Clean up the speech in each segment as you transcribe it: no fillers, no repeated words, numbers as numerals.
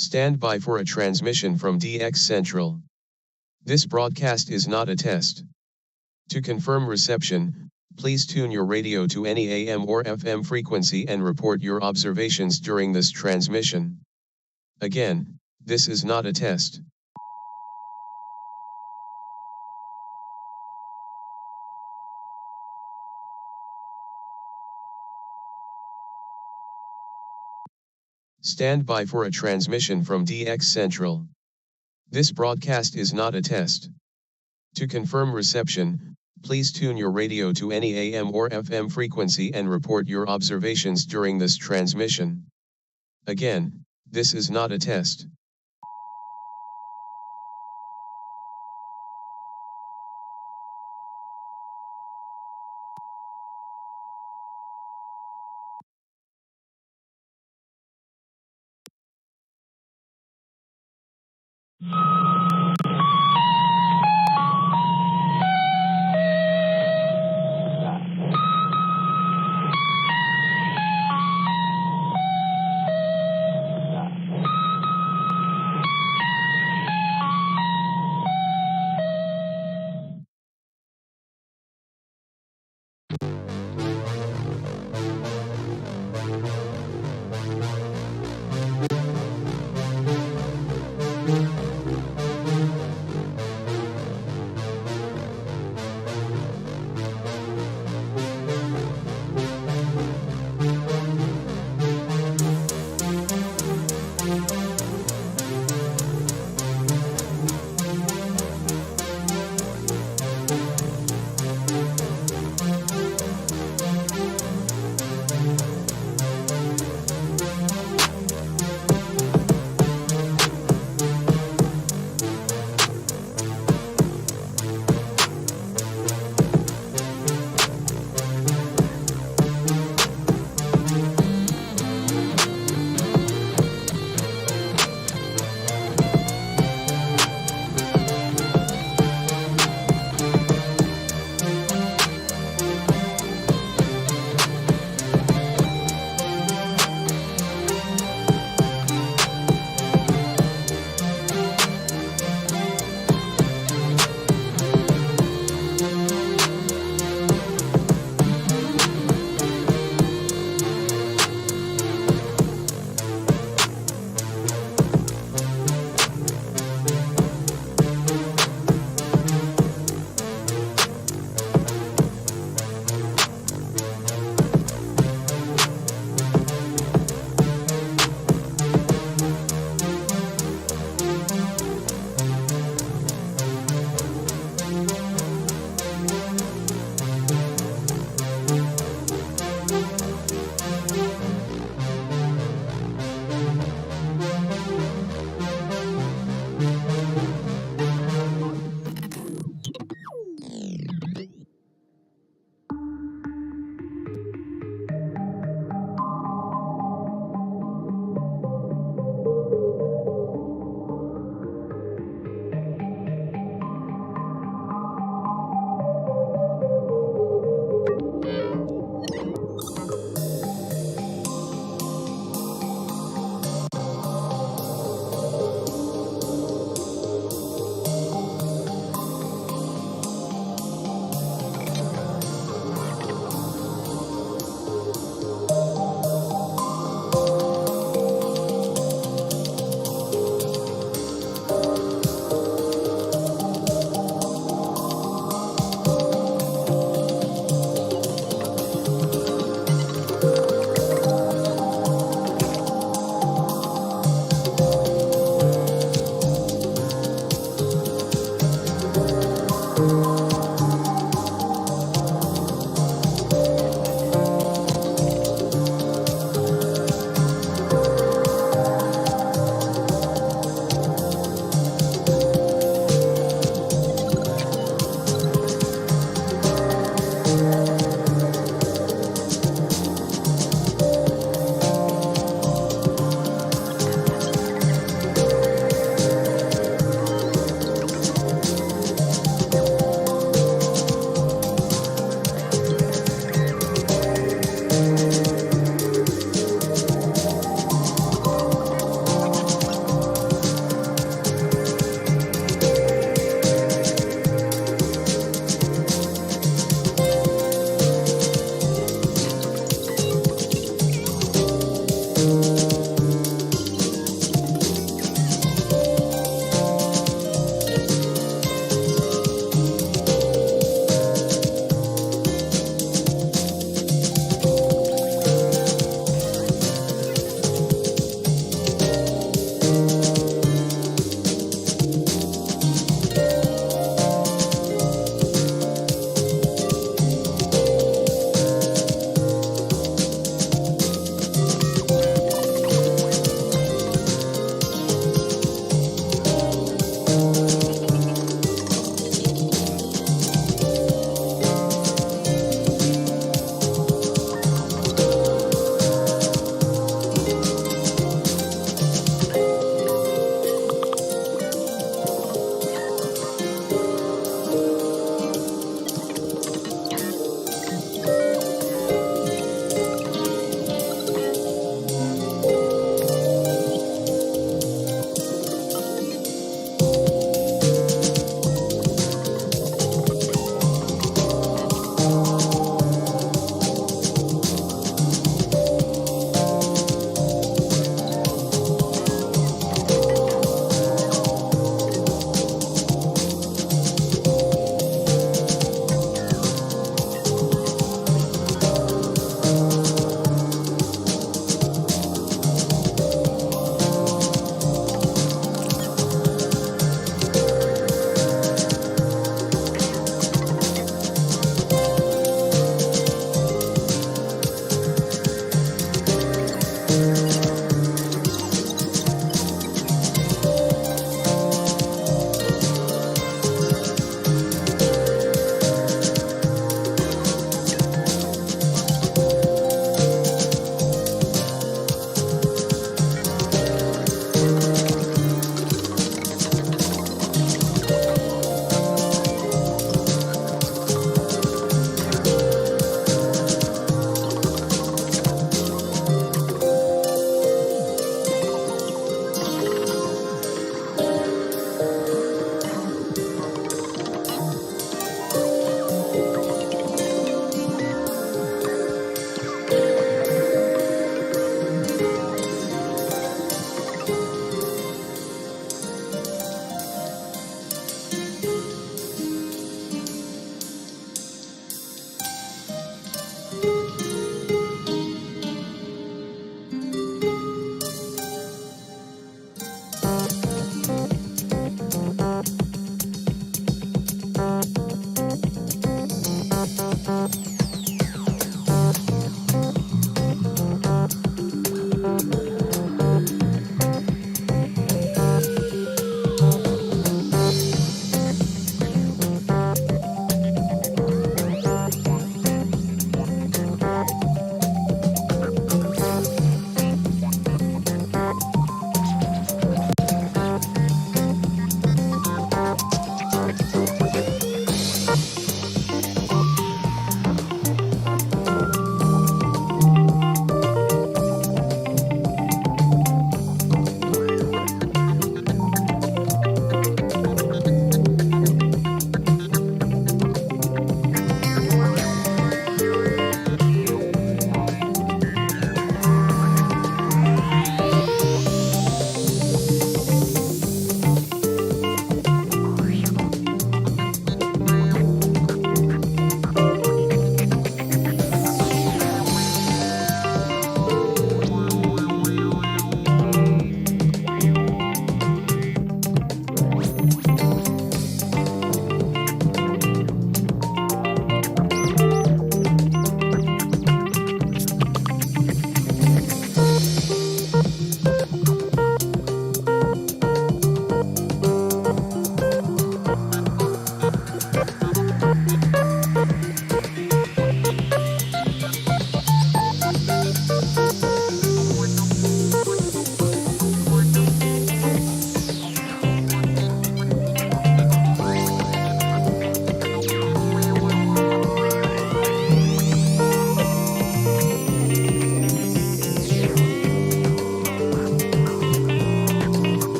Stand by for a transmission from DX Central. This broadcast is not a test. To confirm reception, please tune your radio to any AM or FM frequency and report your observations during this transmission. Again, this is not a test. Stand by for a transmission from DX Central. This broadcast is not a test. To confirm reception, please tune your radio to any AM or FM frequency and report your observations during this transmission. Again, this is not a test.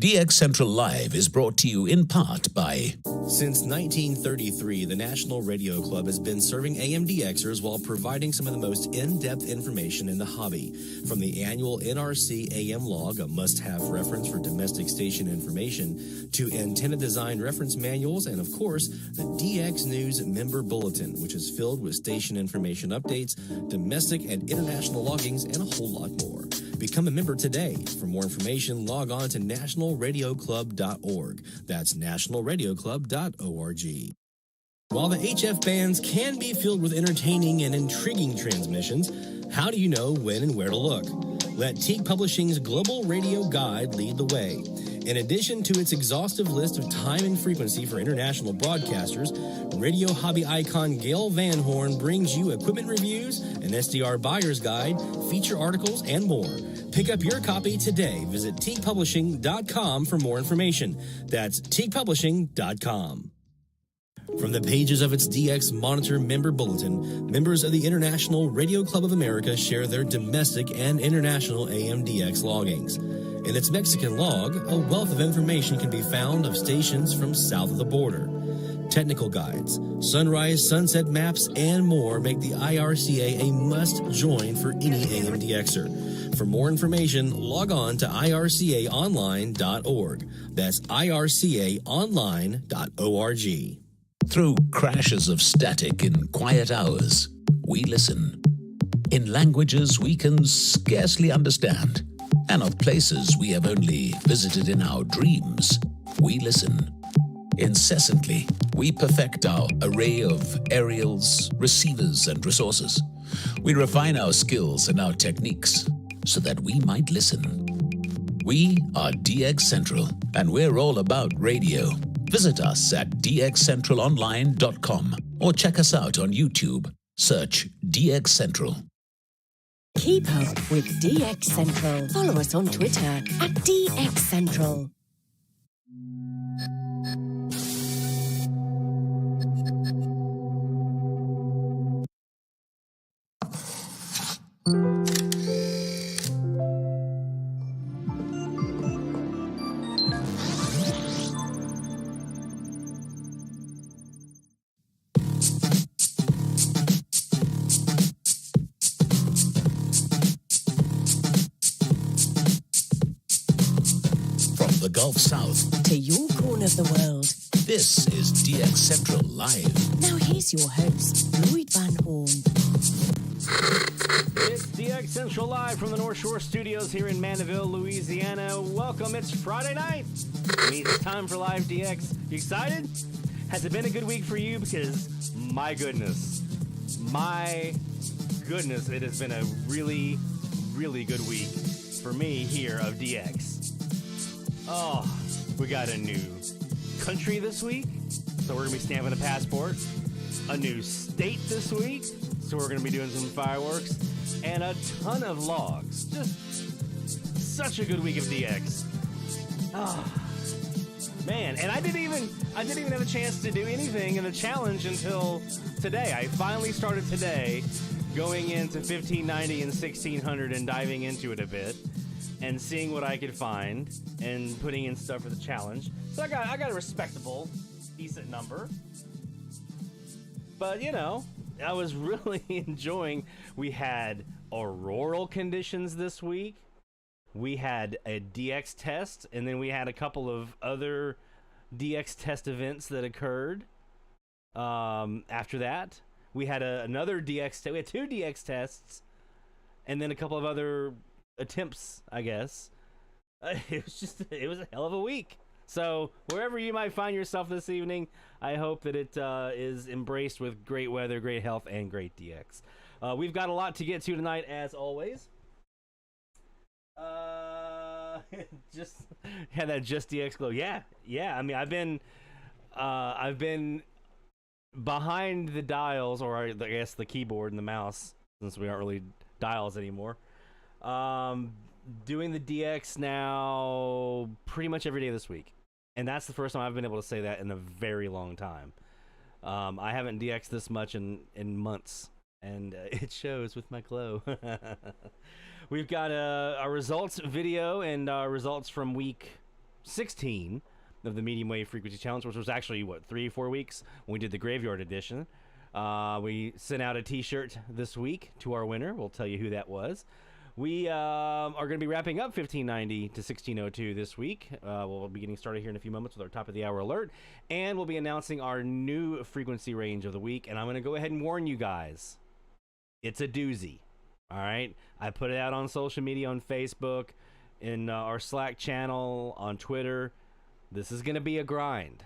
DX Central Live is brought to you in part by... Since 1933, the National Radio Club has been serving AMDXers while providing some of the most in-depth information in the hobby. From the annual NRC AM log, a must-have reference for domestic station information, to antenna design reference manuals, and of course, the DX News Member Bulletin, which is filled with station information updates, domestic and international loggings, and a whole lot more. Become a member today. For more information, log on to nationalradioclub.org. That's nationalradioclub.org. While the HF bands can be filled with entertaining and intriguing transmissions, how do you know when and where to look? Let Teague Publishing's Global Radio Guide lead the way. In addition to its exhaustive list of time and frequency for international broadcasters, radio hobby icon Gail Van Horn brings you equipment reviews, an SDR buyer's guide, feature articles, and more. Pick up your copy today. Visit teaguepublishing.com for more information. That's teaguepublishing.com. From the pages of its DX Monitor member bulletin, members of the International Radio Club of America share their domestic and international AMDX loggings. In its Mexican log, a wealth of information can be found of stations from south of the border. Technical guides, sunrise, sunset maps, and more make the IRCA a must-join for any AMDXer. For more information, log on to ircaonline.org. That's ircaonline.org. Through crashes of static in quiet hours, we listen. In languages we can scarcely understand, and of places we have only visited in our dreams, we listen. Incessantly, we perfect our array of aerials, receivers, and resources. We refine our skills and our techniques so that we might listen. We are DX Central, and we're all about radio. Visit us at dxcentralonline.com or check us out on YouTube. Search DX Central. Keep up with DX Central. Follow us on Twitter at DX Central. Gulf South to your corner of the world. This is DX Central Live. Now here's your host, Lloyd Van Horn. It's DX Central Live from the North Shore Studios here in Mandeville, Louisiana. Welcome. It's Friday night. It means it's time for Live DX. You excited? Has it been a good week for you? Because my goodness, it has been a really, really good week for me here of DX. Oh, we got a new country this week, so we're going to be stamping a passport. A new state this week, so we're going to be doing some fireworks. And a ton of logs. Just such a good week of DX. Oh, man, and I didn't even have a chance to do anything in the challenge until today. I finally started today going into 1590 and 1600 and diving into it a bit. And seeing what I could find and putting in stuff for the challenge. So I got a respectable, decent number. But, you know, I was really enjoying. We had auroral conditions this week. We had a DX test, and then we had a couple of other DX test events that occurred. After that, we had another DX test. We had 2 DX tests, and then a couple of other attempts, I guess. It was a hell of a week. So wherever you might find yourself this evening, I hope that it is embraced with great weather, great health, and great DX. We've got a lot to get to tonight, as always. Just had that Just DX glow. Yeah. I mean, I've been behind the dials, or I guess the keyboard and the mouse, since we aren't really dials anymore. Doing the DX now pretty much every day this week. And that's the first time I've been able to say that in a very long time. I haven't DX'd this much in months, and it shows with my glow. We've got a results video and results from week 16 of the Medium Wave Frequency Challenge, which was actually, 3-4 weeks when we did the Graveyard Edition. We sent out a t-shirt this week to our winner. We'll tell you who that was. We are going to be wrapping up 1590 to 1602 this week. We'll be getting started here in a few moments with our top of the hour alert, and we'll be announcing our new frequency range of the week. And I'm going to go ahead and warn you guys, it's a doozy. All right, I put it out on social media, on Facebook, in our Slack channel, on Twitter. This is going to be a grind.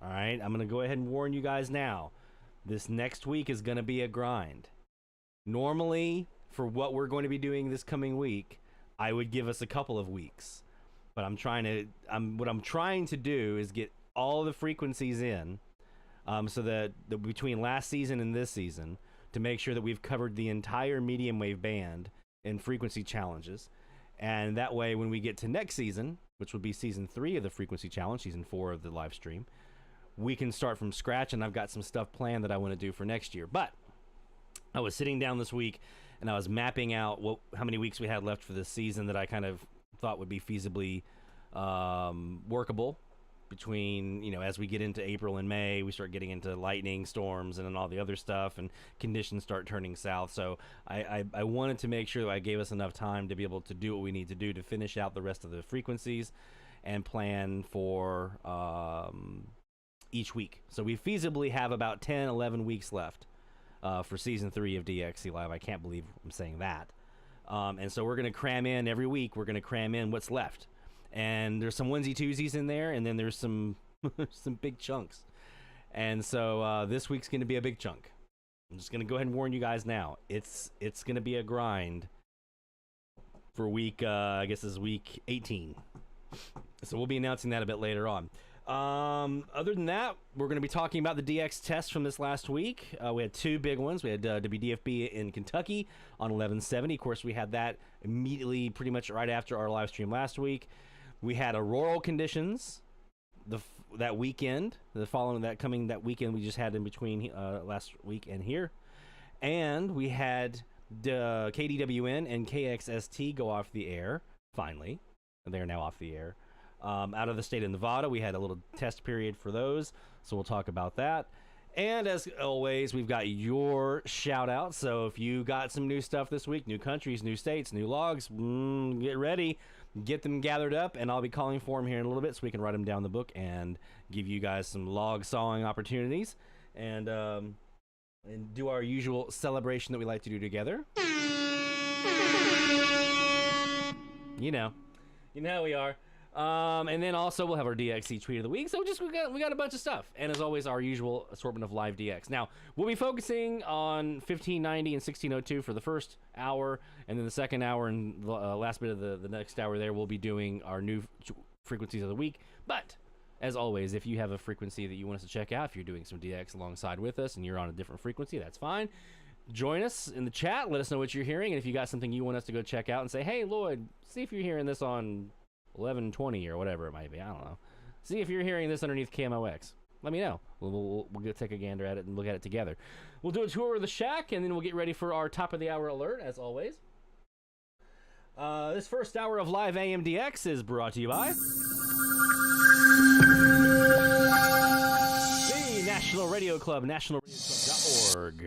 All right, I'm going to go ahead and warn you guys now. This next week is going to be a grind. Normally, for what we're going to be doing this coming week, I would give us a couple of weeks. But what I'm trying to do is get all the frequencies in, so that between last season and this season, to make sure that we've covered the entire medium wave band in frequency challenges. And that way, when we get to next season, which will be season 3 of the frequency challenge, season 4 of the live stream, we can start from scratch, and I've got some stuff planned that I want to do for next year. But I was sitting down this week, and I was mapping out how many weeks we had left for this season that I kind of thought would be feasibly workable between, as we get into April and May, we start getting into lightning storms and then all the other stuff, and conditions start turning south. So I wanted to make sure that I gave us enough time to be able to do what we need to do to finish out the rest of the frequencies and plan for each week. So we feasibly have about 10, 11 weeks left for season 3 of DXC Live. I can't believe I'm saying that. And so we're going to cram in every week. We're going to cram in what's left. And there's some onesie twosies in there, and then there's some some big chunks. And so this week's going to be a big chunk. I'm just going to go ahead and warn you guys now. It's going to be a grind for week, I guess this is week 18. So we'll be announcing that a bit later on. Other than that, we're going to be talking about the DX test from this last week. We had 2 big ones. We had WDFB in Kentucky on 1170. Of course, we had that immediately, pretty much right after our live stream last week. We had auroral conditions that weekend, that weekend we just had in between last week and here. And we had the KDWN and KXST go off the air, finally. They're now off the air. Out of the state of Nevada, we had a little test period for those, so we'll talk about that. And as always, we've got your shout out. So if you got some new stuff this week, new countries, new states, new logs, get ready, get them gathered up, and I'll be calling for them here in a little bit so we can write them down in the book and give you guys some log sawing opportunities and do our usual celebration that we like to do together. You know how we are. And then also we'll have our DXC tweet of the week. So we got a bunch of stuff, and as always, our usual assortment of live DX. Now we'll be focusing on 1590 and 1602 for the first hour, and then the second hour and the last bit of the next hour there we'll be doing our new frequencies of the week. But as always, if you have a frequency that you want us to check out, if you're doing some DX alongside with us and you're on a different frequency, that's fine. Join us in the chat. Let us know what you're hearing, and if you got something you want us to go check out and say, hey Lloyd, see if you're hearing this on 1120 or whatever it might be. I don't know. See if you're hearing this underneath KMOX. Let me know. We'll go take a gander at it and look at it together. We'll do a tour of the shack, and then we'll get ready for our top of the hour alert, as always. This first hour of live AMDX is brought to you by the National Radio Club, nationalradioclub.org.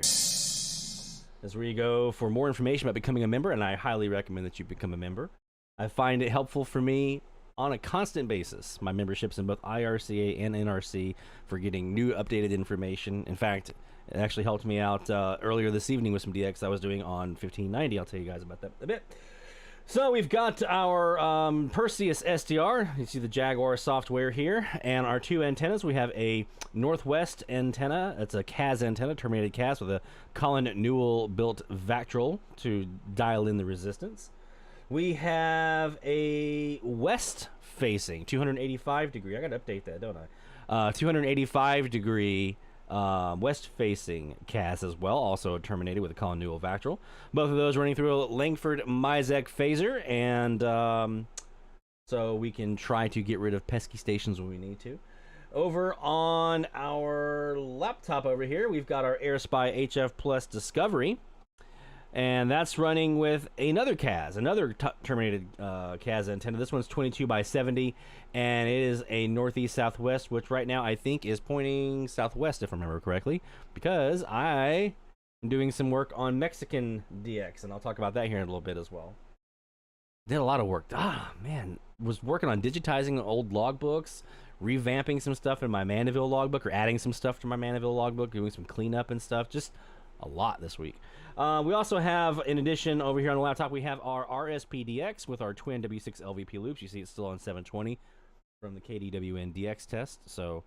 That's where you go for more information about becoming a member, and I highly recommend that you become a member. I find it helpful for me on a constant basis, my memberships in both IRCA and NRC, for getting new updated information. In fact, it actually helped me out earlier this evening with some DX I was doing on 1590. I'll tell you guys about that in a bit. So we've got our Perseus SDR. You see the Jaguar software here, and our 2 antennas. We have a Northwest antenna. It's a CAS antenna, terminated CAS, with a Colin Newell built vactrol to dial in the resistance. We have a west-facing 285-degree. I got to update that, don't I? 285-degree west-facing CAS as well, also terminated with a Colin Newell vactrol. Both of those running through a Lankford-Misek Phaser, and so we can try to get rid of pesky stations when we need to. Over on our laptop over here, we've got our AirSpy HF Plus Discovery. And that's running with another CAS, another terminated CAS antenna. This one's 22 by 70, and it is a northeast-southwest, which right now I think is pointing southwest, if I remember correctly, because I am doing some work on Mexican DX, and I'll talk about that here in a little bit as well. Did a lot of work. Man, was working on digitizing old logbooks, revamping some stuff in my Mandeville logbook, or adding some stuff to my Mandeville logbook, doing some cleanup and stuff. Just a lot this week. We also have, in addition, over here on the laptop, we have our RSPDX with our twin W6 LVP loops. You see it's still on 720 from the KDWN DX test. So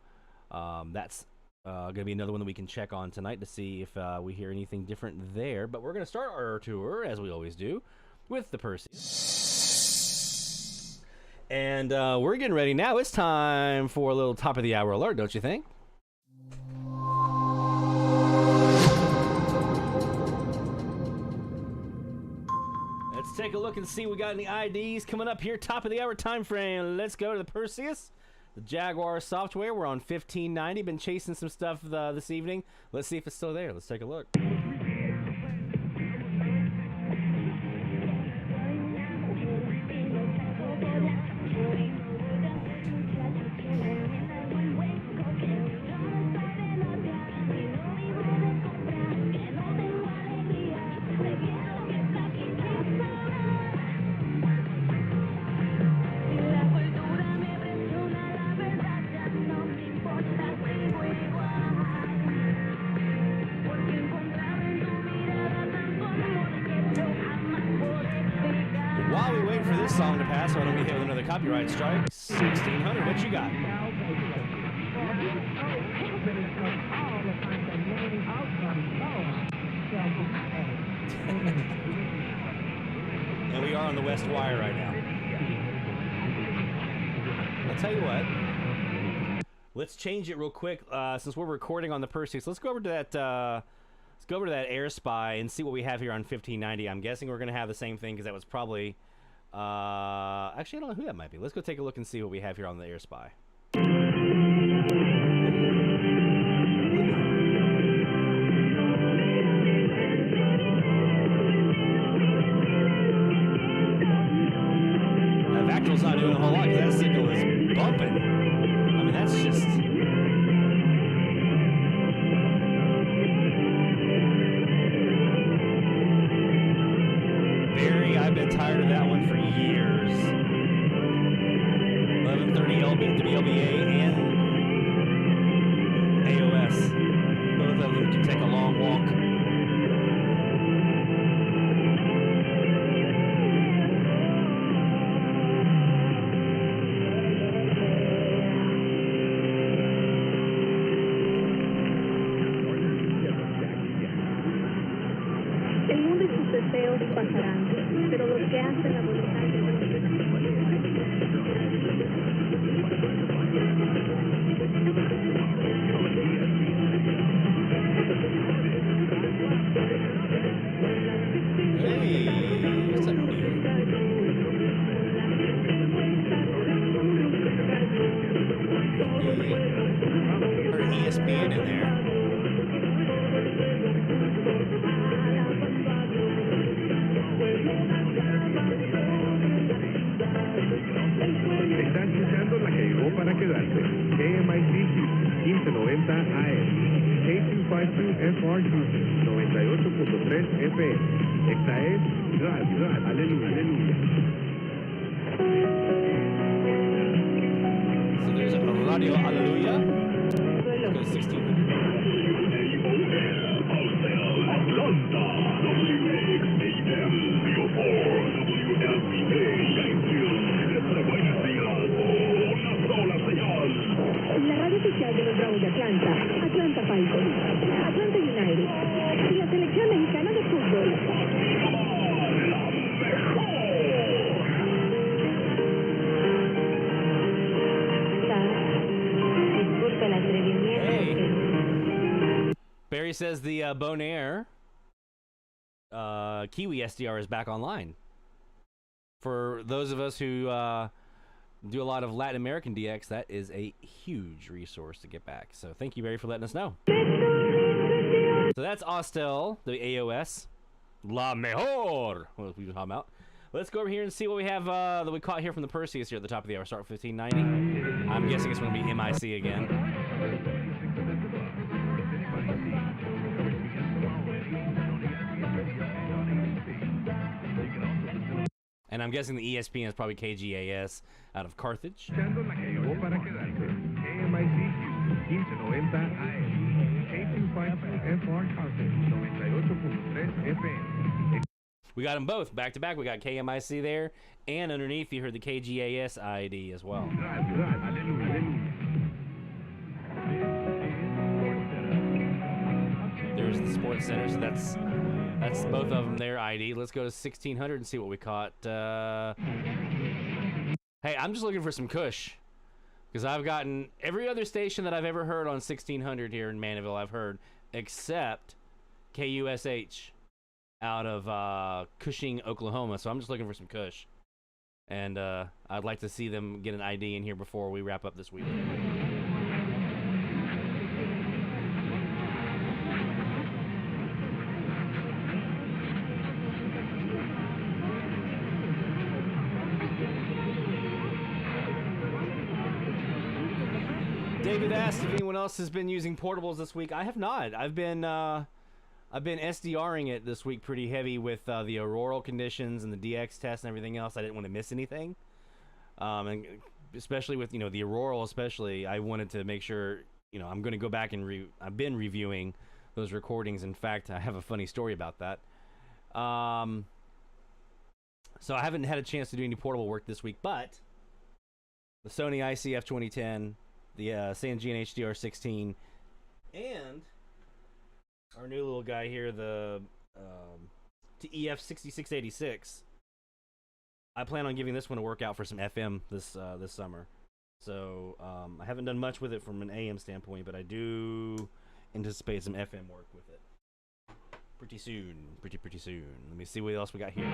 that's going to be another one that we can check on tonight to see if we hear anything different there. But we're going to start our tour, as we always do, with the Perseus. And we're getting ready now. It's time for a little top of the hour alert, don't you think? Let's take a look and see what we got any IDs coming up here. Top of the hour time frame. Let's go to the Perseus, the Jaguar software. We're on 1590. Been chasing some stuff this evening. Let's see if it's still there. Let's take a look. Song to pass, so I don't get hit with another copyright strike. 1600, what you got? And we are on the West Wire right now. I'll tell you what. Let's change it real quick. Since we're recording on the Perseus, let's go over to that. Let's go over to that Air Spy and see what we have here on 1590. I'm guessing we're going to have the same thing because that was probably. Actually, I don't know who that might be. Let's go take a look and see what we have here on the Air Spy. Vactrol's not doing a whole lot because that signal is bumping. I mean, that's just... I've been tired of that one for years. 1130 WLBA and AOS. Both of them can take a long walk. El mundo y sus deseos pasarán, pero los que hacen la voluntad de Dios. Hey, what's up, dude? Heard ESPN in there. Está escuchando la que llegó para quedarse. KMIC 1590 AM. K252 FR 98.3 FM. Esta es Radio Aleluya. So there's a Radio Aleluya. Let's go to 1600. La radio oficial de los Bravos de Atlanta, Atlanta Falcons, Atlanta United y la selección mexicana de fútbol. Disculpe el atrevimiento. Hey. Barry says the Bonaire Kiwi SDR is back online. For those of us who do a lot of Latin American DX, that is a huge resource to get back. So thank you, Barry, for letting us know. So that's Austell, the AOS. La mejor! What we were talking about. Let's go over here and see what we have that we caught here from the Perseus here at the top of the hour. Start with 1590. I'm guessing it's going to be MIC again. And I'm guessing the ESPN is probably KGAS out of Carthage. We got them both back to back. We got KMIC there, and underneath you heard the KGAS ID as well. There's the Sports Center, so that's both of them their ID. Let's go to 1600 and see what we caught. Hey, I'm just looking for some Kush. Because I've gotten every other station that I've ever heard on 1600 here in Mandeville, I've heard, except KUSH out of Cushing, Oklahoma. So I'm just looking for some Kush. And I'd like to see them get an ID in here before we wrap up this week. David asked if anyone else has been using portables this week. I have not. I've been SDRing it this week pretty heavy with the auroral conditions and the DX test and everything else. I didn't want to miss anything, and especially with the auroral. Especially, I wanted to make sure I'm going to go back and I've been reviewing those recordings. In fact, I have a funny story about that. So I haven't had a chance to do any portable work this week, but the Sony ICF 2010. The Sangean HDR 16, and our new little guy here, the TEF 6686. I plan on giving this one a workout for some FM this summer. So I haven't done much with it from an AM standpoint, but I do anticipate some FM work with it pretty soon. Pretty soon. Let me see what else we got here.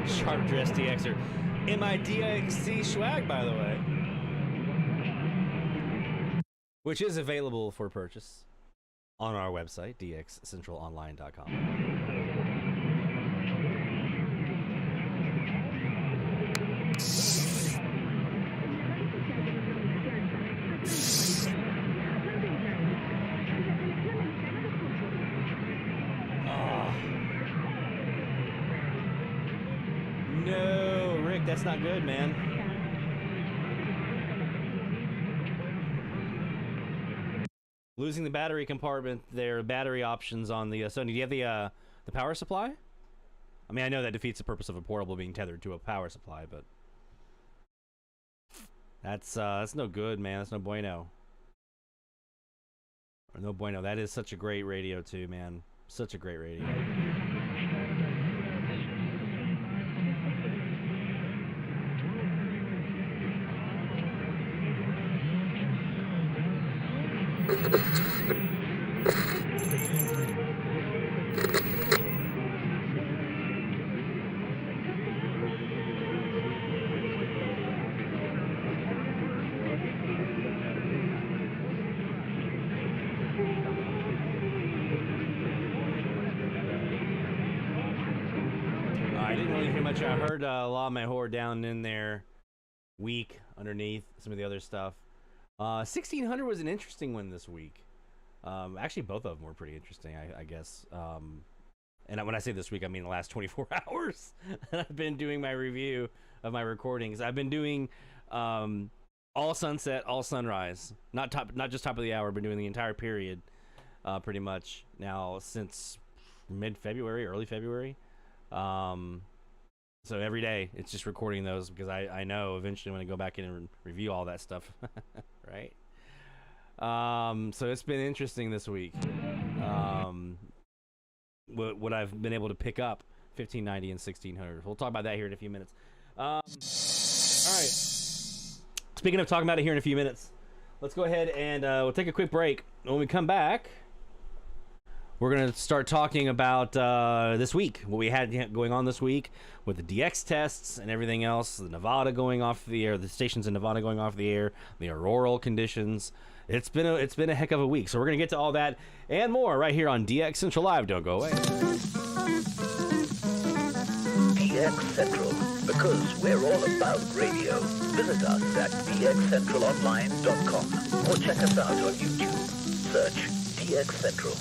Sharp Dress DXer. MIDXC swag, by the way. Which is available for purchase on our website, dxcentralonline.com. That's not good, man. Losing the battery compartment there, battery options on the Sony. Do you have the power supply? I mean, I know that defeats the purpose of a portable being tethered to a power supply, but that's no good, man. That's no bueno. Or no bueno. That is such a great radio too, man. Such a great radio. I didn't really hear much. I heard a lot of my horror down in there, weak underneath some of the other stuff. 1600 was an interesting one this week. Actually, both of them were pretty interesting, I guess. And when I say this week, I mean the last 24 hours. I've been doing my review of my recordings. I've been doing all sunset, all sunrise. Not just top of the hour, but doing the entire period, pretty much now since mid-February, early February. So every day it's just recording those because I know eventually when I go back in and review all that stuff, right? So it's been interesting this week. What I've been able to pick up 1590 and 1600. We'll talk about that here in a few minutes. All right. Speaking of talking about it here in a few minutes, let's go ahead and we'll take a quick break. When we come back, we're going to start talking about this week, what we had going on this week with the DX tests and everything else, the Nevada going off the air, the stations in Nevada going off the air, the auroral conditions. It's been a heck of a week. So we're going to get to all that and more right here on DX Central Live. Don't go away. DX Central, because we're all about radio. Visit us at dxcentralonline.com or check us out on YouTube. Search DX Central.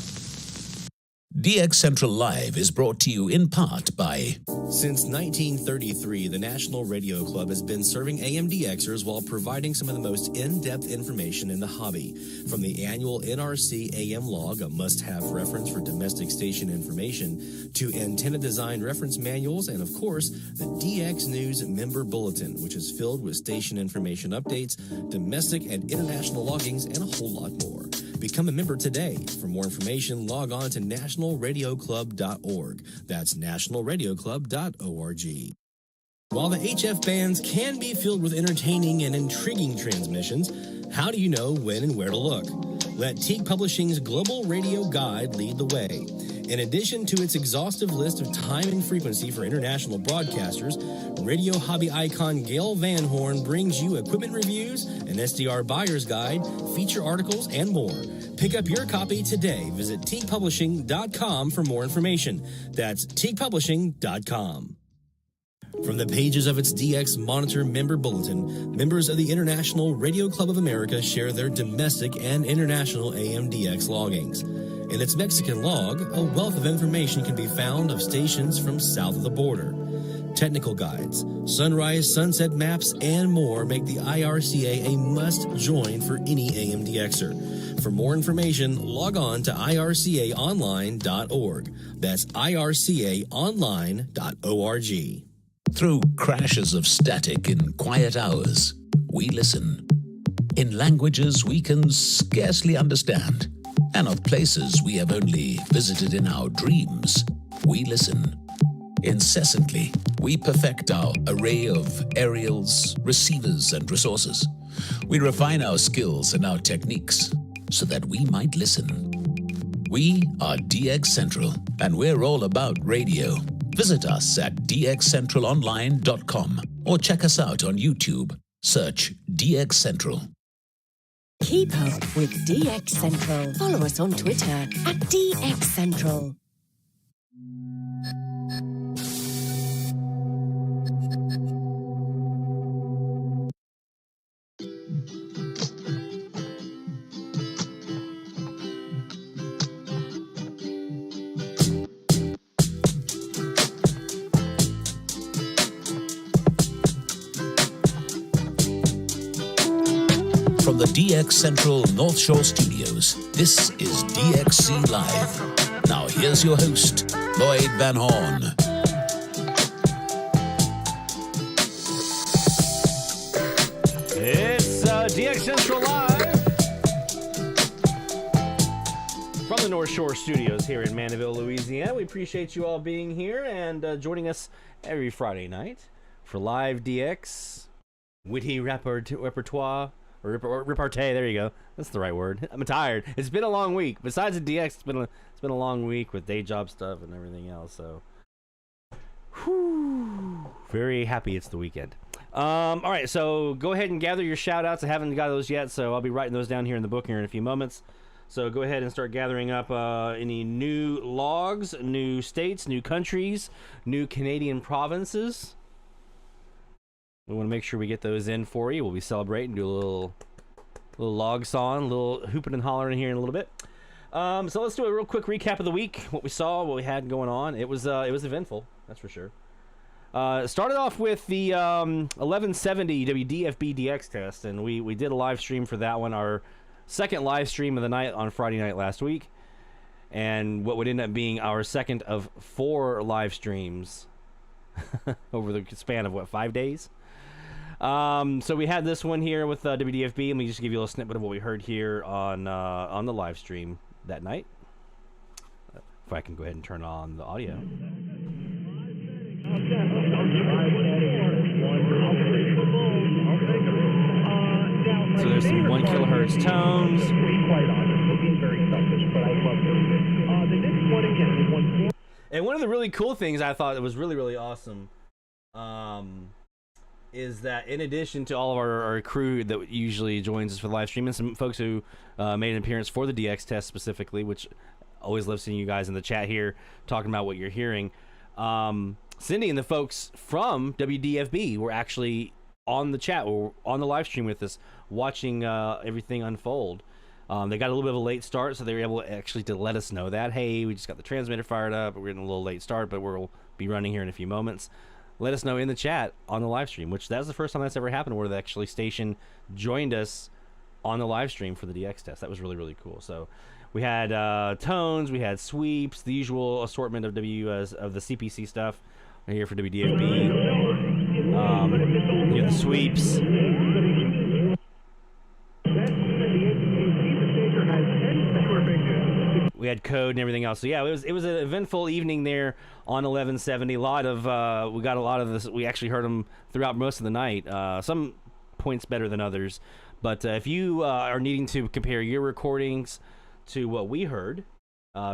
DX Central Live is brought to you in part by... Since 1933, the National Radio Club has been serving AMDXers while providing some of the most in-depth information in the hobby. From the annual NRC AM log, a must-have reference for domestic station information, to antenna design reference manuals, and of course, the DX News Member Bulletin, which is filled with station information updates, domestic and international loggings, and a whole lot more. Become a member today. For more information, log on to nationalradioclub.org. That's nationalradioclub.org. While the HF bands can be filled with entertaining and intriguing transmissions, how do you know when and where to look? Let Teague Publishing's Global Radio Guide lead the way. In addition to its exhaustive list of time and frequency for international broadcasters, radio hobby icon Gail Van Horn brings you equipment reviews, an SDR buyer's guide, feature articles, and more. Pick up your copy today. Visit teaguepublishing.com for more information. That's teaguepublishing.com. From the pages of its DX Monitor Member Bulletin, members of the International Radio Club of America share their domestic and international AMDX loggings. In its Mexican log, a wealth of information can be found of stations from south of the border. Technical guides, sunrise, sunset maps, and more make the IRCA a must-join for any AMDXer. For more information, log on to ircaonline.org. That's ircaonline.org. Through crashes of static in quiet hours, we listen. In languages we can scarcely understand, and of places we have only visited in our dreams, we listen. Incessantly, we perfect our array of aerials, receivers, and resources. We refine our skills and our techniques so that we might listen. We are DX Central, and we're all about radio. Visit us at dxcentralonline.com or check us out on YouTube. Search DX Central. Keep up with DX Central. Follow us on Twitter at DX Central. From the DX Central North Shore Studios, this is DXC Live. Now here's your host, Lloyd Van Horn. It's DX Central Live from the North Shore Studios here in Mandeville, Louisiana. We appreciate you all being here and joining us every Friday night for live DX, witty repertoire. Or repartee, there you go. That's the right word. I'm tired. It's been a long week. Besides the DX, it's been a long week with day job stuff and everything else. So, very happy it's the weekend. All right, so go ahead and gather your shout outs. I haven't got those yet, so I'll be writing those down here in the book here in a few moments. So go ahead and start gathering up any new logs, new states, new countries, new Canadian provinces. We want to make sure we get those in for you. We'll be celebrating, do a little log song, a little hooping and hollering here in a little bit. So let's do a real quick recap of the week, what we saw, what we had going on. It was eventful, that's for sure. Started off with the 1170 WDFB DX test, and we did a live stream for that one, our second live stream of the night on Friday night last week, and what would end up being our second of 4 live streams over the span of, 5 days? So we had this one here with WDFB. Let me just give you a little snippet of what we heard here on the live stream that night. If I can go ahead and turn on the audio. So there's some 1 kilohertz tones. To be quite honest, being very selfish, but I love those. The next one again is one. And one of the really cool things I thought that was really, really awesome is that in addition to all of our crew that usually joins us for the live stream, and some folks who made an appearance for the DX test specifically, which always love seeing you guys in the chat here talking about what you're hearing. Cindy and the folks from WDFB were actually on the chat, or on the live stream with us, watching everything unfold. They got a little bit of a late start, so they were able actually to let us know that, hey, we just got the transmitter fired up, we're getting a little late start, but we'll be running here in a few moments. Let us know in the chat on the live stream, which that's the first time that's ever happened, where the actually station joined us on the live stream for the DX test. That was really, really cool. So we had tones, we had sweeps, the usual assortment of of the CPC stuff here for WDFB. You have the sweeps. We had code and everything else. So yeah, it was an eventful evening there on 1170. A lot of we got a lot of this. We actually heard them throughout most of the night. Some points better than others. But if you are needing to compare your recordings to what we heard,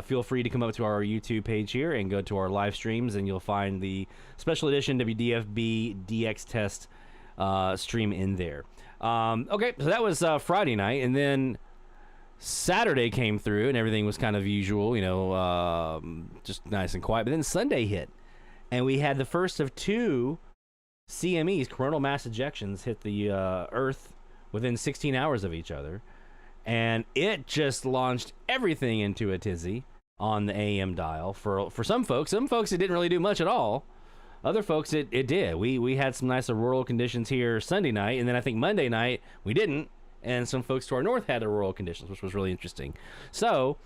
feel free to come up to our YouTube page here and go to our live streams, and you'll find the special edition WDFB DX test stream in there. Okay, so that was Friday night, and then Saturday came through and everything was kind of usual, you know, just nice and quiet. But then Sunday hit, and we had the first of 2 CMEs, coronal mass ejections, hit the Earth within 16 hours of each other. And it just launched everything into a tizzy on the AM dial. For some folks it didn't really do much at all. Other folks it did. We had some nice auroral conditions here Sunday night, and then I think Monday night we didn't. And some folks to our north had auroral conditions, which was really interesting. So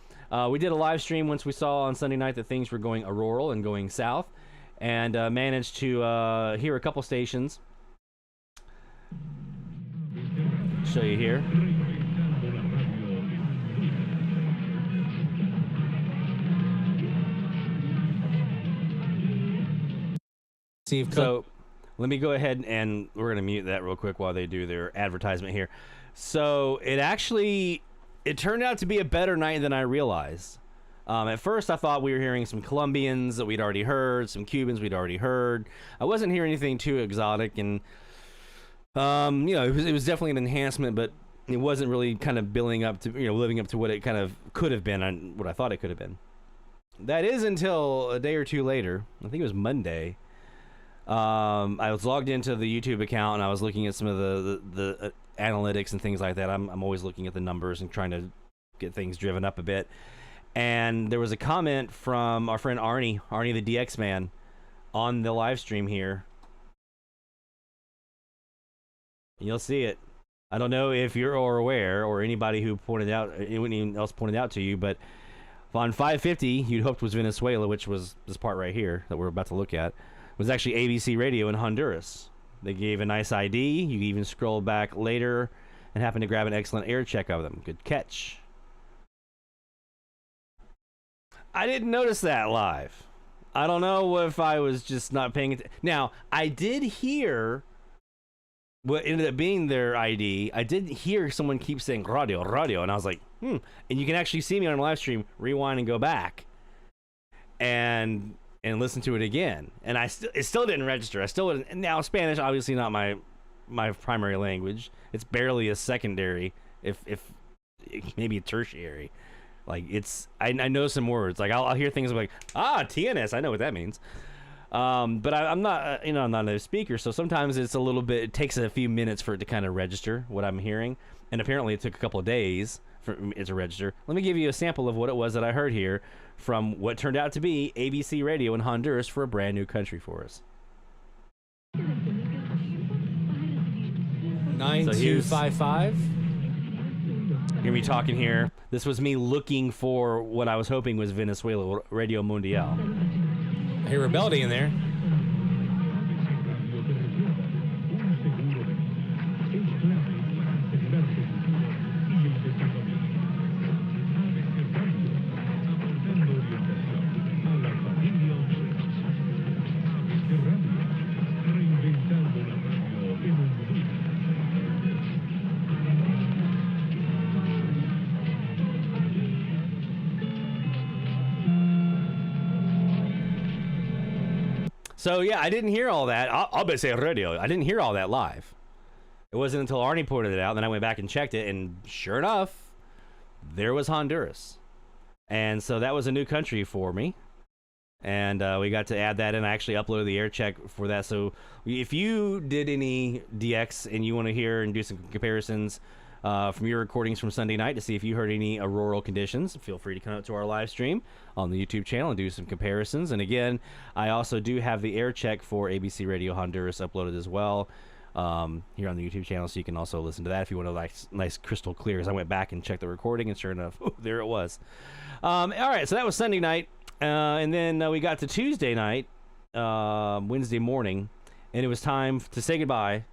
we did a live stream once we saw on Sunday night that things were going auroral and going south, and managed to hear a couple stations. Show you here. So let me go ahead and we're going to mute that real quick while they do their advertisement here. So it turned out to be a better night than I realized. At first I thought we were hearing some Colombians that we'd already heard, some Cubans we'd already heard. I wasn't hearing anything too exotic, and you know, it was definitely an enhancement, but it wasn't really kind of living up to what it kind of could have been, and what I thought it could have been. That is until a day or two later. I think it was Monday. I was logged into the YouTube account, and I was looking at some of the analytics and things like that. I'm always looking at the numbers and trying to get things driven up a bit. And there was a comment from our friend Arnie the DX man, on the live stream here. You'll see it. I don't know if you're aware, or anybody who anyone else pointed out to you, but on 550, you'd hoped was Venezuela, which was this part right here that we're about to look at, was actually ABC Radio in Honduras. They gave a nice ID. You even scroll back later and happened to grab an excellent air check of them. Good catch. I didn't notice that live. I don't know if I was just not paying attention. Now, I did hear what ended up being their ID. I did hear someone keep saying radio, and I was like, And you can actually see me on a live stream, rewind and go back and listen to it again. And it still didn't register. I still wouldn't. Now, Spanish, obviously not my primary language. It's barely a secondary, if maybe a tertiary. Like, I know some words. Like, I'll hear things like, TNS, I know what that means. But I'm not, I'm not a speaker, so sometimes it takes a few minutes for it to kind of register what I'm hearing. And apparently it took a couple of days for it to register. Let me give you a sample of what it was that I heard here from what turned out to be ABC Radio in Honduras for a brand new country for us. 9255. Hear me talking here. This was me looking for what I was hoping was Venezuela, Radio Mundial. I hear Rebellion in there. So yeah, I didn't hear all that. SDR. I didn't hear all that live. It wasn't until Arnie pointed it out, then I went back and checked it, and sure enough, there was Honduras. And so that was a new country for me. And we got to add that in. I actually uploaded the air check for that. So if you did any DX and you want to hear and do some comparisons from your recordings from Sunday night to see if you heard any auroral conditions, feel free to come up to our live stream on the YouTube channel and do some comparisons. And again, I also do have the air check for ABC Radio Honduras uploaded as well here on the YouTube channel, so you can also listen to that if you want to nice crystal clear. As I went back and checked the recording, and sure enough, there it was. All right, so that was Sunday night. And then we got to Tuesday night, Wednesday morning, and it was time to say goodbye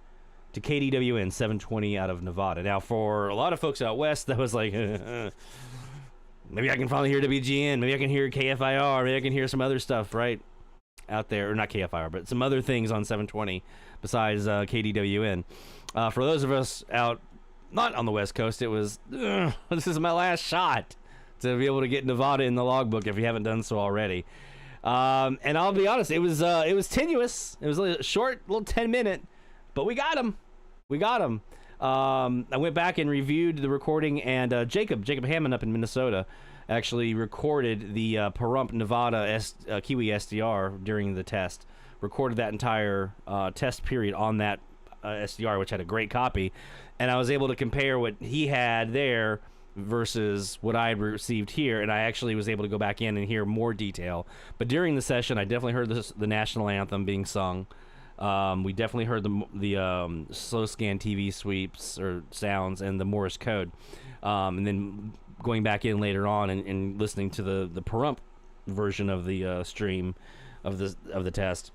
to KDWN 720 out of Nevada. Now, for a lot of folks out west, that was like, maybe I can finally hear WGN, maybe I can hear KFIR, maybe I can hear some other stuff, right, out there, or not KFIR, but some other things on 720 besides KDWN. For those of us out not on the West Coast, it was, this is my last shot to be able to get Nevada in the logbook if you haven't done so already. And I'll be honest, it was tenuous. It was a short, little 10-minute, but we got him. I went back and reviewed the recording, and Jacob Hammond up in Minnesota actually recorded the Pahrump Nevada Kiwi SDR during the test. Recorded that entire test period on that SDR, which had a great copy, and I was able to compare what he had there versus what I had received here, and I actually was able to go back in and hear more detail. But during the session, I definitely heard the national anthem being sung. We definitely heard the slow scan TV sweeps or sounds and the Morse code. And then going back in later on and listening to the Pahrump version of the stream of the test,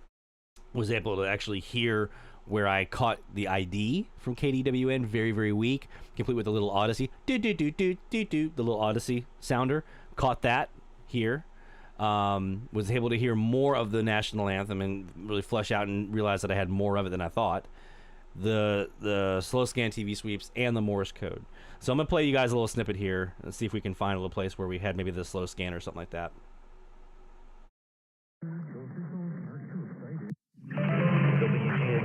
was able to actually hear where I caught the ID from KDWN very, very weak, complete with a little Odyssey, the little Odyssey sounder. Caught that here. Was able to hear more of the national anthem and really flesh out and realize that I had more of it than I thought. The slow scan TV sweeps and the Morse code. So I'm gonna play you guys a little snippet here and see if we can find a little place where we had maybe the slow scan or something like that.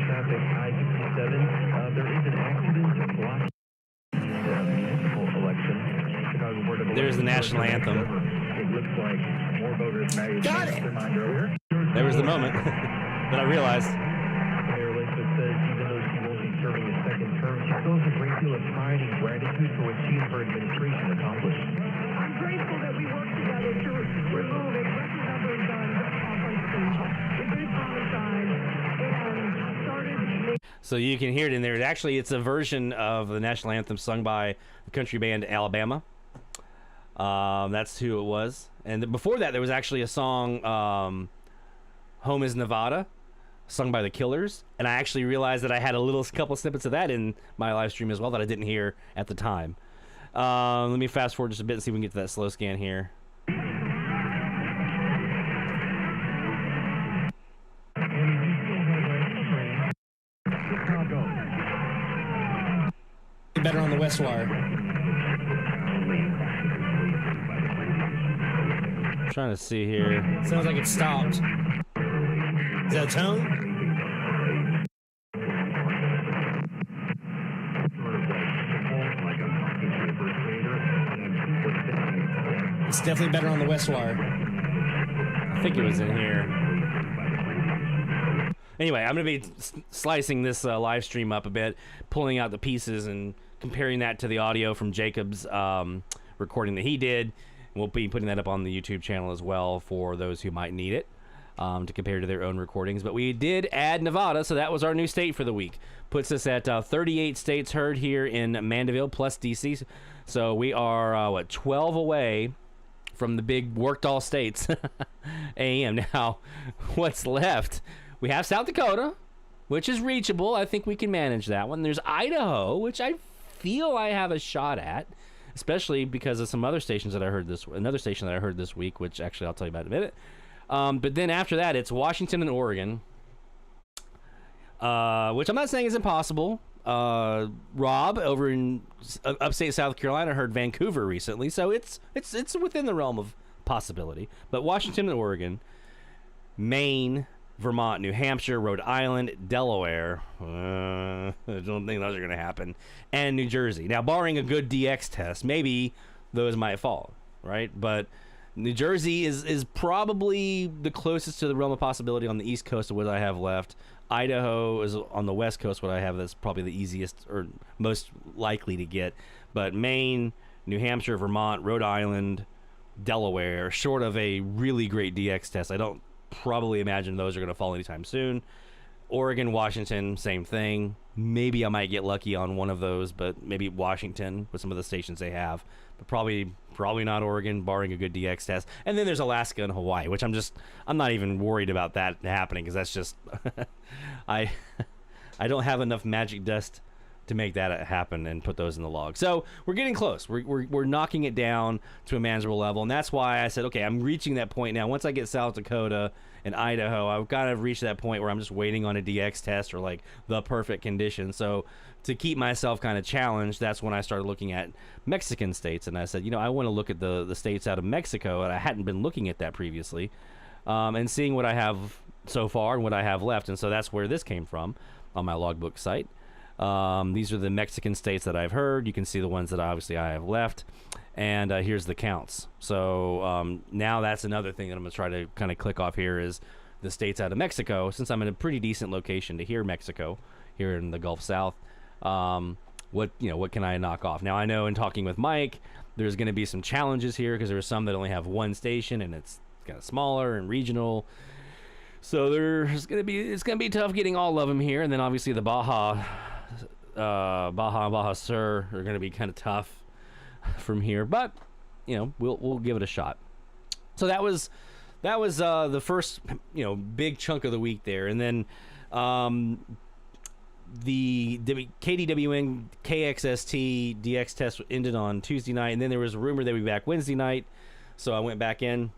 Traffic I-67. There is an accident blocking the municipal election. There's the national anthem. It looks like more voters may got it. Their mind earlier. There was the moment that I realized. Mayor Lankford says even though she won't be serving a second term, she still has a great deal of pride and gratitude for what she and her administration accomplished. I'm grateful that we worked together to remove a record number of guns off our streets, reduce homicide, and started making... So you can hear it in there. It's a version of the national anthem sung by the country band Alabama. That's who it was. And before that, there was actually a song, Home is Nevada, sung by the Killers. And I actually realized that I had a couple snippets of that in my live stream as well that I didn't hear at the time. Let me fast forward just a bit and see if we can get to that slow scan here. Better on the West Wire. I'm trying to see here. Sounds like it stopped. Is that a tone? It's definitely better on the West Wire. I think it was in here. Anyway, I'm going to be slicing this live stream up a bit, pulling out the pieces and comparing that to the audio from Jacob's recording that he did. We'll be putting that up on the YouTube channel as well for those who might need it to compare to their own recordings. But we did add Nevada, so that was our new state for the week. Puts us at 38 states heard here in Mandeville plus DC. So we are, 12 away from the big worked all states AM. Now, what's left? We have South Dakota, which is reachable. I think we can manage that one. There's Idaho, which I feel I have a shot at, especially because of some other stations that I heard another station that I heard this week, which actually I'll tell you about in a minute. But then after that, it's Washington and Oregon, which I'm not saying is impossible. Rob over in upstate South Carolina heard Vancouver recently, so it's within the realm of possibility. But Washington and Oregon, Maine, Vermont, New Hampshire, Rhode Island, Delaware. I don't think those are going to happen. And New Jersey. Now, barring a good DX test, maybe those might fall, right? But New Jersey is probably the closest to the realm of possibility on the East Coast of what I have left. Idaho is on the West Coast, what I have that's probably the easiest or most likely to get. But Maine, New Hampshire, Vermont, Rhode Island, Delaware, short of a really great DX test, I don't probably imagine those are going to fall anytime soon. Oregon, Washington, same thing. Maybe I might get lucky on one of those, but maybe Washington with some of the stations they have. But probably not Oregon, barring a good DX test. And then there's Alaska and Hawaii, which I'm not even worried about that happening, because that's just I don't have enough magic dust to make that happen and put those in the log. So we're getting close. We're knocking it down to a manageable level, and that's why I said, okay, I'm reaching that point now. Once I get South Dakota and Idaho, I've kind of reached that point where I'm just waiting on a DX test or like the perfect condition. So to keep myself kind of challenged, that's when I started looking at Mexican states, and I said, I want to look at the states out of Mexico, and I hadn't been looking at that previously, and seeing what I have so far and what I have left. And so that's where this came from on my logbook site. These are the Mexican states that I've heard. You can see the ones that obviously I have left, and here's the counts. So now that's another thing that I'm going to try to kind of click off here is the states out of Mexico, since I'm in a pretty decent location to hear Mexico here in the Gulf South. What can I knock off? Now, I know in talking with Mike, there's going to be some challenges here because there's some that only have one station and it's kind of smaller and regional. So it's going to be tough getting all of them here. And then obviously the Baja Sur are going to be kind of tough from here, but we'll give it a shot. So that was the first big chunk of the week there, and then the KDWN KXST DX test ended on Tuesday night, and then there was a rumor they would be back Wednesday night, so I went back in,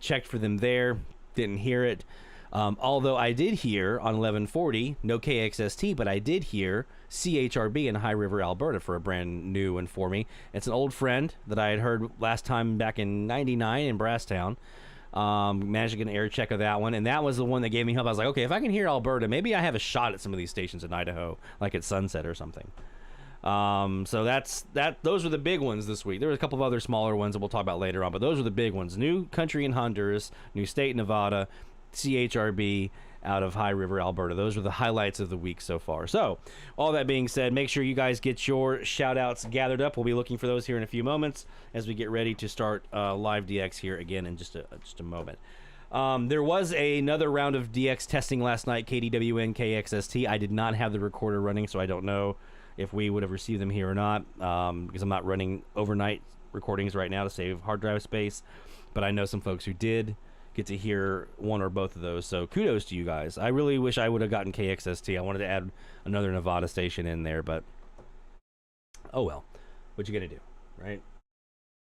checked for them there, didn't hear it. Although I did hear on 1140, no KXST, but I did hear CHRB in High River, Alberta for a brand new one for me. It's an old friend that I had heard last time back in 99 in Brasstown. Managed to get an air check of that one, and that was the one that gave me hope. I was like, okay, if I can hear Alberta, maybe I have a shot at some of these stations in Idaho, like at Sunset or something. So those were the big ones this week. There were a couple of other smaller ones that we'll talk about later on, but those were the big ones. New country in Honduras, new state in Nevada, CHRB out of High River, Alberta. Those are the highlights of the week so far. So all that being said, make sure you guys get your shout outs gathered up. We'll be looking for those here in a few moments as we get ready to start live DX here again in just a moment. There was another round of DX testing last night, KDWN KXST. I did not have the recorder running, so I don't know if we would have received them here or not, because I'm not running overnight recordings right now to save hard drive space, but I know some folks who did get to hear one or both of those, so kudos to you guys. I really wish I would have gotten KXST. I wanted to add another Nevada station in there, but oh well. What you gonna do, right?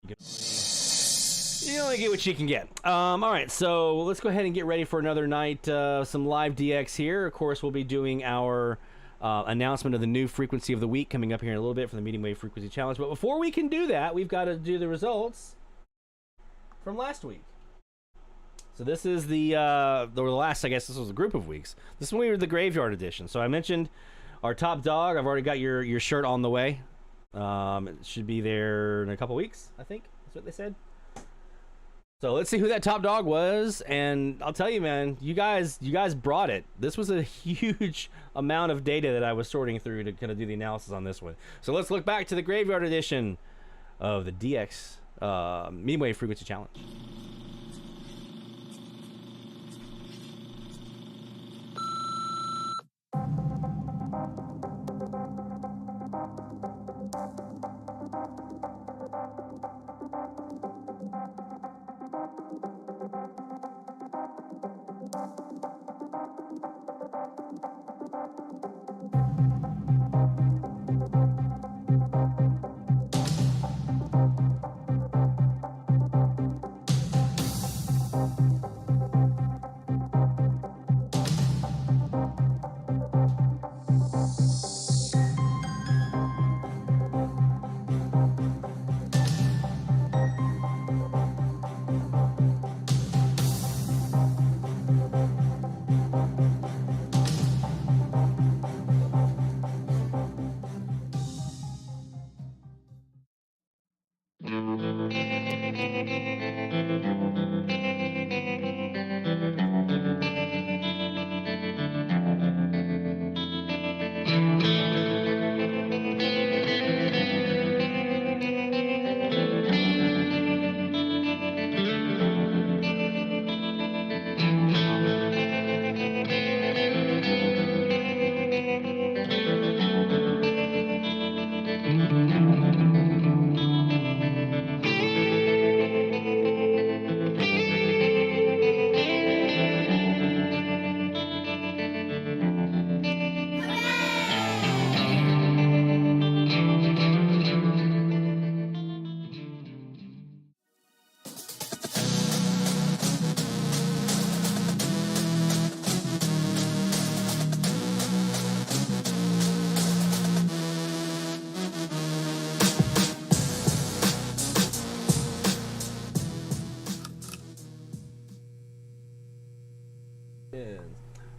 You only get what you can get. All right, so let's go ahead and get ready for another night, some live DX here. Of course, we'll be doing our announcement of the new frequency of the week coming up here in a little bit for the Medium Wave Frequency Challenge. But before we can do that, we've got to do the results from last week. So this is the last, I guess this was a group of weeks. This one we were the Graveyard Edition. So I mentioned our top dog. I've already got your shirt on the way. It should be there in a couple weeks, I think. That's what they said. So let's see who that top dog was. And I'll tell you, man, you guys brought it. This was a huge amount of data that I was sorting through to kind of do the analysis on this one. So let's look back to the Graveyard Edition of the DX Medium Wave Frequency Challenge.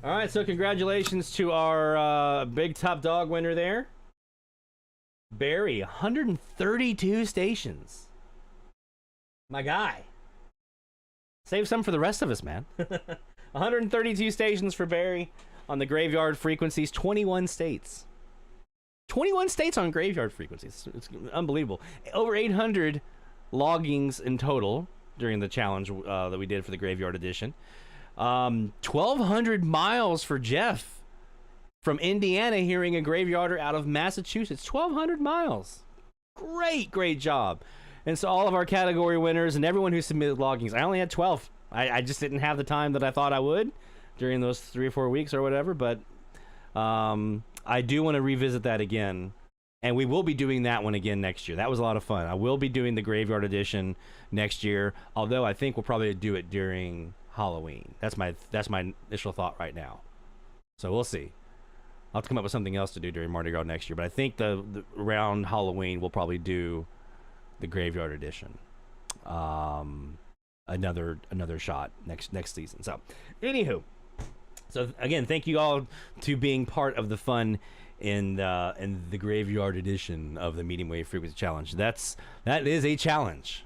All right, so congratulations to our big top dog winner there. Barry, 132 stations. My guy. Save some for the rest of us, man. 132 stations for Barry on the graveyard frequencies, 21 states. 21 states on graveyard frequencies. It's unbelievable. Over 800 loggings in total during the challenge that we did for the graveyard edition. 1,200 miles for Jeff from Indiana, hearing a graveyarder out of Massachusetts. 1,200 miles. Great job. And so all of our category winners and everyone who submitted loggings, I only had 12. I just didn't have the time that I thought I would during those 3 or 4 weeks or whatever, but I do want to revisit that again. And we will be doing that one again next year. That was a lot of fun. I will be doing the Graveyard Edition next year, although I think we'll probably do it during Halloween. That's my initial thought right now. So we'll see. I'll have to come up with something else to do during Mardi Gras next year, but I think the around Halloween we'll probably do the Graveyard Edition. Another shot next season. So, anywho, so again, thank you all to being part of the fun in the Graveyard Edition of the Medium Wave Frequency Challenge. That is a challenge.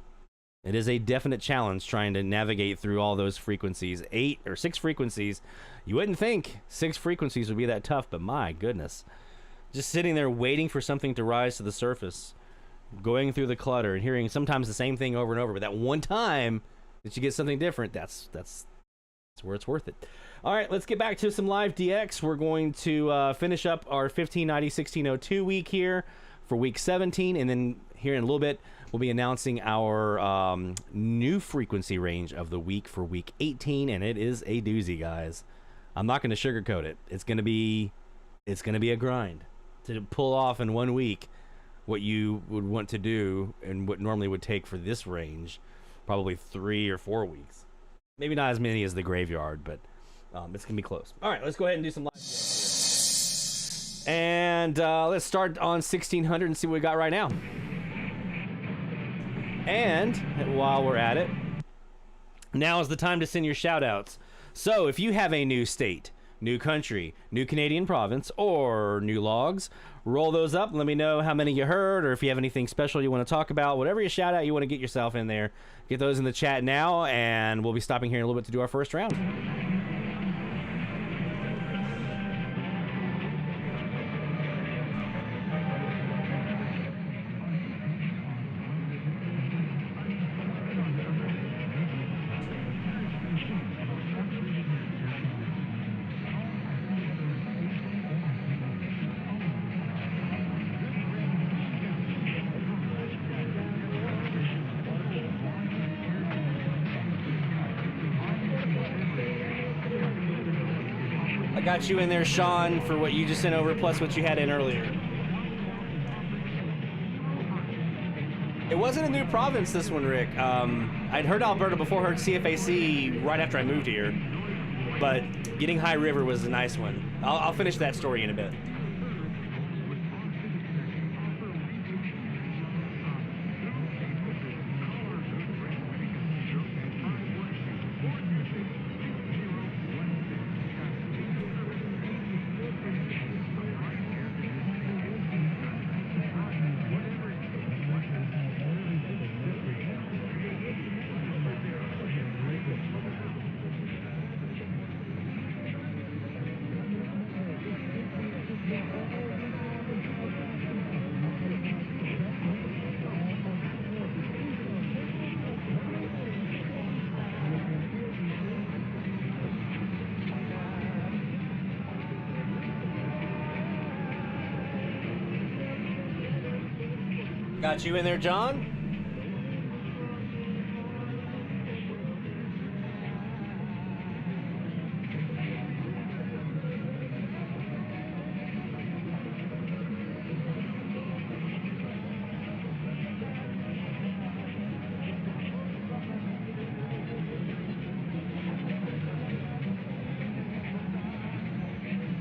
It is a definite challenge trying to navigate through all those frequencies. 8 or 6 frequencies. You wouldn't think 6 frequencies would be that tough, but my goodness. Just sitting there waiting for something to rise to the surface, going through the clutter and hearing sometimes the same thing over and over, but that one time that you get something different, that's where it's worth it. All right, let's get back to some live DX. We're going to finish up our 1590-1602 week here for week 17, and then here in a little bit, we'll be announcing our new frequency range of the week for week 18, and it is a doozy, guys. I'm not going to sugarcoat it. It's going to be a grind to pull off in 1 week what you would want to do and what normally would take for this range probably 3 or 4 weeks. Maybe not as many as the graveyard, but it's going to be close. All right, let's go ahead and do some live DX here. And let's start on 1600 and see what we got right now. And while we're at it, now is the time to send your shout-outs. So if you have a new state, new country, new Canadian province, or new logs, roll those up. Let me know how many you heard, or if you have anything special you want to talk about. Whatever you shout out, you want to get yourself in there. Get those in the chat now, and we'll be stopping here in a little bit to do our first round. Got you in there, Sean, for what you just sent over, plus what you had in earlier. It wasn't a new province, this one, Rick. I'd heard Alberta before, heard CFAC right after I moved here, but getting High River was a nice one. I'll finish that story in a bit. Got you in there, John?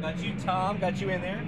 Got you, Tom. Got you in there?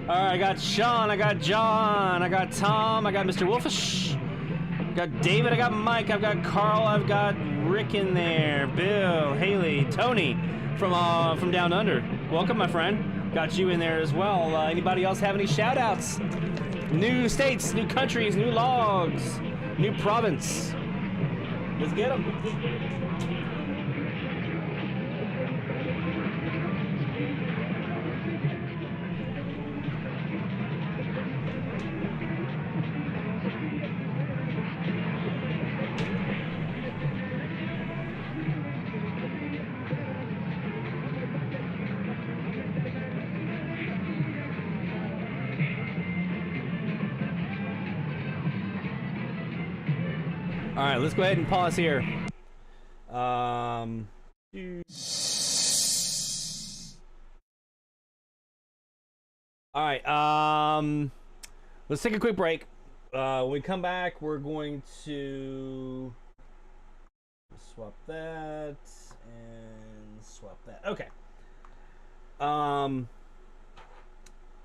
All right, I got Sean, I got John, I got Tom, I got Mr. Wolfish, I got David, I got Mike, I've got Carl, I've got Rick in there, Bill, Haley, Tony from Down Under. Welcome, my friend. Got you in there as well. Anybody else have any shout-outs? New states, new countries, new logs, new province. Let's get them. All right, let's go ahead and pause here. All right, let's take a quick break. When we come back, we're going to swap that and swap that. Okay.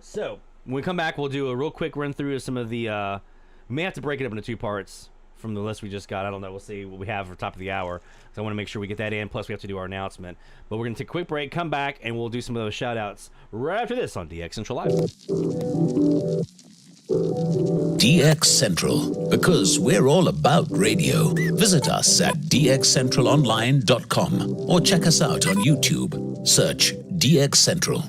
So when we come back, we'll do a real quick run through of some of the. We may have to break it up into two parts from the list we just got. I don't know. We'll see what we have for top of the hour. So I want to make sure we get that in. Plus, we have to do our announcement. But we're going to take a quick break, come back, and we'll do some of those shout-outs right after this on DX Central Live. DX Central, because we're all about radio. Visit us at dxcentralonline.com or check us out on YouTube. Search DX Central.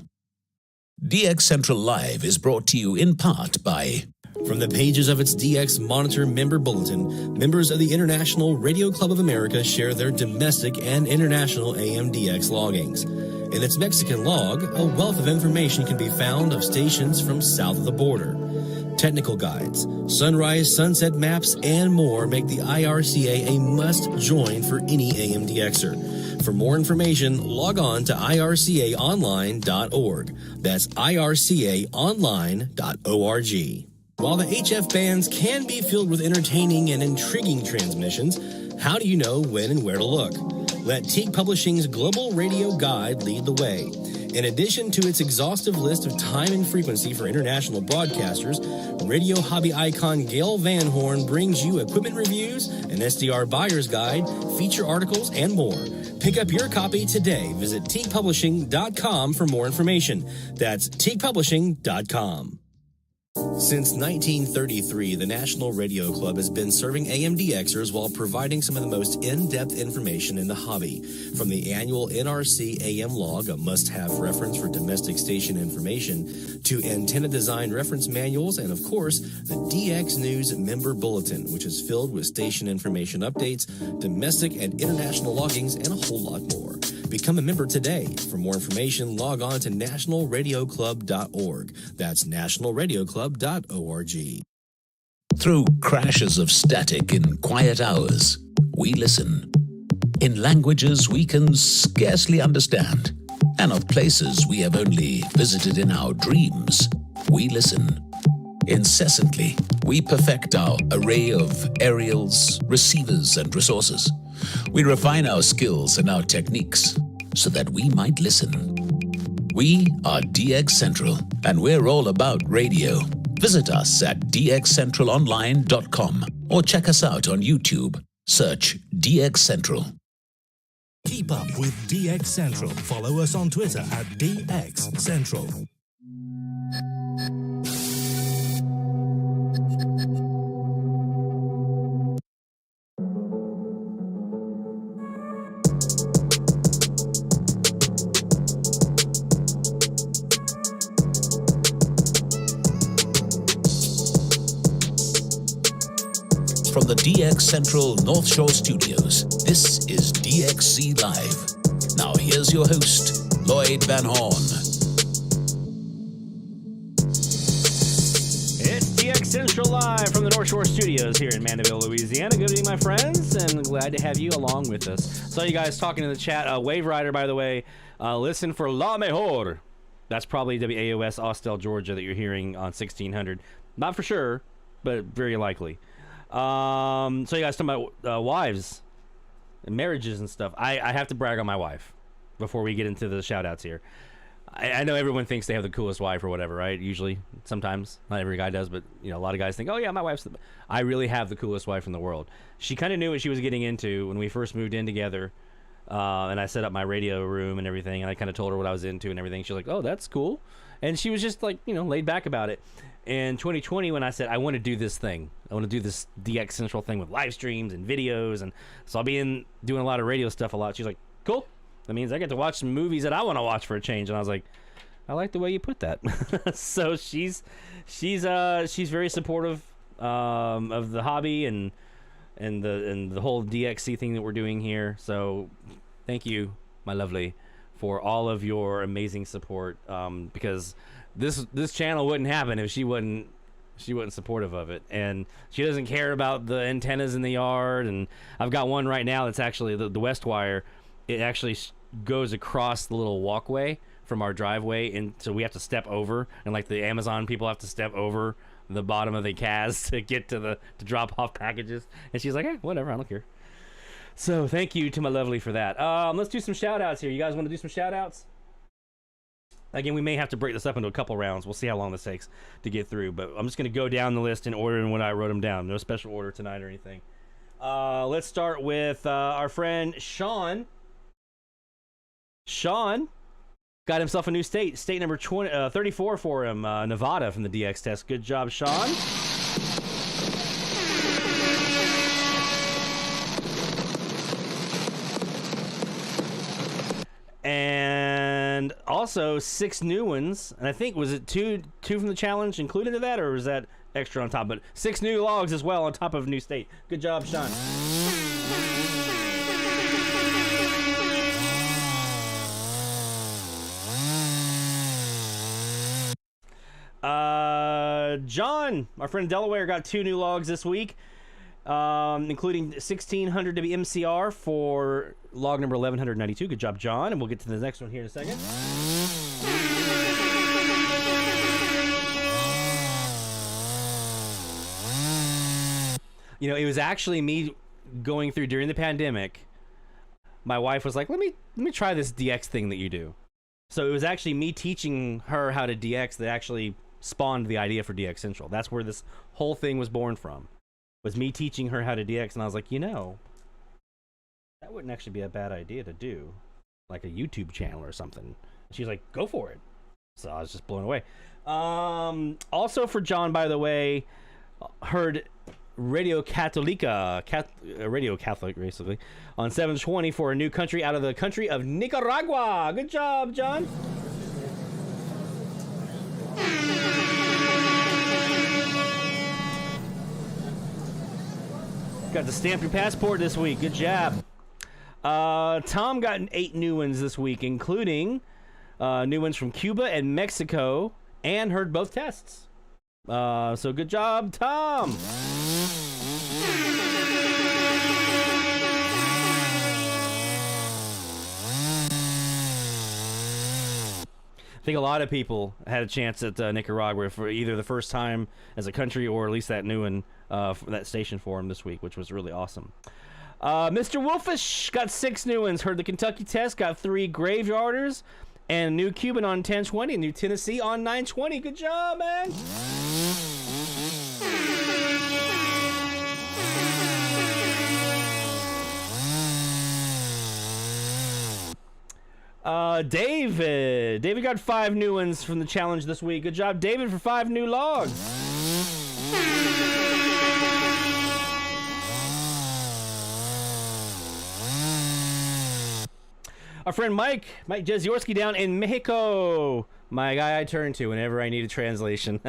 DX Central Live is brought to you in part by... From the pages of its DX Monitor member bulletin, members of the International Radio Club of America share their domestic and international AM/DX loggings. In its Mexican log, a wealth of information can be found of stations from south of the border. Technical guides, sunrise, sunset maps, and more make the IRCA a must-join for any AM/DXer. For more information, log on to ircaonline.org. That's ircaonline.org. While the HF bands can be filled with entertaining and intriguing transmissions, how do you know when and where to look? Let Teague Publishing's Global Radio Guide lead the way. In addition to its exhaustive list of time and frequency for international broadcasters, radio hobby icon Gail Van Horn brings you equipment reviews, an SDR buyer's guide, feature articles, and more. Pick up your copy today. Visit teaguepublishing.com for more information. That's teaguepublishing.com. Since 1933, the National Radio Club has been serving AM/DXers while providing some of the most in-depth information in the hobby. From the annual NRC AM log, a must-have reference for domestic station information, to antenna design reference manuals, and of course, the DX News member bulletin, which is filled with station information updates, domestic and international loggings, and a whole lot more. Become a member today. For more information, log on to nationalradioclub.org. That's nationalradioclub.org. Through crashes of static in quiet hours, we listen. In languages we can scarcely understand, and of places we have only visited in our dreams, we listen. Incessantly, we perfect our array of aerials, receivers, and resources. We refine our skills and our techniques so that we might listen. We are DX Central, and we're all about radio. Visit us at dxcentralonline.com or check us out on YouTube. Search DX Central. Keep up with DX Central. Follow us on Twitter at DX Central. From the DX Central North Shore Studios, this is DXC Live. Now here's your host, Lloyd Van Horn. It's DX Central Live from the North Shore Studios here in Mandeville, Louisiana. Good evening, my friends, and glad to have you along with us. Saw you guys talking in the chat. Wave Rider, by the way, listen for La Mejor. That's probably WAOS Austell, Georgia, that you're hearing on 1600. Not for sure, but very likely. So you guys talking about wives and marriages and stuff. I have to brag on my wife before we get into the shout outs here. I know everyone thinks they have the coolest wife or whatever, right? Usually, sometimes, not every guy does, but you know, a lot of guys think, oh yeah, my wife's I really have the coolest wife in the world. She kind of knew what she was getting into when we first moved in together, and I set up my radio room and everything, and I kind of told her what I was into and everything. She was like, oh, that's cool, and she was just like, you know, laid back about it. In 2020, when I said I want to do this thing, I want to do this DX Central thing with live streams and videos, and so I'll be doing a lot of radio stuff a lot. She's like, cool. That means I get to watch some movies that I want to watch for a change. And I was like, I like the way you put that. So she's very supportive of the hobby and the whole DXC thing that we're doing here. So thank you, my lovely, for all of your amazing support. Because this channel wouldn't happen if she wasn't supportive of it. And she doesn't care about the antennas in the yard. And I've got one right now that's actually the West Wire. It actually goes across the little walkway from our driveway, and so we have to step over, and like the Amazon people have to step over the bottom of the CAS to get to drop off packages. And she's like, hey, whatever, I don't care. So thank you to my lovely for that. Let's do some shout outs here. You guys want to do some shout outs? Again, we may have to break this up into a couple rounds. We'll see how long this takes to get through, but I'm just going to go down the list in order and when I wrote them down. No special order tonight or anything. Let's start with our friend Sean. Sean got himself a new state number 34 for him, Nevada, from the DX test. Good job, Sean. And also 6 new ones, and I think, was it two from the challenge included in that, or was that extra on top? But 6 new logs as well on top of new state. Good job, Sean. John, our friend Delaware, got 2 new logs this week, including 1600 WMCR for log number 1192. Good job, John, and we'll get to the next one here in a second. You know, it was actually me going through during the pandemic. My wife was like, let me try this DX thing that you do. So it was actually me teaching her how to DX that actually spawned the idea for DX Central. That's where this whole thing was born from. Was me teaching her how to DX, and I was like, you know, that wouldn't actually be a bad idea to do, like a YouTube channel or something. And she's like, go for it. So I was just blown away. Also for John, by the way, heard Radio Católica, Radio Catholic, basically, on 720 for a new country out of the country of Nicaragua. Good job, John. Got to stamp your passport this week. Good job. Tom got 8 new ones this week, including new ones from Cuba and Mexico, and heard both tests. So good job, Tom. I think a lot of people had a chance at Nicaragua for either the first time as a country or at least that new one, that station for him this week, which was really awesome. Mr. Wolfish got 6 new ones. Heard the Kentucky test, got 3 Graveyarders, and a new Cuban on 1020, a new Tennessee on 920. Good job, man. David got 5 new ones from the challenge this week. Good job, David, for 5 new logs. Our friend Mike Jeziorsky down in Mexico, my guy I turn to whenever I need a translation.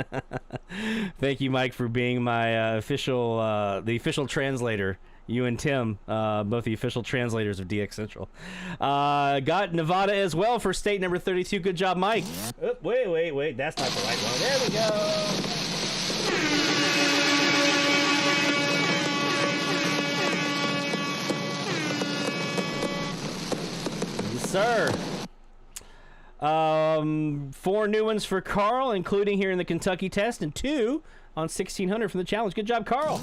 Thank you, Mike, for being my the official translator. You and Tim, both the official translators of DX Central. Got Nevada as well for state number 32. Good job, Mike. Oh, wait. That's not the right one. There we go. Yes, sir. 4 new ones for Carl, including here in the Kentucky test, and 2 on 1600 from the challenge. Good job, Carl.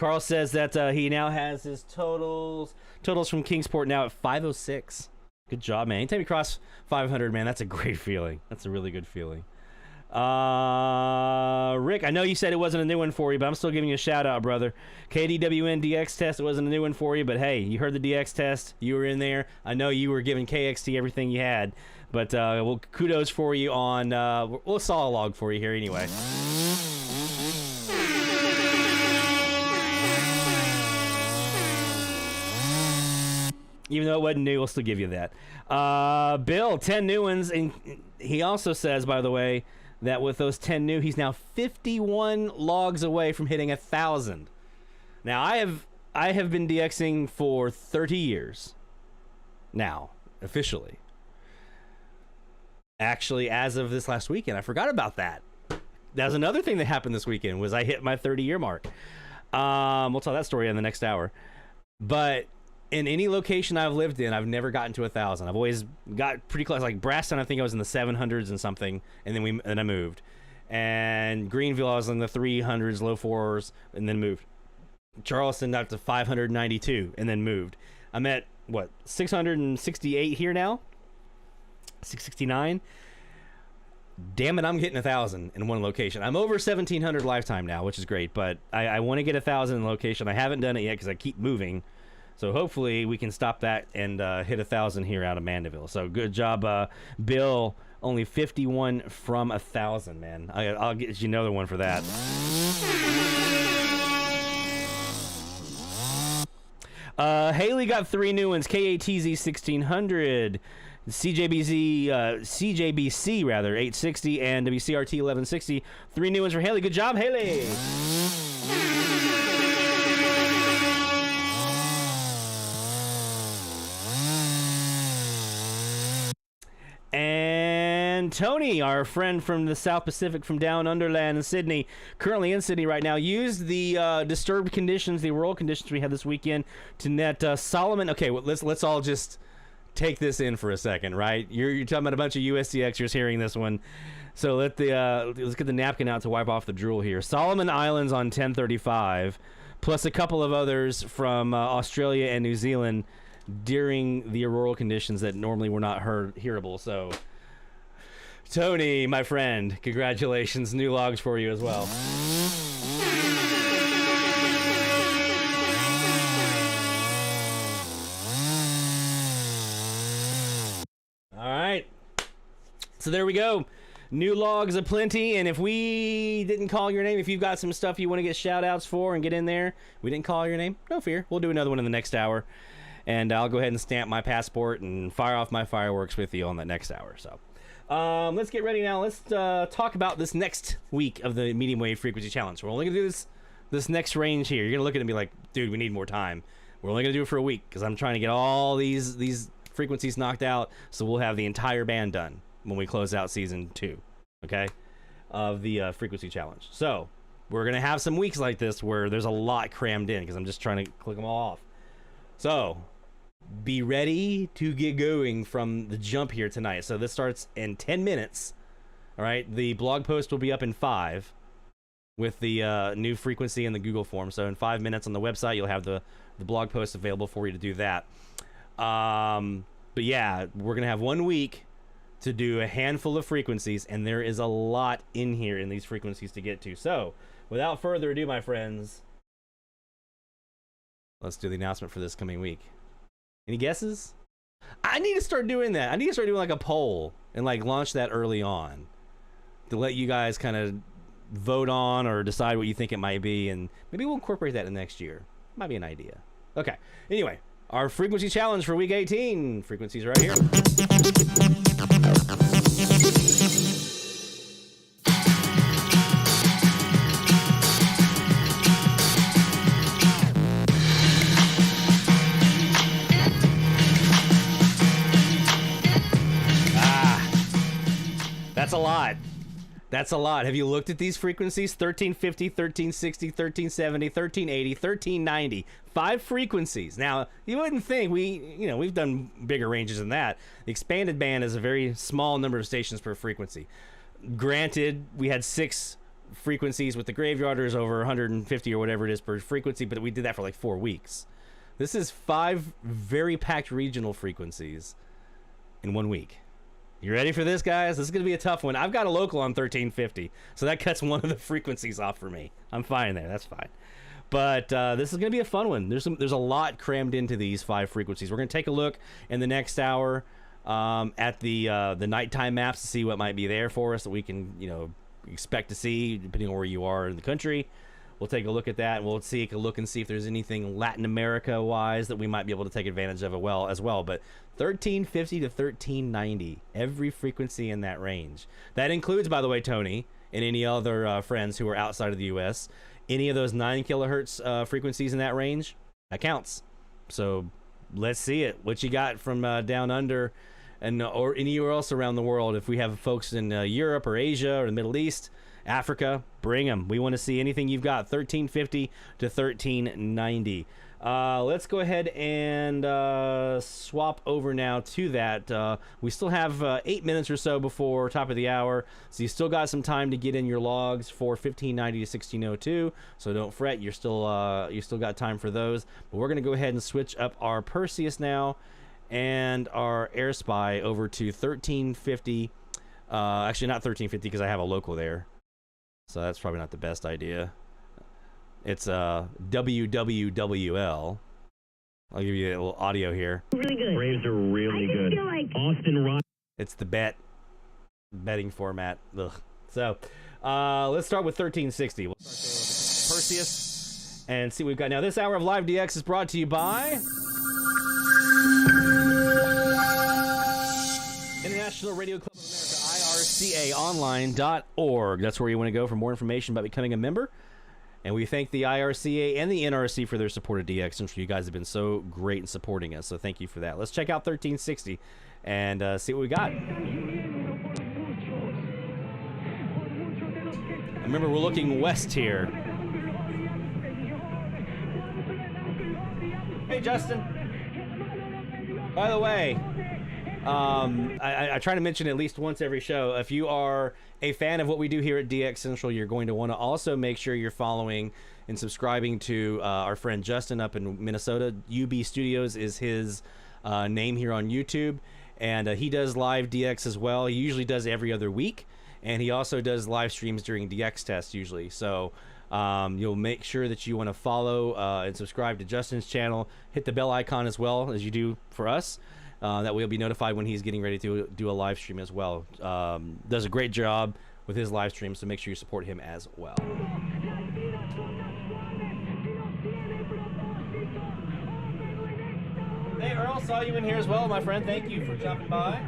Carl says that he now has his totals from Kingsport now at 506. Good job, man. Anytime you cross 500, man, that's a great feeling. That's a really good feeling. Rick, I know you said it wasn't a new one for you, but I'm still giving you a shout out, brother. KDWN DX test, it wasn't a new one for you, but hey, you heard the DX test. You were in there. I know you were giving KXT everything you had, but well, kudos for you on. We'll saw a log for you here anyway. Even though it wasn't new, we'll still give you that. Bill, 10 new ones, and he also says, by the way, that with those 10 new, he's now 51 logs away from hitting 1,000. Now, I have been DXing for 30 years now, officially. Actually, as of this last weekend, I forgot about that. That was another thing that happened this weekend, was I hit my 30-year mark. We'll tell that story in the next hour. But in any location I've lived in, I've never gotten to 1,000. I've always got pretty close. Like Braston, I think I was in the 700s and something, and then I moved. And Greenville, I was in the 300s, low 4s, and then moved. Charleston got to 592, and then moved. I'm at, 668 here now? 669? Damn it, I'm getting 1,000 in one location. I'm over 1,700 lifetime now, which is great, but I want to get 1,000 in location. I haven't done it yet because I keep moving. So hopefully we can stop that and hit 1,000 here out of Mandeville. So good job, Bill. Only 51 from 1,000, man. I'll get you another one for that. Haley got 3 new ones. KATZ 1600, CJBC rather 860, and WCRT 1160. 3 new ones for Haley. Good job, Haley. And Tony, our friend from the South Pacific, from down underland in Sydney, currently in Sydney right now, used the disturbed conditions, the auroral conditions we had this weekend to net Solomon. Okay, well, let's all just take this in for a second, right? You're talking about a bunch of USDXers hearing this one, so let's get the napkin out to wipe off the drool here. Solomon Islands on 1035, plus a couple of others from Australia and New Zealand during the auroral conditions that normally were not hearable. So Tony, my friend, congratulations. New logs for you as well. All right, so there we go. New logs aplenty, and if we didn't call your name, if you've got some stuff you want to get shout outs for and get in there, we didn't call your name, no fear, we'll do another one in the next hour. And I'll go ahead and stamp my passport and fire off my fireworks with you on that next hour. So let's get ready now. Let's talk about this next week of the medium wave frequency challenge. We're only going to do this next range here. You're going to look at it and be like, dude, we need more time. We're only going to do it for a week because I'm trying to get all these frequencies knocked out, so we'll have the entire band done when we close out season 2, okay, of the frequency challenge. So we're going to have some weeks like this where there's a lot crammed in because I'm just trying to click them all off. So be ready to get going from the jump here tonight. So this starts in 10 minutes. All right, the blog post will be up in 5 with the new frequency in the Google form. So in 5 minutes on the website, you'll have the blog post available for you to do that. But yeah, we're gonna have 1 week to do a handful of frequencies, and there is a lot in here in these frequencies to get to. So without further ado, my friends, let's do the announcement for this coming week. Any guesses? I need to start doing that. I need to start doing like a poll and like launch that early on to let you guys kind of vote on or decide what you think it might be, and maybe we'll incorporate that in next year. Might be an idea. Okay. Anyway, our frequency challenge for week 18. Frequencies right here. That's a lot. That's a lot. Have you looked at these frequencies? 1350, 1360, 1370, 1380, 1390. 5 frequencies. Now, you wouldn't think we've done bigger ranges than that. The expanded band is a very small number of stations per frequency. Granted, we had 6 frequencies with the graveyarders over 150 or whatever it is per frequency, but we did that for like 4 weeks. This is 5 very packed regional frequencies in 1 week. You ready for this, guys? This is going to be a tough one. I've got a local on 1350, so that cuts one of the frequencies off for me. I'm fine there. That's fine. But this is going to be a fun one. There's a lot crammed into these 5 frequencies. We're going to take a look in the next hour at the nighttime maps to see what might be there for us that we can, expect to see depending on where you are in the country. We'll take a look at that, and we'll take a look and see if there's anything Latin America-wise that we might be able to take advantage of as well. But 1350 to 1390, every frequency in that range. That includes, by the way, Tony, and any other friends who are outside of the U.S., any of those 9 kilohertz frequencies in that range, that counts. So let's see it. What you got from down under or anywhere else around the world. If we have folks in Europe or Asia or the Middle East, Africa, bring them. We want to see anything you've got. 1350 to 1390. Let's go ahead and swap over now to that. We still have 8 minutes or so before top of the hour, so you still got some time to get in your logs for 1590 to 1602. So don't fret, you still got time for those. But we're gonna go ahead and switch up our Perseus now and our Air Spy over to 1350. Actually, not 1350 because I have a local there, so that's probably not the best idea. It's WWWL. I'll give you a little audio here. Really good. Braves are really I just good. feel like Austin Rock. It's the betting format. Ugh. So let's start with 1360. We'll start Perseus and see what we've got now. This hour of Live DX is brought to you by International Radio Club of America, IRCAonline.org. That's where you want to go for more information about becoming a member. And we thank the IRCA and the NRC for their support of DX Central. You guys have been so great in supporting us, so thank you for that. Let's check out 1360 and see what we got. Remember, we're looking west here. Hey, Justin. By the way, I try to mention at least once every show, if you are a fan of what we do here at DX Central, you're going to want to also make sure you're following and subscribing to our friend Justin up in Minnesota. UB Studios is his name here on YouTube, and he does live DX as well. He usually does every other week, and he also does live streams during DX tests usually. So you'll make sure that you want to follow and subscribe to Justin's channel. Hit the bell icon as well as you do for us. That we'll be notified when he's getting ready to do a live stream as well. Does a great job with his live stream, so make sure you support him as well. Hey, Earl, saw you in here as well, my friend. Thank you for dropping by.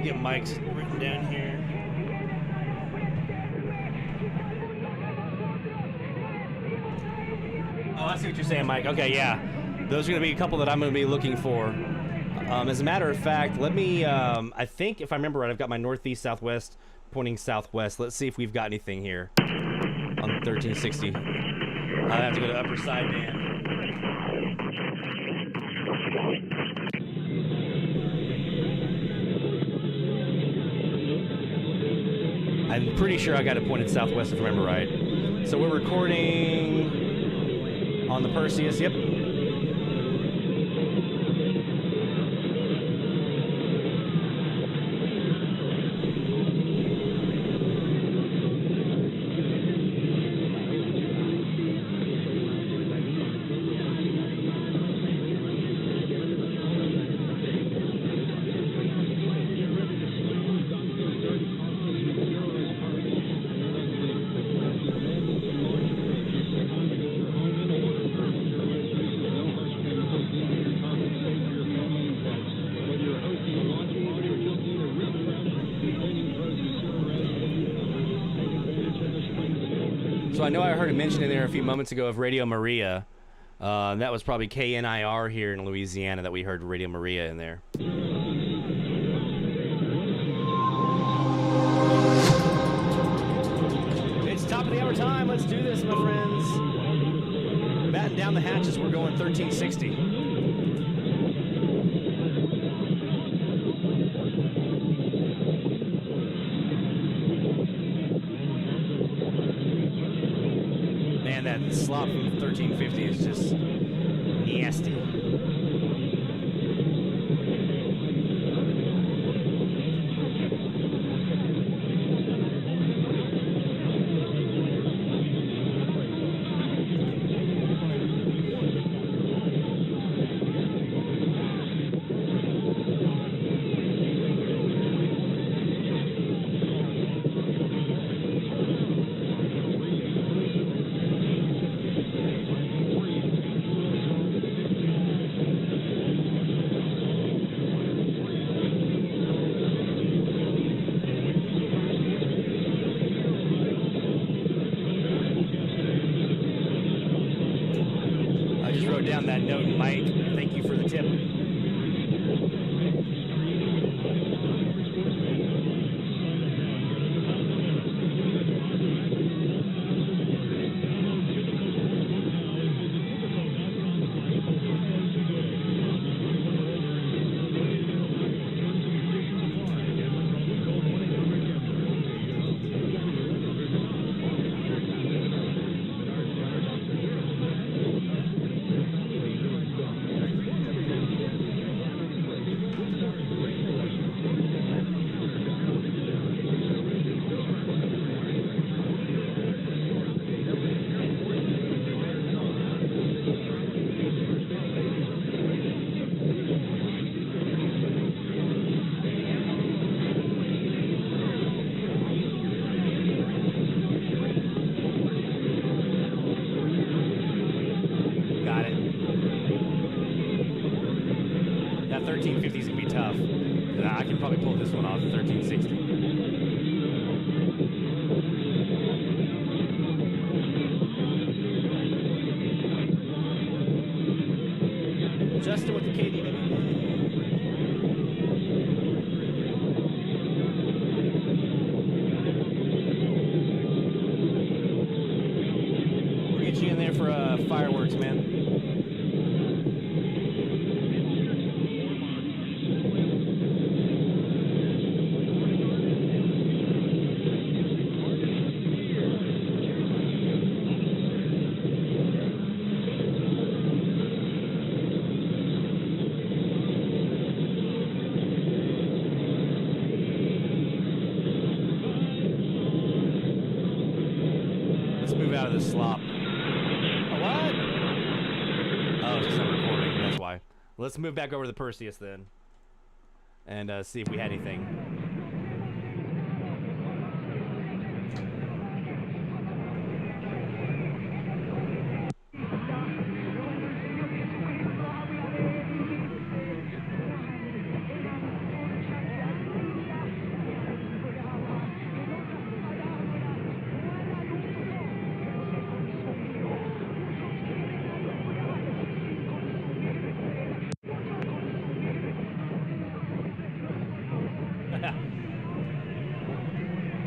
Get Mike's written down here. Oh, I see what you're saying, Mike. Okay, yeah. Those are going to be a couple that I'm going to be looking for. As a matter of fact, let me, I think if I remember right, I've got my northeast, southwest pointing southwest. Let's see if we've got anything here on 1360. I have to go to upper sideband. I'm pretty sure I got it pointed southwest if I remember right. So we're recording on the Perseus, yep. So I know I heard a mention in there a few moments ago of Radio Maria. That was probably KNIR here in Louisiana that we heard Radio Maria in there. It's top of the hour time. Let's do this, my friends. Batten down the hatches. We're going 1360. Man, that slop from 1350 is just nasty. Down that note, Mike. Thank you for the tip. That 1350 is going to be tough. I can probably pull this one off 1360. Justin with the KDW. We'll get you in there for fireworks, man. Out of this slop. What? Oh, it's just I'm recording. That's why. Let's move back over to the Perseus then, and see if we had anything.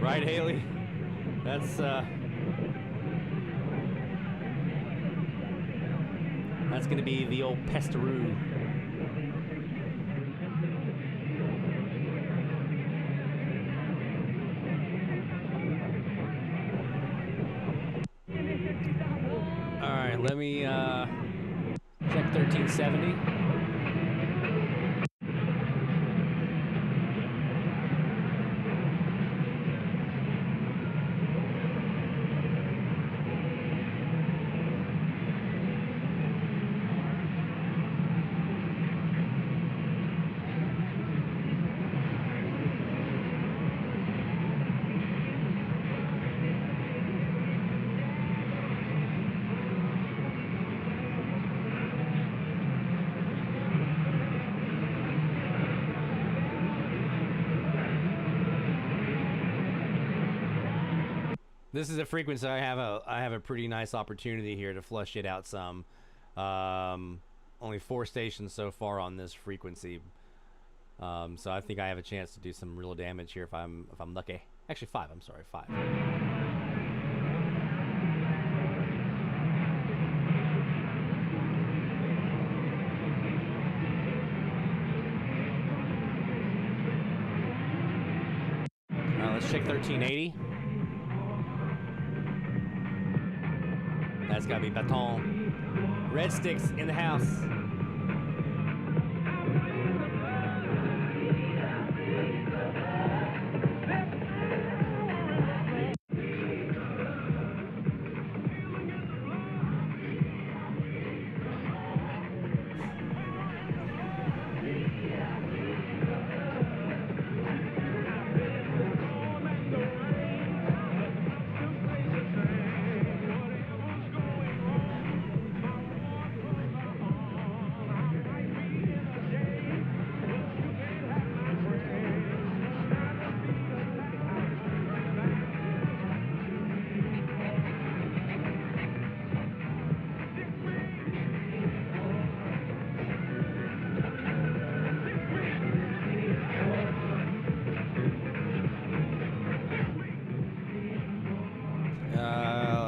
Right, Haley? That's gonna be the old pestaroo. All right, let me check 1370. This is a frequency I have a pretty nice opportunity here to flush it out some. Only 4 stations so far on this frequency. So I think I have a chance to do some real damage here if I'm lucky. Actually 5, I'm sorry, 5. Let's check 1380. That's gotta be Baton. Red Sticks in the house.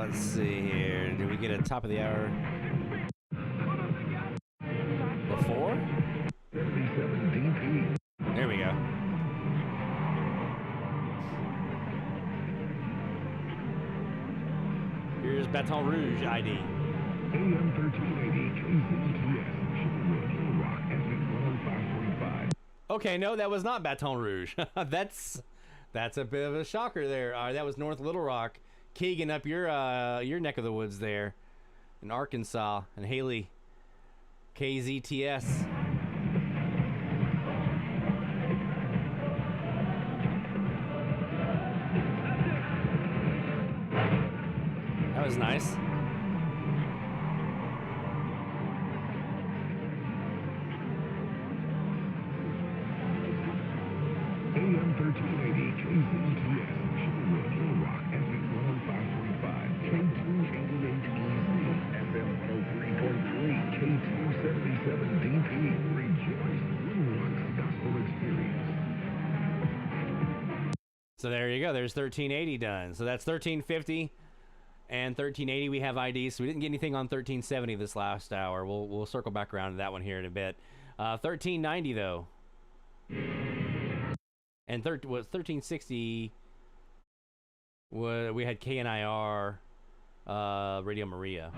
Let's see here. Did we get a top of the hour before? There we go. Here's Baton Rouge ID. AM 1380 KZTS, Rock FM 105.5. Okay, no, that was not Baton Rouge. That's a bit of a shocker there. That was North Little Rock. Keegan, up your neck of the woods there in Arkansas, and Haley, KZTS. That was nice. AM 1380 KZTS, Rock FM 105.5, K288EZ, FM 103.3, K277DP. Rejoice Little Rock's gospel experience. So there you go. There's 1380 done. So that's 1350 and 1380. We have IDs. So we didn't get anything on 1370 this last hour. We'll circle back around to that one here in a bit. 1390 though. And 1360, we had KNIR, Radio Maria.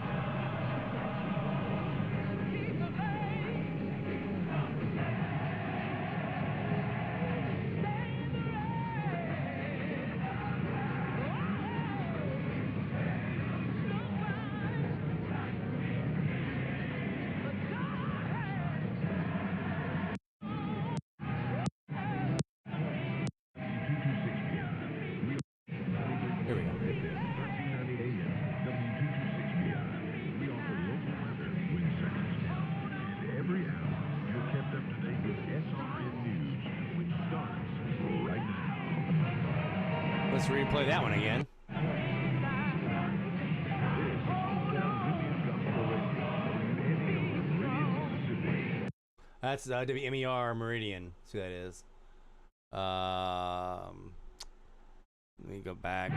Let's replay that one again. That's WMER Meridian. That's who that is. Let me go back.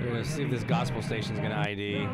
We're going to see if this gospel station's going to ID.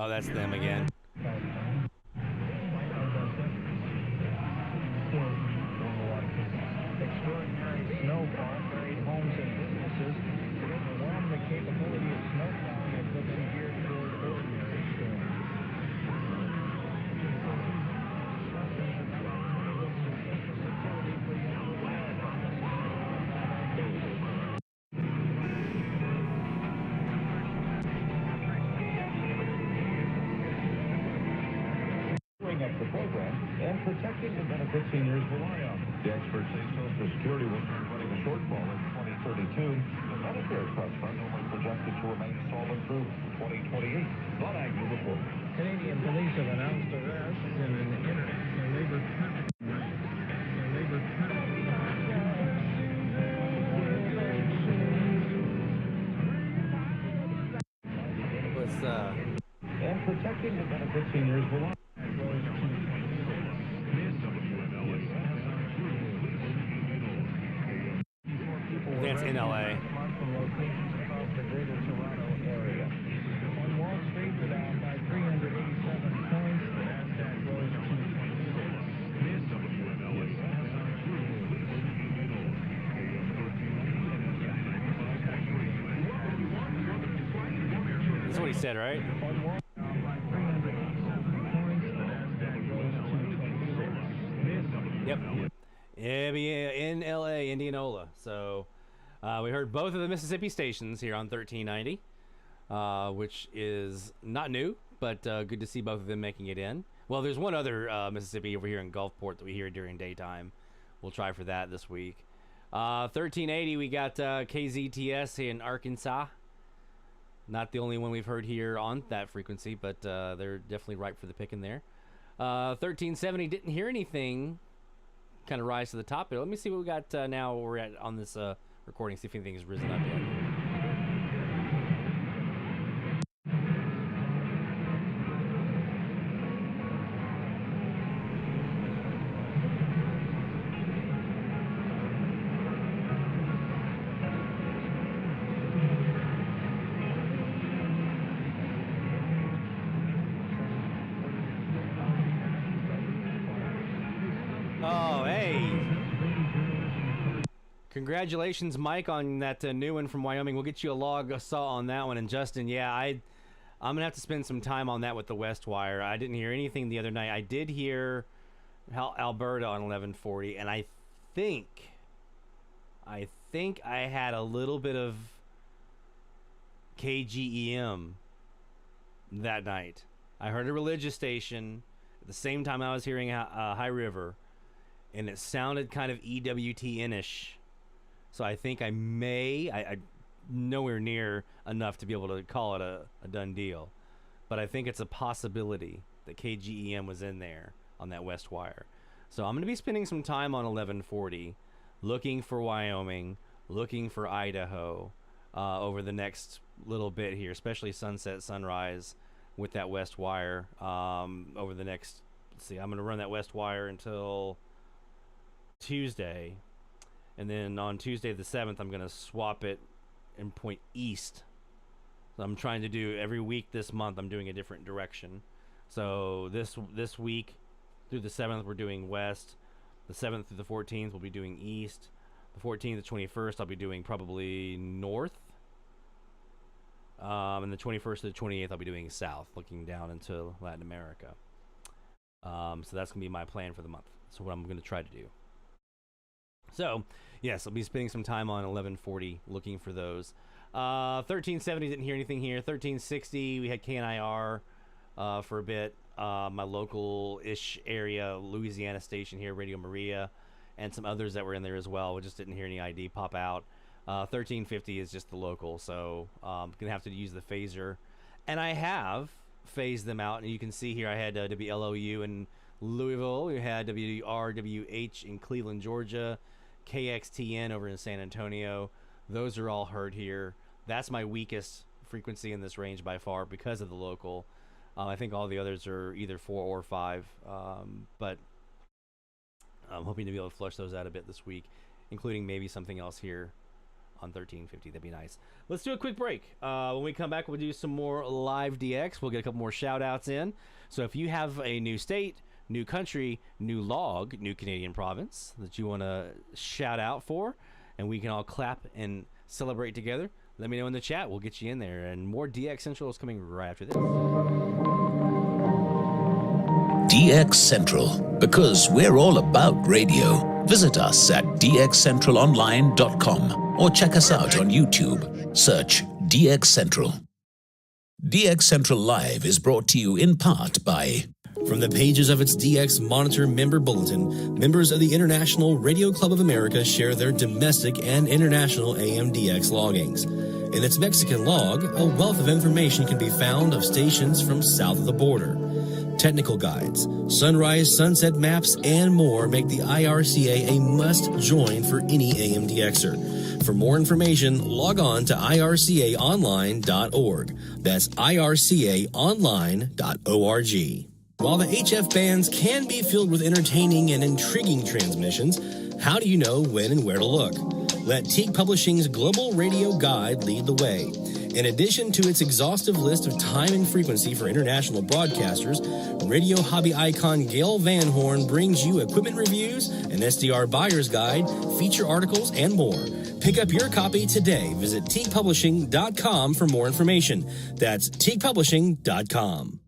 Oh, that's them again. Extraordinary snowfall buried homes and businesses, overwhelmed the capability of snow plowing equipment geared toward ordinary storms. Up the program and protecting the benefits seniors rely on. The experts say Social Security will start running a shortfall in 2032. The Medicare Trust Fund only projected to remain solvent through 2028. But Agnew reports. Canadian police have announced arrests in an international labor trafficking ring. And protecting the benefits seniors rely on. That's in LA. On Wall Street, we're down by 387 points. The NASDAQ rose That's what he said, right? Yep. In LA, Indianola. So we heard both of the Mississippi stations here on 1390, which is not new, but good to see both of them making it in. Well, there's one other Mississippi over here in Gulfport that we hear during daytime. We'll try for that this week. 1380, we got KZTS in Arkansas. Not the only one we've heard here on that frequency, but they're definitely ripe for the picking there. 1370, didn't hear anything kind of rise to the top. But let me see what we got now where we're at on this recording, see if anything has risen up yet. Oh, hey. Congratulations, Mike, on that new one from Wyoming. We'll get you a log saw on that one. And Justin, yeah, I'm going to have to spend some time on that with the West Wire. I didn't hear anything the other night. I did hear Alberta on 1140, and I think I had a little bit of KGEM that night. I heard a religious station at the same time I was hearing High River, and it sounded kind of EWTN-ish. So I think I nowhere near enough to be able to call it a done deal. But I think it's a possibility that KGEM was in there on that West Wire. So I'm going to be spending some time on 1140, looking for Wyoming, looking for Idaho over the next little bit here, especially sunset, sunrise with that West Wire over the next, let's see, I'm going to run that West Wire until Tuesday. And then on Tuesday the 7th, I'm going to swap it and point east. So I'm trying to do every week this month, I'm doing a different direction. So this week through the 7th, we're doing west. The 7th through the 14th, we'll be doing east. The 14th to 21st, I'll be doing probably north. And the 21st to the 28th, I'll be doing south, looking down into Latin America. So that's going to be my plan for the month. So what I'm going to try to do. So, yes, I'll be spending some time on 1140 looking for those. 1370, didn't hear anything here. 1360, we had KNIR for a bit. My local-ish area, Louisiana station here, Radio Maria, and some others that were in there as well. We just didn't hear any ID pop out. 1350 is just the local, so I'm going to have to use the phaser. And I have phased them out, and you can see here I had WLOU in Louisville. We had WRWH in Cleveland, Georgia. KXTN over in San Antonio. Those are all heard here. That's my weakest frequency in this range by far because of the local. I think all the others are either 4 or 5, but I'm hoping to be able to flush those out a bit this week, including maybe something else here on 1350. That'd be nice. Let's do a quick break. When we come back, we'll do some more live DX. We'll get a couple more shout outs in. So if you have a new state, new country, new log, new Canadian province that you want to shout out for, and we can all clap and celebrate together, let me know in the chat. We'll get you in there. And more DX Central is coming right after this. DX Central, because we're all about radio. Visit us at dxcentralonline.com or check us out on YouTube. Search DX Central. DX Central Live is brought to you in part by... From the pages of its DX Monitor member bulletin, members of the International Radio Club of America share their domestic and international AM/DX loggings. In its Mexican log, a wealth of information can be found of stations from south of the border. Technical guides, sunrise, sunset maps, and more make the IRCA a must-join for any AM/DXer. For more information, log on to ircaonline.org. That's ircaonline.org. While the HF bands can be filled with entertaining and intriguing transmissions, how do you know when and where to look? Let Teague Publishing's Global Radio Guide lead the way. In addition to its exhaustive list of time and frequency for international broadcasters, radio hobby icon Gail Van Horn brings you equipment reviews, an SDR buyer's guide, feature articles, and more. Pick up your copy today. Visit teaguepublishing.com for more information. That's teaguepublishing.com.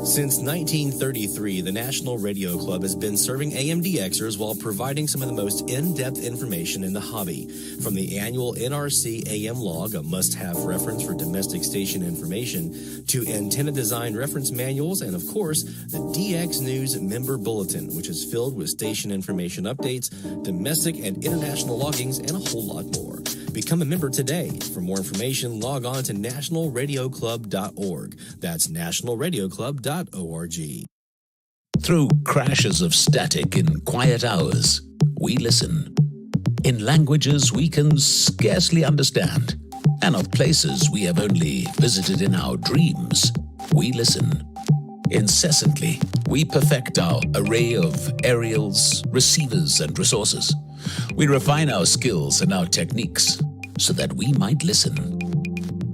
Since 1933, the National Radio Club has been serving AM/DXers while providing some of the most in-depth information in the hobby. From the annual NRC AM log, a must-have reference for domestic station information, to antenna design reference manuals, and of course, the DX News member bulletin, which is filled with station information updates, domestic and international loggings, and a whole lot more. Become a member today. For more information, log on to nationalradioclub.org. That's nationalradioclub.org. Through crashes of static in quiet hours, we listen. In languages we can scarcely understand, and of places we have only visited in our dreams, we listen. Incessantly, we perfect our array of aerials, receivers, and resources. We refine our skills and our techniques so that we might listen.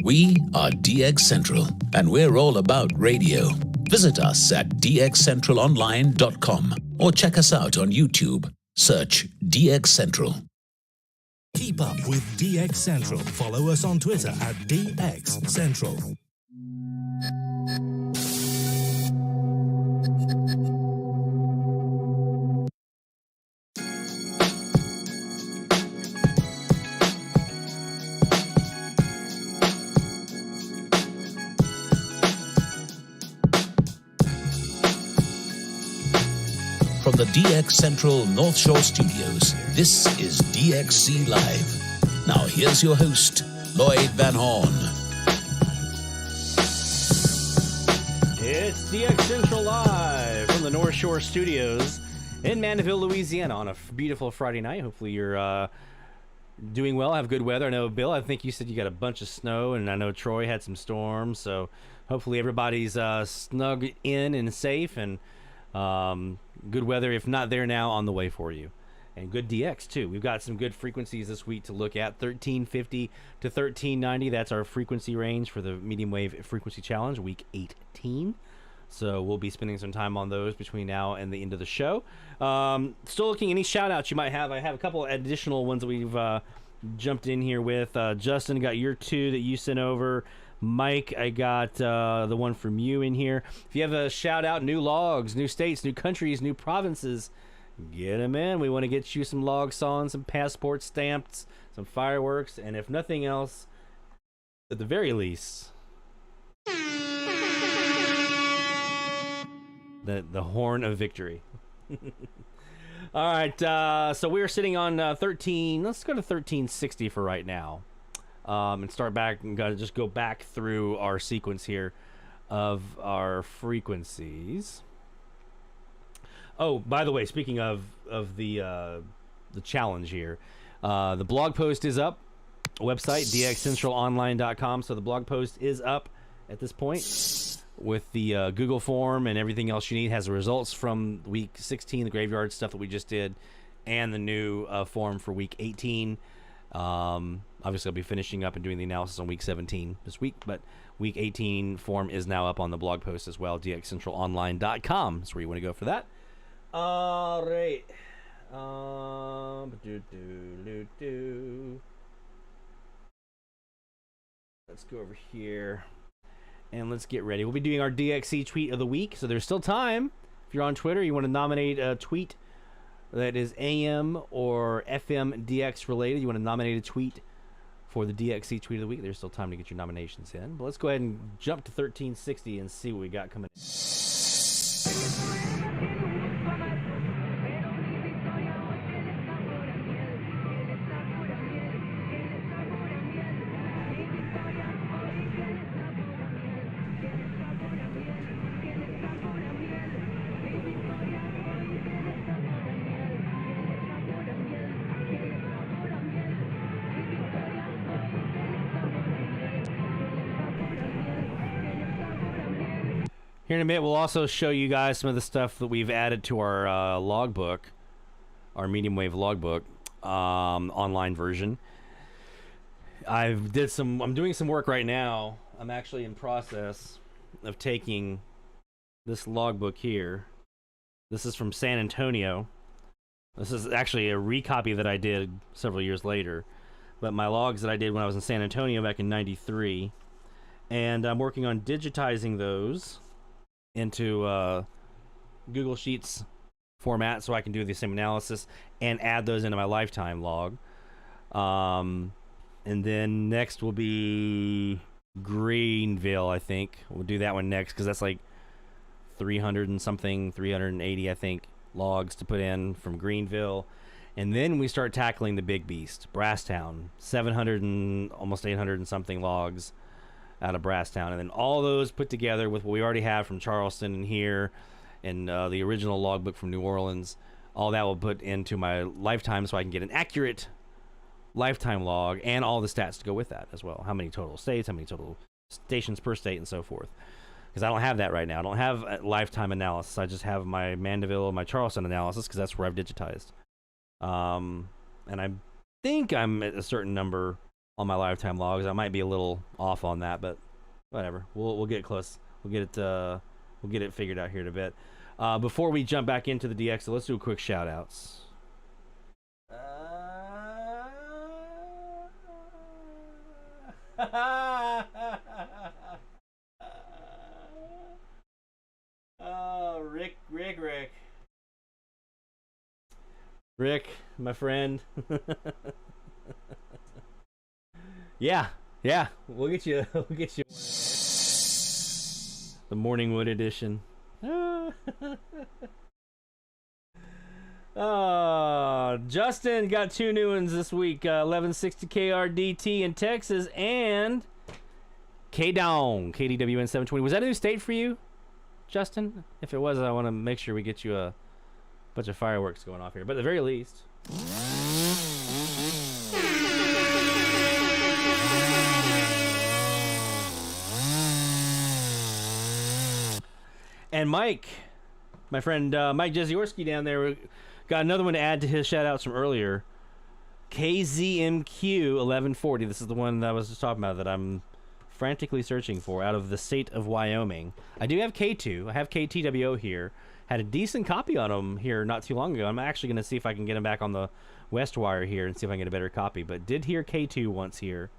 We are DX Central, and we're all about radio. Visit us at dxcentralonline.com or check us out on YouTube. Search DX Central. Keep up with DX Central. Follow us on Twitter at DX Central. From the DX Central North Shore Studios, this is DXC Live. Now here's your host, Lloyd Van Horn. It's DX Central Live from the North Shore Studios in Mandeville, Louisiana on a beautiful Friday night. Hopefully you're doing well, have good weather. I know, Bill, I think you said you got a bunch of snow, and I know Troy had some storms, so hopefully everybody's snug in and safe, and good weather, if not there now, on the way for you. And good DX too. We've got some good frequencies this week to look at. 1350 to 1390. That's our frequency range for the medium wave frequency challenge, week 18. So we'll be spending some time on those between now and the end of the show. Still looking any shout outs you might have. I have a couple additional ones that we've jumped in here with. Justin, got your two that you sent over. Mike, I got the one from you in here. If you have a shout out, new logs, new states, new countries, new provinces, get them in. We want to get you some logs on, some passport stamps, some fireworks, and if nothing else, at the very least, the horn of victory. All right, so we're sitting on 13. Let's go to 1360 for right now. And start back and gotta just go back through our sequence here of our frequencies. Oh, by the way, speaking of the challenge here, the blog post is up. Website dxcentralonline.com. So the blog post is up at this point with the Google form and everything else you need. It has the results from week 16, the graveyard stuff that we just did, and the new form for week 18. Obviously, I'll be finishing up and doing the analysis on week 17 this week, but week 18 form is now up on the blog post as well. dxcentralonline.com. That's where you want to go for that. All right. Let's go over here and let's get ready. We'll be doing our DXC tweet of the week, so there's still time. If you're on Twitter, you want to nominate a tweet that is AM or FM DX related, you want to nominate a tweet for the DXC tweet of the week, there's still time to get your nominations in. But let's go ahead and jump to 1360 and see what we got coming in. Here in a minute, we'll also show you guys some of the stuff that we've added to our logbook, our medium wave logbook, online version. I'm doing some work right now. I'm actually in process of taking this logbook here. This is from San Antonio. This is actually a recopy that I did several years later, but my logs that I did when I was in San Antonio back in '93, and I'm working on digitizing those into Google Sheets format so I can do the same analysis and add those into my lifetime log. And then next will be Greenville, I think. We'll do that one next because that's like 300 and something, 380, I think, logs to put in from Greenville. And then we start tackling the big beast, Brasstown, 700 and almost 800 and something logs out of Brasstown, and then all those put together with what we already have from Charleston and here, and the original logbook from New Orleans. All that will put into my lifetime, so I can get an accurate lifetime log and all the stats to go with that as well. How many total states, how many total stations per state, and so forth. Because I don't have that right now. I don't have a lifetime analysis. I just have my Mandeville, my Charleston analysis, because that's where I've digitized. And I think I'm at a certain number on my lifetime logs. I might be a little off on that, but whatever. We'll get close. We'll get it figured out here in a bit. Before we jump back into the DX, so let's do a quick shout outs. Rick, my friend. Yeah, we'll get you the Morningwood edition. Justin got 2 new ones this week. 1160 KRDT in Texas and K-Dong, KDWN 720. Was that a new state for you, Justin? If it was, I want to make sure we get you a bunch of fireworks going off here. But at the very least... And Mike, my friend Mike Jeziorski down there, got another one to add to his shout-outs from earlier. KZMQ 1140. This is the one that I was just talking about that I'm frantically searching for out of the state of Wyoming. I do have K2. I have KTWO here. Had a decent copy on them here not too long ago. I'm actually going to see if I can get them back on the West Wire here and see if I can get a better copy. But did hear K2 once here.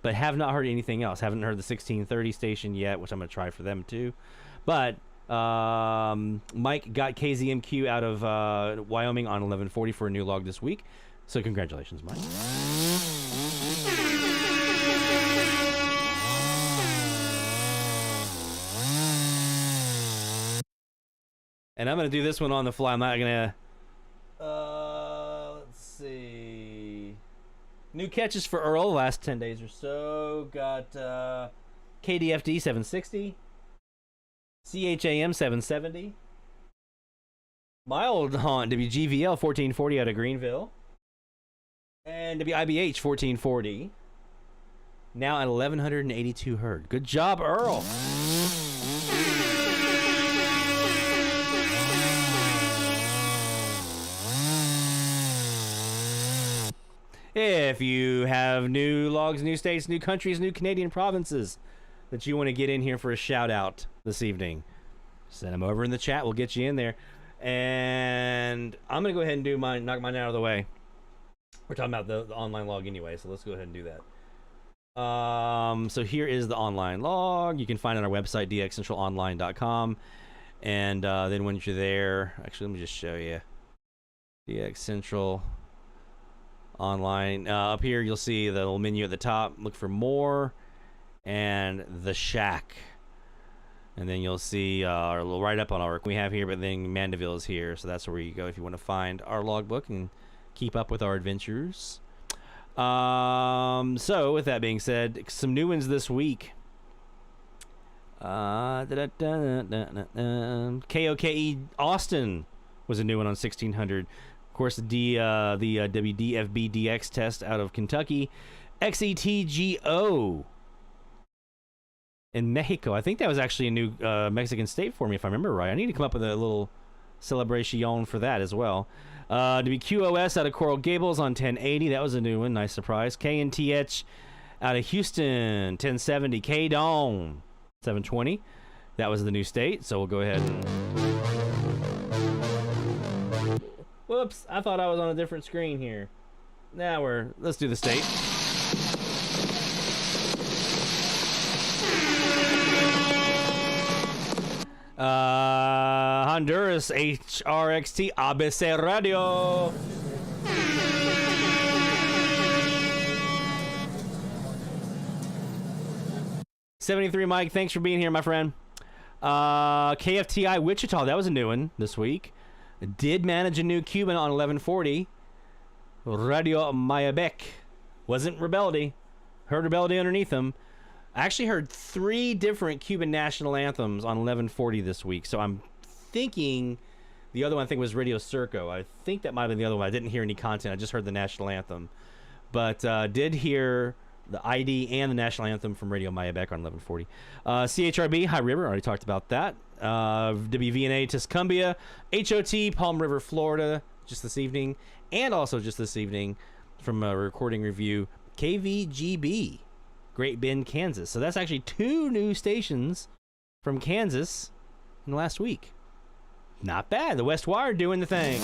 But have not heard anything else. Haven't heard the 1630 station yet, which I'm going to try for them too. But Mike got KZMQ out of Wyoming on 1140 for a new log this week. So congratulations, Mike. And I'm going to do this one on the fly. I'm not going to... let's see... New catches for Earl the last 10 days or so. Got KDFD 760. CHAM 770. My old haunt, WGVL 1440 out of Greenville. And WIBH 1440. Now at 1182 heard. Good job, Earl. If you have new logs, new states, new countries, new Canadian provinces that you want to get in here for a shout out this evening, send them over in the chat. We'll get you in there. And I'm going to go ahead and knock mine out of the way. We're talking about the online log anyway, so let's go ahead and do that. So here is the online log. You can find it on our website, dxcentralonline.com. And then once you're there, actually, let me just show you. DX Central Online. Up here, you'll see the little menu at the top. Look for more and the shack. And then you'll see our little write-up on our we have here, but then Mandeville is here. So that's where you go if you want to find our logbook and keep up with our adventures. So with that being said, some new ones this week. KOKE Austin was a new one on 1600. Of course, the WDFB DX test out of Kentucky. XETGO in Mexico. I think that was actually a new Mexican state for me, if I remember right. I need to come up with a little celebration for that as well. WQOS out of Coral Gables on 1080. That was a new one. Nice surprise. KNTH out of Houston, 1070. KDON, 720. That was the new state, so we'll go ahead and... Whoops, I thought I was on a different screen here. Now let's do the state. Honduras, HRXT, ABC Radio. '73 Mike, thanks for being here, my friend. KFTI Wichita, that was a new one this week. Did manage a new Cuban on 1140. Radio Mayabec. Wasn't Rebeldy. Heard Rebeldy underneath them. I actually heard 3 different Cuban national anthems on 1140 this week. So I'm thinking the other one I think was Radio Circo. I think that might have been the other one. I didn't hear any content. I just heard the national anthem. But did hear the ID and the national anthem from Radio Mayabec on 1140. CHRB, High River, already talked about that. WVNA, Tuscumbia. HOT, Palm River, Florida, just this evening. And also just this evening from a recording review, KVGB, Great Bend, Kansas. So that's actually 2 new stations from Kansas in the last week. Not bad. The West Wire doing the thing.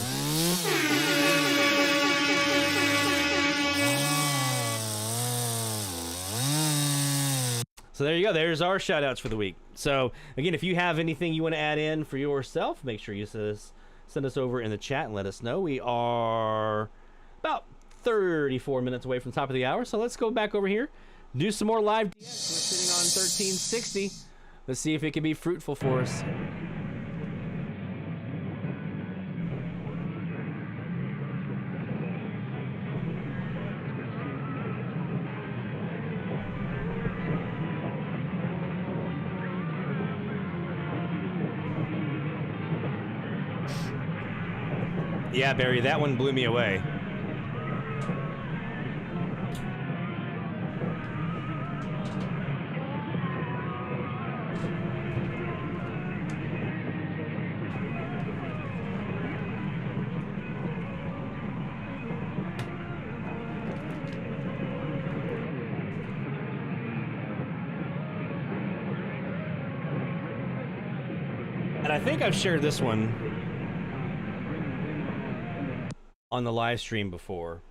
So there you go. There's our shout-outs for the week. So, again, if you have anything you want to add in for yourself, make sure you send us over in the chat and let us know. We are about 34 minutes away from the top of the hour, so let's go back over here, do some more live DX. We're sitting on 1360. Let's see if it can be fruitful for us. Yeah, Barry, that one blew me away. And I think I've shared this one on the live stream before.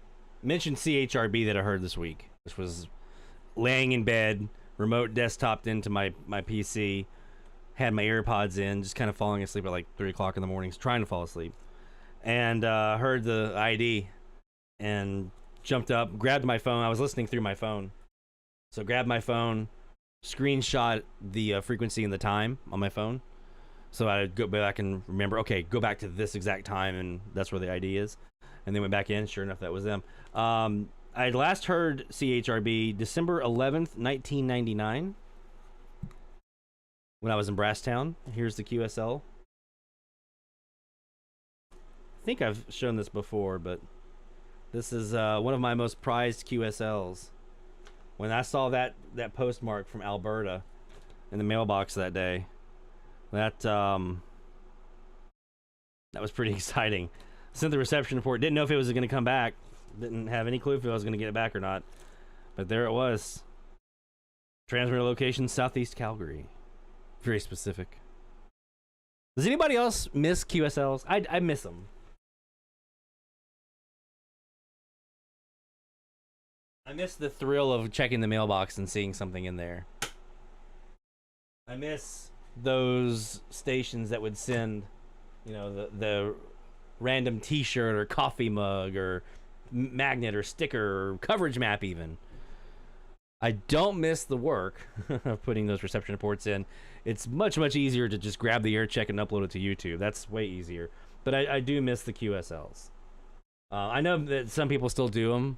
Mentioned CHRB that I heard this week, which was laying in bed, remote desktoped into my PC, had my AirPods in, just kind of falling asleep at like 3 o'clock in the mornings, trying to fall asleep, and heard the ID and jumped up, grabbed my phone. I was listening through my phone, so grabbed my phone, screenshot the frequency and the time on my phone, so I'd go back and remember, okay, go back to this exact time, and that's where the ID is. And then went back in. Sure enough, that was them. I had last heard CHRB December 11th, 1999, when I was in Brasstown. Here's the QSL. I think I've shown this before, but this is one of my most prized QSLs. When I saw that postmark from Alberta in the mailbox that day, that was pretty exciting. Sent the reception report. Didn't know if it was going to come back. Didn't have any clue if I was going to get it back or not. But there it was. Transmitter location, Southeast Calgary. Very specific. Does anybody else miss QSLs? I miss them. I miss the thrill of checking the mailbox and seeing something in there. I miss those stations that would send, you know, the random T-shirt or coffee mug or magnet or sticker or coverage map even. I don't miss the work of putting those reception reports in. It's much, much easier to just grab the air check and upload it to YouTube. That's way easier. But I do miss the QSLs. I know that some people still do them,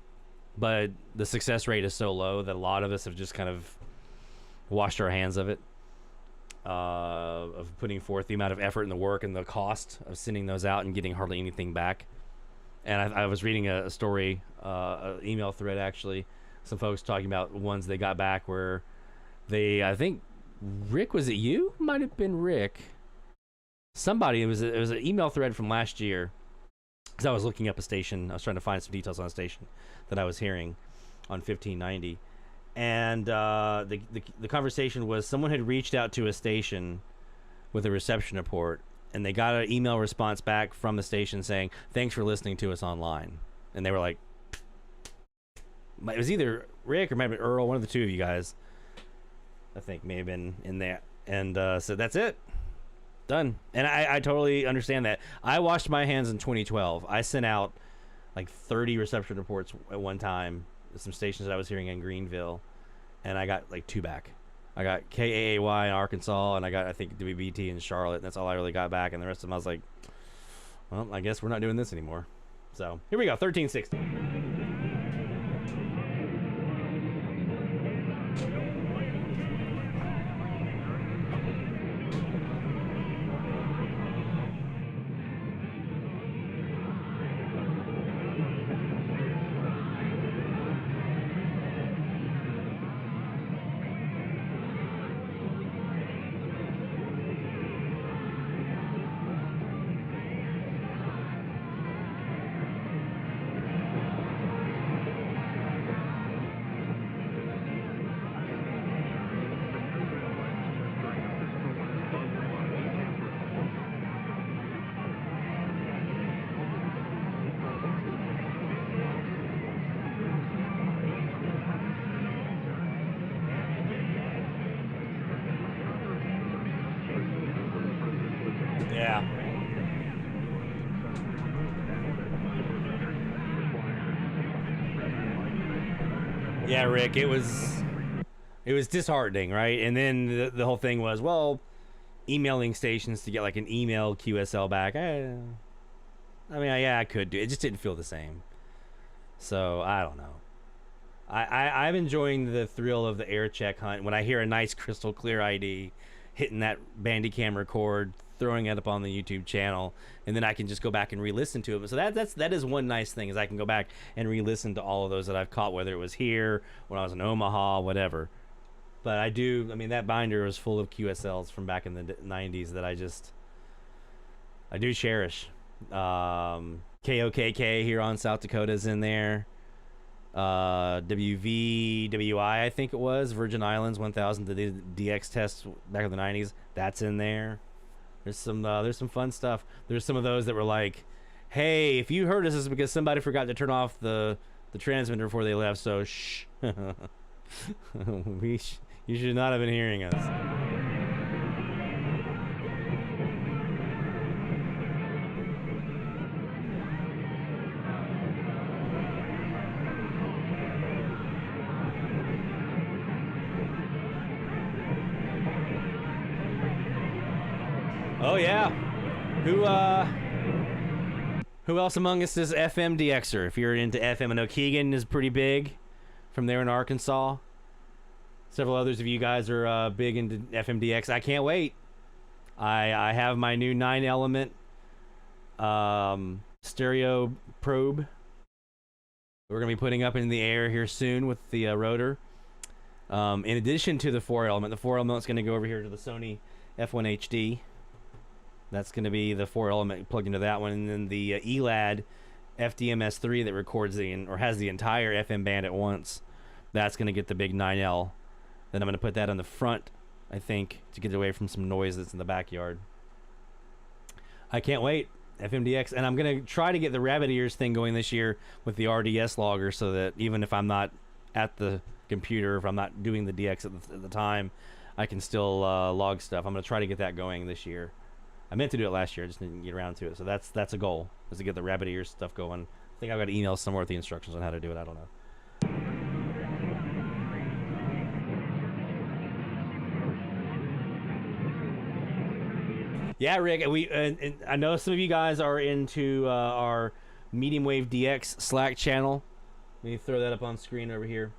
but the success rate is so low that a lot of us have just kind of washed our hands of it. Of putting forth the amount of effort and the work and the cost of sending those out and getting hardly anything back. And I was reading a story, an email thread actually, some folks talking about ones they got back where they, I think, Rick, was it you? Might have been Rick. Somebody, it was an email thread from last year, because I was looking up a station. I was trying to find some details on a station that I was hearing on 1590. And the conversation was someone had reached out to a station with a reception report, and they got an email response back from the station saying, "Thanks for listening to us online." And they were like, it was either Rick or maybe Earl, one of the two of you guys, I think, may have been in there. And so that's it. Done. And I totally understand that. I washed my hands in 2012. I sent out like 30 reception reports at one time. Some stations that I was hearing in Greenville, and I got like 2 back. I got KAAY in Arkansas, and I got, I think, WBT in Charlotte, and that's all I really got back. And the rest of them, I was like, well, I guess we're not doing this anymore. So here we go, 1360. Yeah, Rick, it was disheartening, right? And then the whole thing was, well, emailing stations to get like an email QSL back. I mean, yeah, I could do it. It just didn't feel the same. So I don't know. I'm enjoying the thrill of the air check hunt when I hear a nice crystal clear ID hitting that Bandicam record, throwing it up on the YouTube channel, and then I can just go back and re-listen to it. So that is one nice thing, is I can go back and re-listen to all of those that I've caught, whether it was here, when I was in Omaha, whatever. But I mean, that binder was full of QSLs from back in the 90s that I do cherish. KOKK here on South Dakota's in there. WVWI, I think it was, Virgin Islands 1000, the DX test back in the 90s, that's in there. There's some fun stuff. There's some of those that were like, hey, if you heard us, it's because somebody forgot to turn off the transmitter before they left, so shh. You should not have been hearing us. Oh yeah, who else among us is FMDXer? If you're into FM, I know Keegan is pretty big from there in Arkansas. Several others of you guys are big into FMDX. I can't wait. I have my new 9-element stereo probe. We're gonna be putting up in the air here soon with the rotor. In addition to the 4-element, the 4-element is gonna go over here to the Sony F1 HD. That's going to be the 4-element plugged into that one. And then the Elad FDMS3 that records or has the entire FM band at once. That's going to get the big 9L. Then I'm going to put that on the front, I think, to get away from some noise that's in the backyard. I can't wait. FMDX, and I'm going to try to get the rabbit ears thing going this year with the RDS logger, so that even if I'm not at the computer, if I'm not doing the DX at the time, I can still log stuff. I'm going to try to get that going this year. I meant to do it last year, I just didn't get around to it. So that's a goal, is to get the rabbit ears stuff going. I think I've got emails somewhere with the instructions on how to do it. I don't know. Yeah, Rick, and I know some of you guys are into our Medium Wave DX Slack channel. Let me throw that up on screen over here.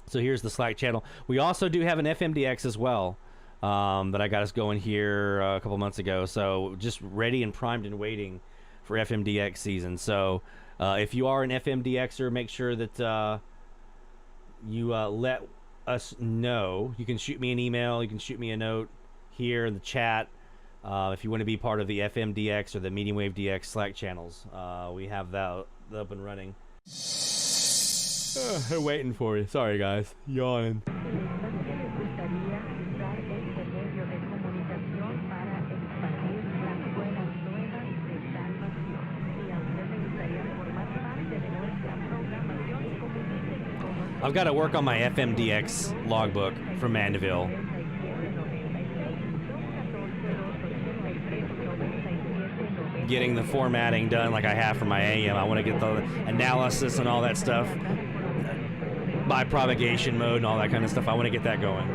So here's the Slack channel. We also do have an FMDX as well that I got us going here a couple months ago. So just ready and primed and waiting for FMDX season. So if you are an FMDXer, make sure that you let us know. You can shoot me an email. You can shoot me a note here in the chat. If you want to be part of the FMDX or the Medium Wave DX Slack channels, we have that up and running. I'm waiting for you. Sorry, guys. Yawning. I've got to work on my FMDX logbook from Mandeville. Getting the formatting done like I have for my AM. I want to get the analysis and all that stuff by propagation mode and all that kind of stuff. I want to get that going.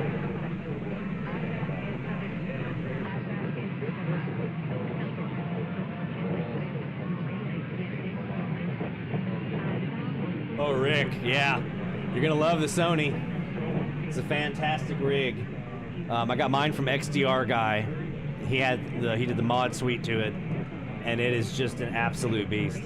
Oh, Rick, yeah. You're going to love the Sony. It's a fantastic rig. I got mine from XDR guy. He did the mod suite to it. And it is just an absolute beast.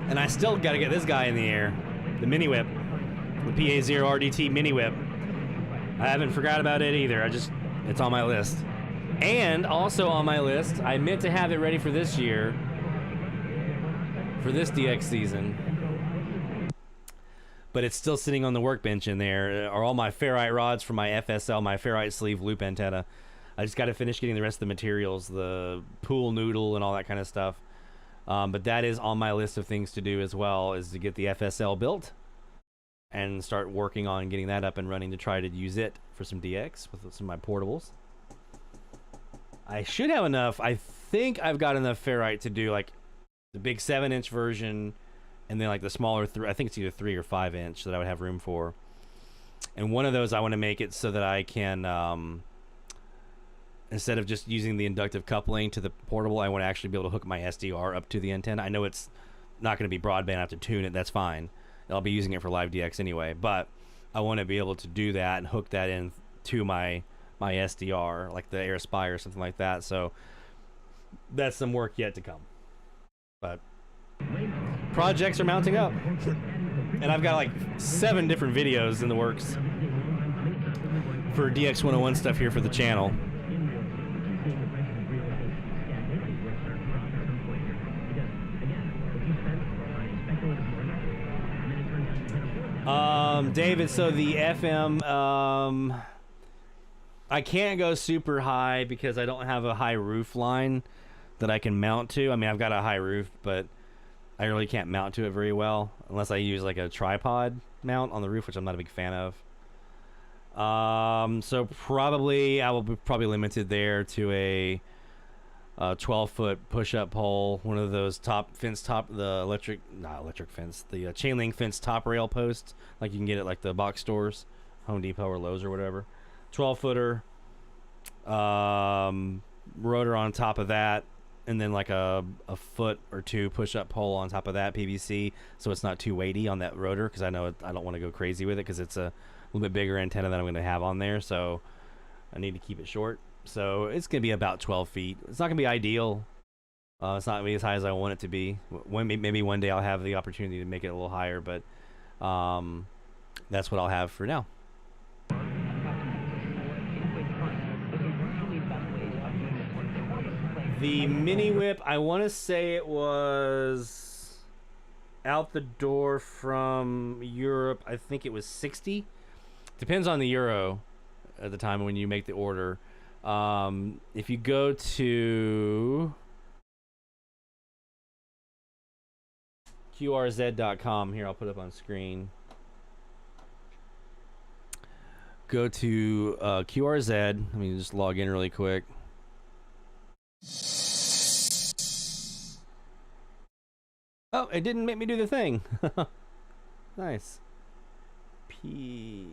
And I still got to get this guy in the air. The Mini Whip. The PA0 RDT Mini Whip. I haven't forgot about it either. It's on my list. And also on my list, I meant to have it ready for this year, for this DX season. But it's still sitting on the workbench in there. Are all my ferrite rods for my FSL, my ferrite sleeve loop antenna. I just got to finish getting the rest of the materials, the pool noodle and all that kind of stuff. But that is on my list of things to do as well, is to get the FSL built and start working on getting that up and running to try to use it for some DX with some of my portables. I should have enough. I think I've got enough ferrite to do like the big 7-inch version and then like the smaller, I think it's either 3 or 5 inch that I would have room for. And one of those I want to make it so that I can, instead of just using the inductive coupling to the portable, I want to actually be able to hook my SDR up to the antenna. I know it's not going to be broadband. I have to tune it. That's fine. I'll be using it for live DX anyway, but I want to be able to do that and hook that in to my SDR, like the AirSpy or something like that. So that's some work yet to come. But projects are mounting up. And I've got like 7 different videos in the works for DX101 stuff here for the channel. David, so the FM, I can't go super high because I don't have a high roof line that I can mount to. I mean, I've got a high roof, but I really can't mount to it very well unless I use like a tripod mount on the roof, which I'm not a big fan of. So probably I will be limited there to a 12-foot push-up pole, one of those the chain link fence top rail posts, like you can get at like the box stores, Home Depot or Lowe's or whatever. 12-footer, rotor on top of that, and then like a foot or 2 push-up pole on top of that, PVC, so it's not too weighty on that rotor, because I know I don't want to go crazy with it because it's a little bit bigger antenna than I'm going to have on there, so I need to keep it short. So it's going to be about 12 feet. It's not going to be ideal. It's not going to be as high as I want it to be. Maybe one day I'll have the opportunity to make it a little higher, but that's what I'll have for now. The mini whip, I want to say it was out the door from Europe. I think it was 60. Depends on the euro at the time when you make the order. If you go to qrz.com, here I'll put it up on screen. Go to QRZ. Let me just log in really quick. Oh, it didn't make me do the thing. Nice. P.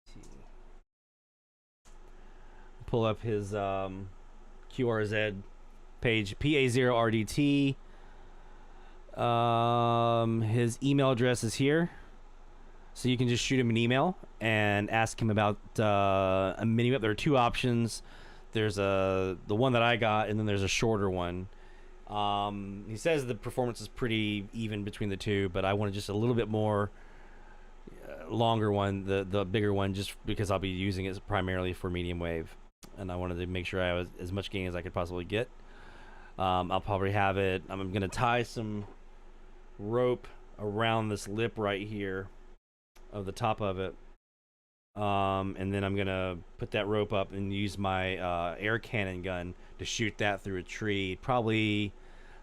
T. Pull up his QRZ page, PA0RDT. His email address is here. So you can just shoot him an email and ask him about a mini whip. There are two options. There's the one that I got, and then there's a shorter one. He says the performance is pretty even between the two, but I wanted just a little bit more longer one, the bigger one, just because I'll be using it primarily for medium wave, and I wanted to make sure I have as much gain as I could possibly get. I'll probably have it. I'm gonna tie some rope around this lip right here of the top of it, and then I'm gonna put that rope up and use my air cannon gun to shoot that through a tree, probably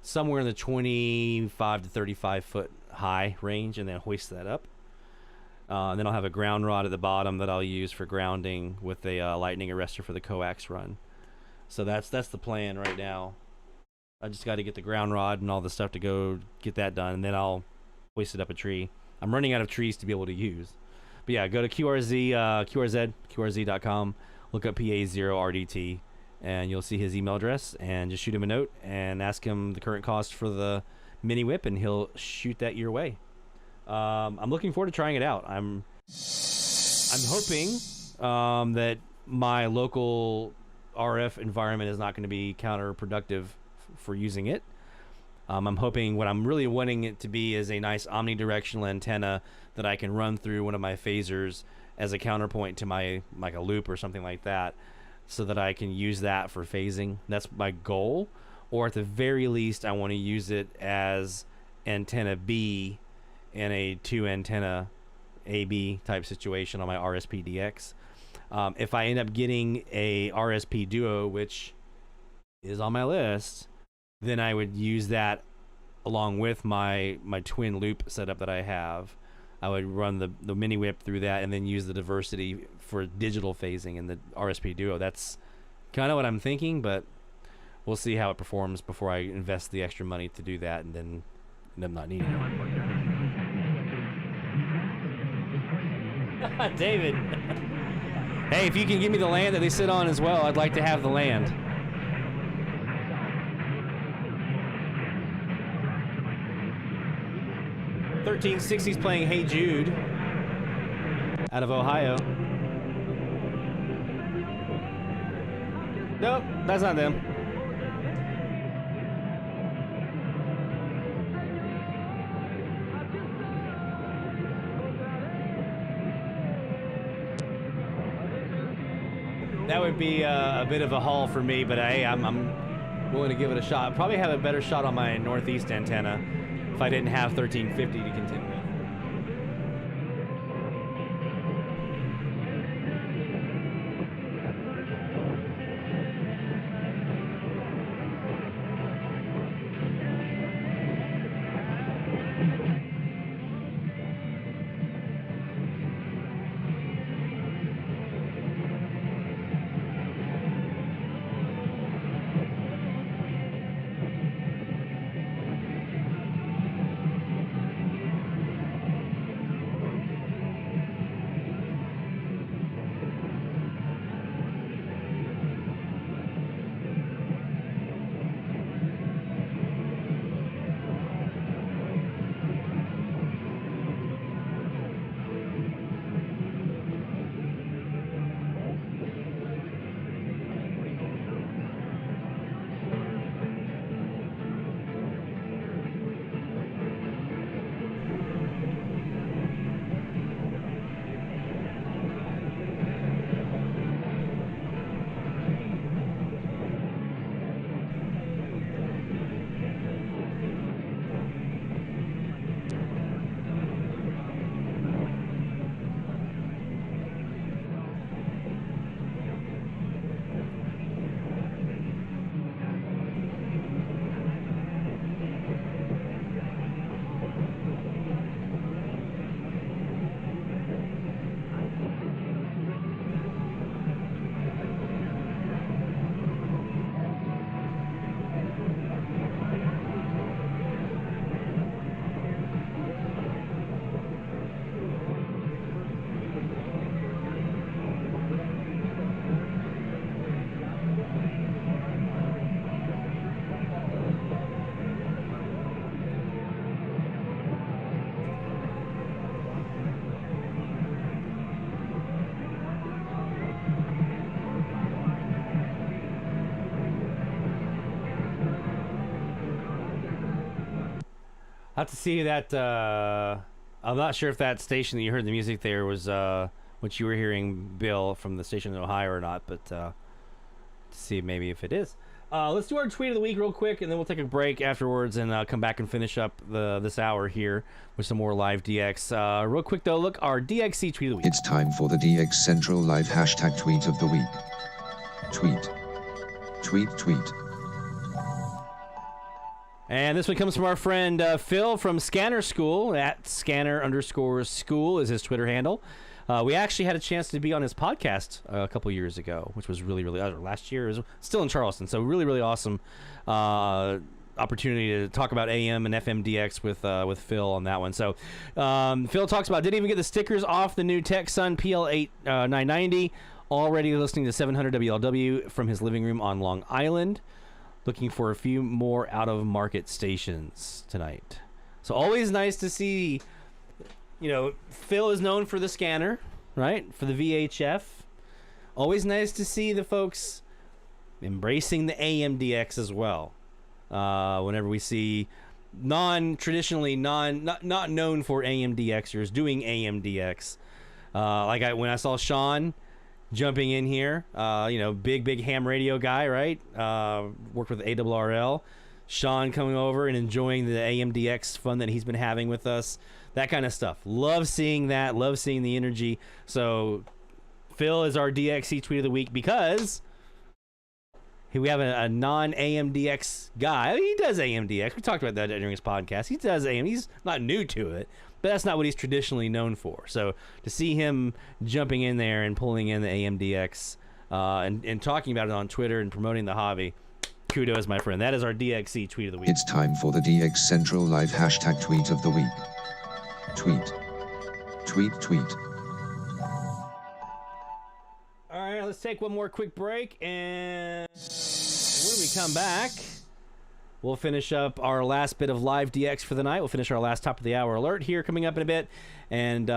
somewhere in the 25 to 35 foot high range, and then hoist that up. And then I'll have a ground rod at the bottom that I'll use for grounding with a lightning arrestor for the coax run. So that's the plan right now. I just got to get the ground rod and all the stuff to go get that done, and then I'll hoist it up a tree. I'm running out of trees to be able to use. But yeah, go to QRZ.com, look up PA0RDT, and you'll see his email address, and just shoot him a note and ask him the current cost for the mini whip, and he'll shoot that your way. I'm looking forward to trying it out. I'm hoping that my local RF environment is not going to be counterproductive for using it. I'm hoping what I'm really wanting it to be is a nice omnidirectional antenna that I can run through one of my phasers as a counterpoint to my, like a loop or something like that, so that I can use that for phasing. That's my goal. Or at the very least, I want to use it as antenna B in a 2 antenna AB type situation on my RSP-DX. If I end up getting a RSP Duo, which is on my list, then I would use that along with my twin loop setup that I have. I would run the mini whip through that and then use the diversity for digital phasing in the RSP Duo. That's kind of what I'm thinking, but we'll see how it performs before I invest the extra money to do that and then end up not needing it. David. Hey, if you can give me the land that they sit on as well, I'd like to have the land. .1360's playing Hey Jude out of Ohio. Nope, that's not them. That would be a bit of a haul for me, but hey, I'm willing to give it a shot. I'd probably have a better shot on my northeast antenna if I didn't have 1350 to contend with. I have to see that. I'm not sure if that station that you heard the music there was what you were hearing, Bill, from the station in Ohio or not, but to see maybe if it is. Let's do our tweet of the week real quick, and then we'll take a break afterwards and come back and finish up this hour here with some more live DX. Real quick, though, look, our DXC tweet of the week. It's time for the DX Central Live hashtag tweet of the week. Tweet. Tweet, tweet. And this one comes from our friend Phil from Scanner School, at scanner_school is his Twitter handle. We actually had a chance to be on his podcast a couple years ago, which was really, really, last year. It was still in Charleston, so really, really awesome opportunity to talk about AM and FM DX with Phil on that one. So Phil talks about, didn't even get the stickers off the new Texsun PL990, already listening to 700 WLW from his living room on Long Island. Looking for a few more out-of-market stations tonight. So always nice to see, Phil is known for the scanner, right? For the VHF. Always nice to see the folks embracing the AMDX as well. Whenever we see not known for AMDXers doing AMDX. When I saw Sean jumping in here, big ham radio guy, right? Worked with ARRL. Sean coming over and enjoying the AMDX fun that he's been having with us. That kind of stuff. Love seeing that. Love seeing the energy. So Phil is our DXC tweet of the week because we have a non-AMDX guy. He does AMDX. We talked about that during his podcast. He does AM. He's not new to it, but that's not what he's traditionally known for. So to see him jumping in there and pulling in the AMDX and talking about it on Twitter and promoting the hobby, kudos, my friend. That is our DXC tweet of the week. It's time for the DX Central Live hashtag tweet of the week. Tweet. Tweet, tweet. All right, let's take one more quick break, and when we come back, we'll finish up our last bit of live DX for the night. We'll finish our last top of the hour alert here coming up in a bit, and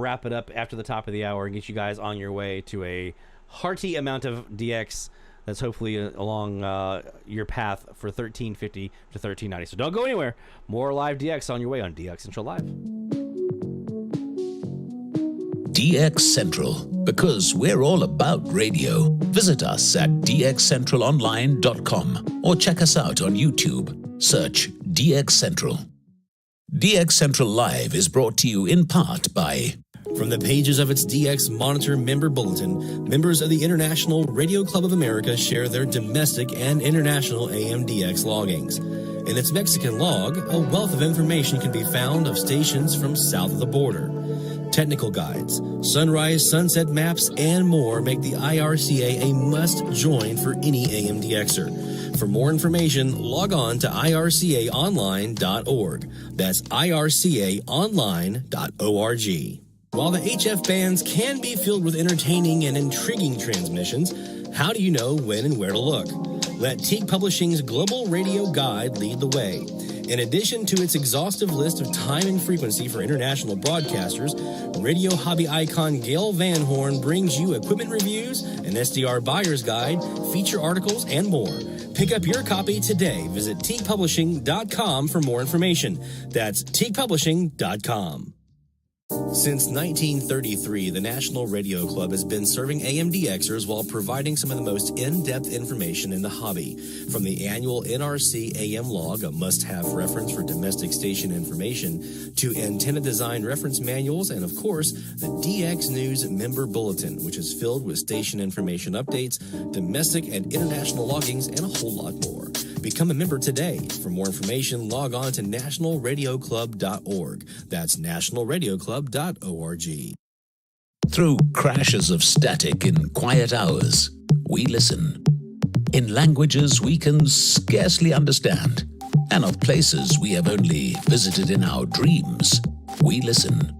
wrap it up after the top of the hour and get you guys on your way to a hearty amount of DX that's hopefully along your path for 1350 to 1390. So don't go anywhere. More live DX on your way on DX Central Live. DX Central, because we're all about radio. Visit us at dxcentralonline.com or check us out on YouTube. Search DX Central. DX Central Live is brought to you in part by... From the pages of its DX Monitor member bulletin, members of the International Radio Club of America share their domestic and international AMDX loggings. In its Mexican log, a wealth of information can be found of stations from south of the border. Technical guides, sunrise, sunset maps, and more make the IRCA a must-join for any AMDXer. For more information, log on to ircaonline.org. That's ircaonline.org. While the HF bands can be filled with entertaining and intriguing transmissions, how do you know when and where to look? Let Teague Publishing's Global Radio Guide lead the way. In addition to its exhaustive list of time and frequency for international broadcasters, radio hobby icon Gail Van Horn brings you equipment reviews, an SDR buyer's guide, feature articles, and more. Pick up your copy today. Visit teaguepublishing.com for more information. That's teaguepublishing.com. Since 1933, the National Radio Club has been serving AMDXers while providing some of the most in-depth information in the hobby. From the annual NRC AM log, a must-have reference for domestic station information, to antenna design reference manuals, and of course, the DX News member bulletin, which is filled with station information updates, domestic and international loggings, and a whole lot more. Become a member today. For more information, log on to nationalradioclub.org. That's nationalradioclub.org. Through crashes of static in quiet hours, we listen. In languages we can scarcely understand, and of places we have only visited in our dreams, we listen.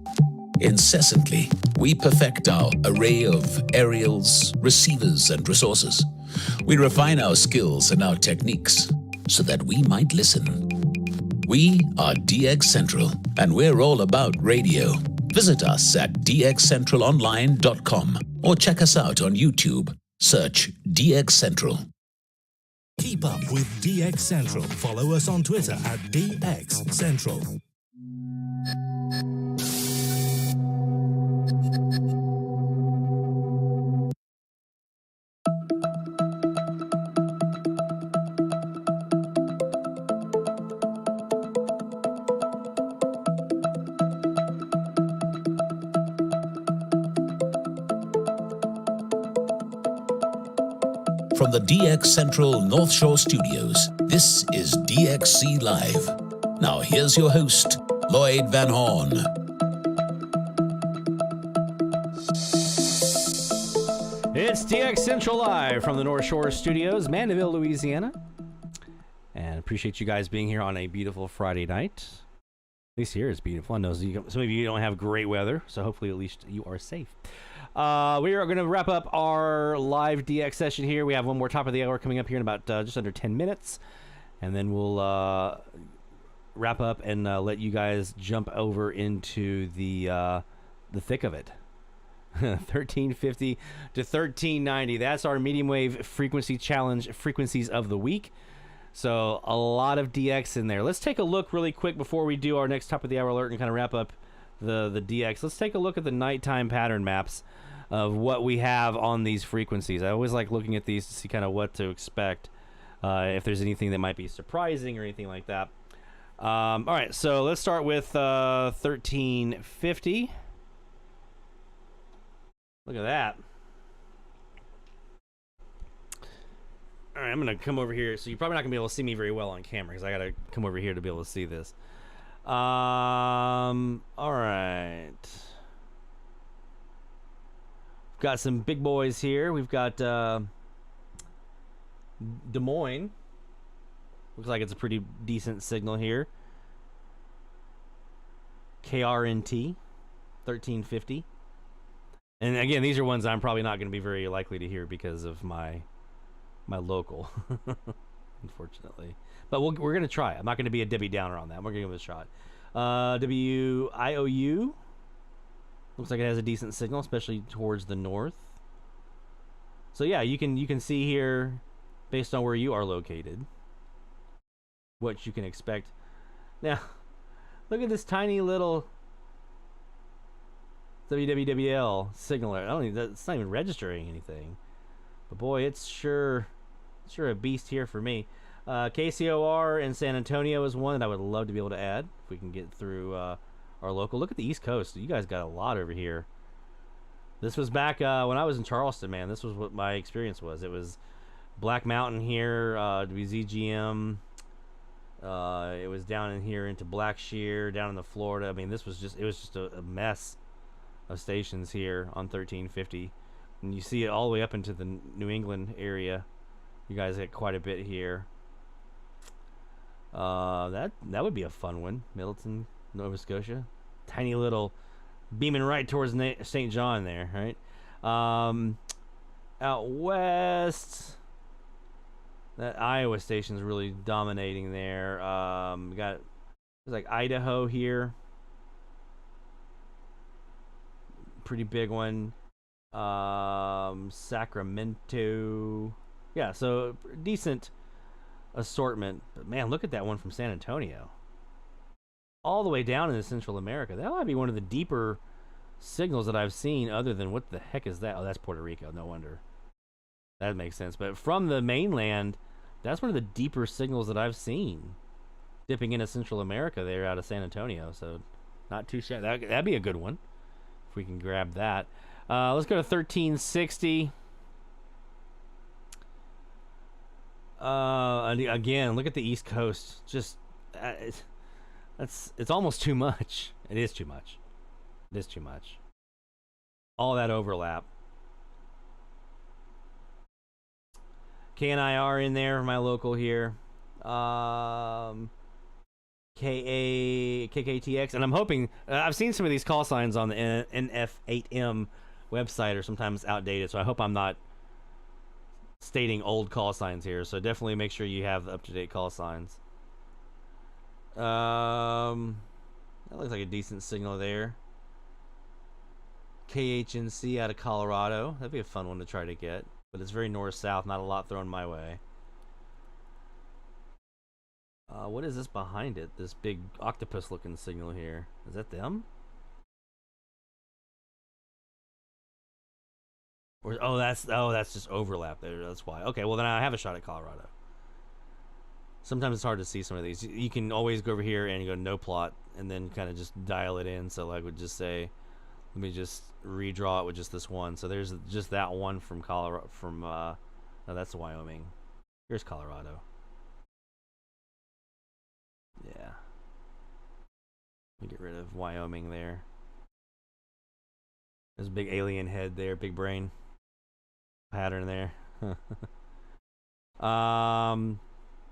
Incessantly, we perfect our array of aerials, receivers, and resources. We refine our skills and our techniques so that we might listen. We are DX Central, and we're all about radio. Visit us at dxcentralonline.com or check us out on YouTube. Search DX Central. Keep up with DX Central. Follow us on Twitter at DX Central. From the DX Central North Shore Studios, this is DXC Live. Now here's your host, Lloyd Van Horn. It's DX Central Live from the North Shore Studios, Mandeville, Louisiana. And appreciate you guys being here on a beautiful Friday night. At least here it's beautiful. I know some of you don't have great weather, so hopefully at least you are safe. We are going to wrap up our live DX session here. We have one more top of the hour coming up here in about just under 10 minutes. And then we'll wrap up and let you guys jump over into the thick of it. 1350 to 1390. That's our medium wave frequency challenge frequencies of the week. So a lot of DX in there. Let's take a look really quick before we do our next top of the hour alert and kind of wrap up the DX. Let's take a look at the nighttime pattern maps of what we have on these frequencies. I always like looking at these to see kind of what to expect, if there's anything that might be surprising or anything like that. All right, so let's start with 1350. Look at that. All right, I'm going to come over here. So you're probably not going to be able to see me very well on camera because I got to come over here to be able to see this. All right. Got some big boys here. We've got Des Moines. Looks like it's a pretty decent signal here. KRNT 1350. And again, these are ones I'm probably not going to be very likely to hear because of my local, unfortunately. But we're going to try. I'm not going to be a Debbie Downer on that. We're going to give it a shot. WIOU. Looks like it has a decent signal, especially towards the north. So yeah, you can see here, based on where you are located, what you can expect. Now, look at this tiny little WWWL signal. It's not even registering anything. But boy, it's sure a beast here for me. KCOR in San Antonio is one that I would love to be able to add if we can get through our local. Look at the East Coast. You guys got a lot over here. This was back when I was in Charleston, man. This was what my experience was. It was Black Mountain here, WZGM. It was down in here into Blackshear, down in the Florida. I mean, it was just a mess of stations here on 1350. And you see it all the way up into the New England area. You guys get quite a bit here. That would be a fun one. Middleton, Nova Scotia. Tiny little beaming right towards St. John there, right? Out west, that Iowa station's really dominating there. We got like Idaho here. Pretty big one. Sacramento. Yeah, so decent assortment. But man, look at that one from San Antonio. All the way down into Central America. That might be one of the deeper signals that I've seen, other than what the heck is that? Oh, that's Puerto Rico. No wonder. That makes sense. But from the mainland, that's one of the deeper signals that I've seen. Dipping into Central America there out of San Antonio. So not too shabby. That'd be a good one if we can grab that. Let's go to 1360. Again, look at the East Coast. Just it's almost too much. It is too much. It is too much. All that overlap. KNIR in there, my local here. KKTX, and I'm hoping I've seen some of these call signs on the NF8M website are sometimes outdated, so I hope I'm not stating old call signs here. So definitely make sure you have up-to-date call signs. That looks like a decent signal there. KHNC out of Colorado. That'd be a fun one to try to get, but it's very north-south. Not a lot thrown my way. What is this behind it? This big octopus-looking signal here. Is that them? Or, oh, that's just overlap there. That's why. Okay, well then I have a shot at Colorado. Sometimes it's hard to see some of these. You can always go over here and go no plot, and then kind of just dial it in. So I would just say, let me just redraw it with just this one. So there's just that one from Colorado. From no, that's Wyoming. Here's Colorado. Yeah. Let me get rid of Wyoming there. There's a big alien head there, big brain pattern there.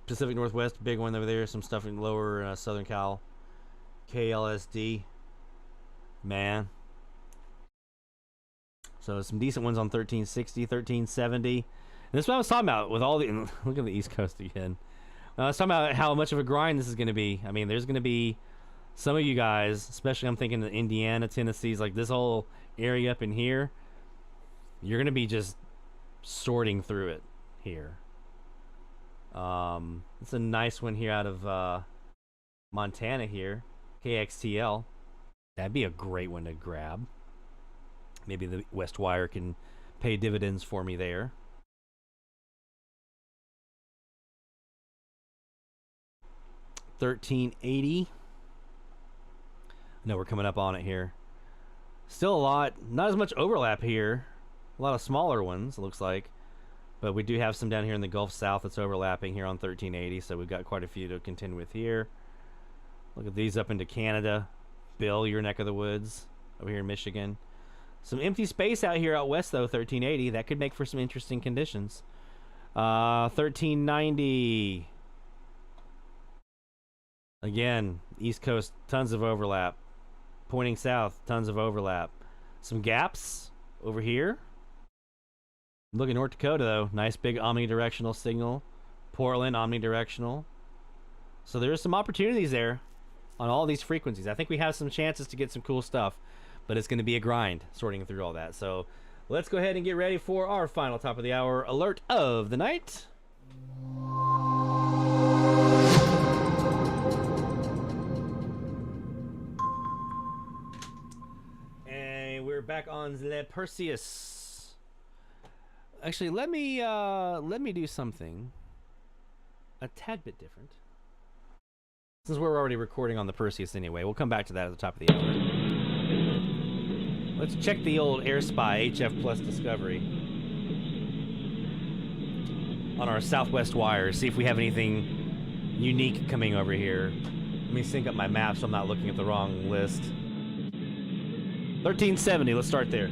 Pacific Northwest, big one over there. Some stuff in lower Southern Cal. KLSD. Man. So some decent ones on 1360, 1370. And this is what I was talking about with all the... Look at the East Coast again. I was talking about how much of a grind this is going to be. I mean, there's going to be some of you guys, especially I'm thinking of Indiana, Tennessee's, like this whole area up in here, you're going to be just sorting through it here. It's a nice one here out of Montana here, KXTL. That'd be a great one to grab. Maybe the West Wire can pay dividends for me there. $13.80. No, we're coming up on it here. Still a lot, not as much overlap here. A lot of smaller ones, it looks like. But we do have some down here in the Gulf South that's overlapping here on 1380, so we've got quite a few to contend with here. Look at these up into Canada. Bill, your neck of the woods, over here in Michigan. Some empty space out here out west, though, 1380. That could make for some interesting conditions. 1390. Again, East Coast, tons of overlap. Pointing south, tons of overlap. Some gaps over here. Look at North Dakota, though. Nice big omnidirectional signal. Portland, omnidirectional. So there's some opportunities there on all these frequencies. I think we have some chances to get some cool stuff, but it's going to be a grind sorting through all that. So let's go ahead and get ready for our final top of the hour alert of the night. And we're back on the Perseus. Actually, let me do something a tad bit different. Since we're already recording on the Perseus anyway, we'll come back to that at the top of the hour. Let's check the old Air Spy HF Plus Discovery on our Southwest wire, see if we have anything unique coming over here. Let me sync up my map so I'm not looking at the wrong list. 1370, let's start there.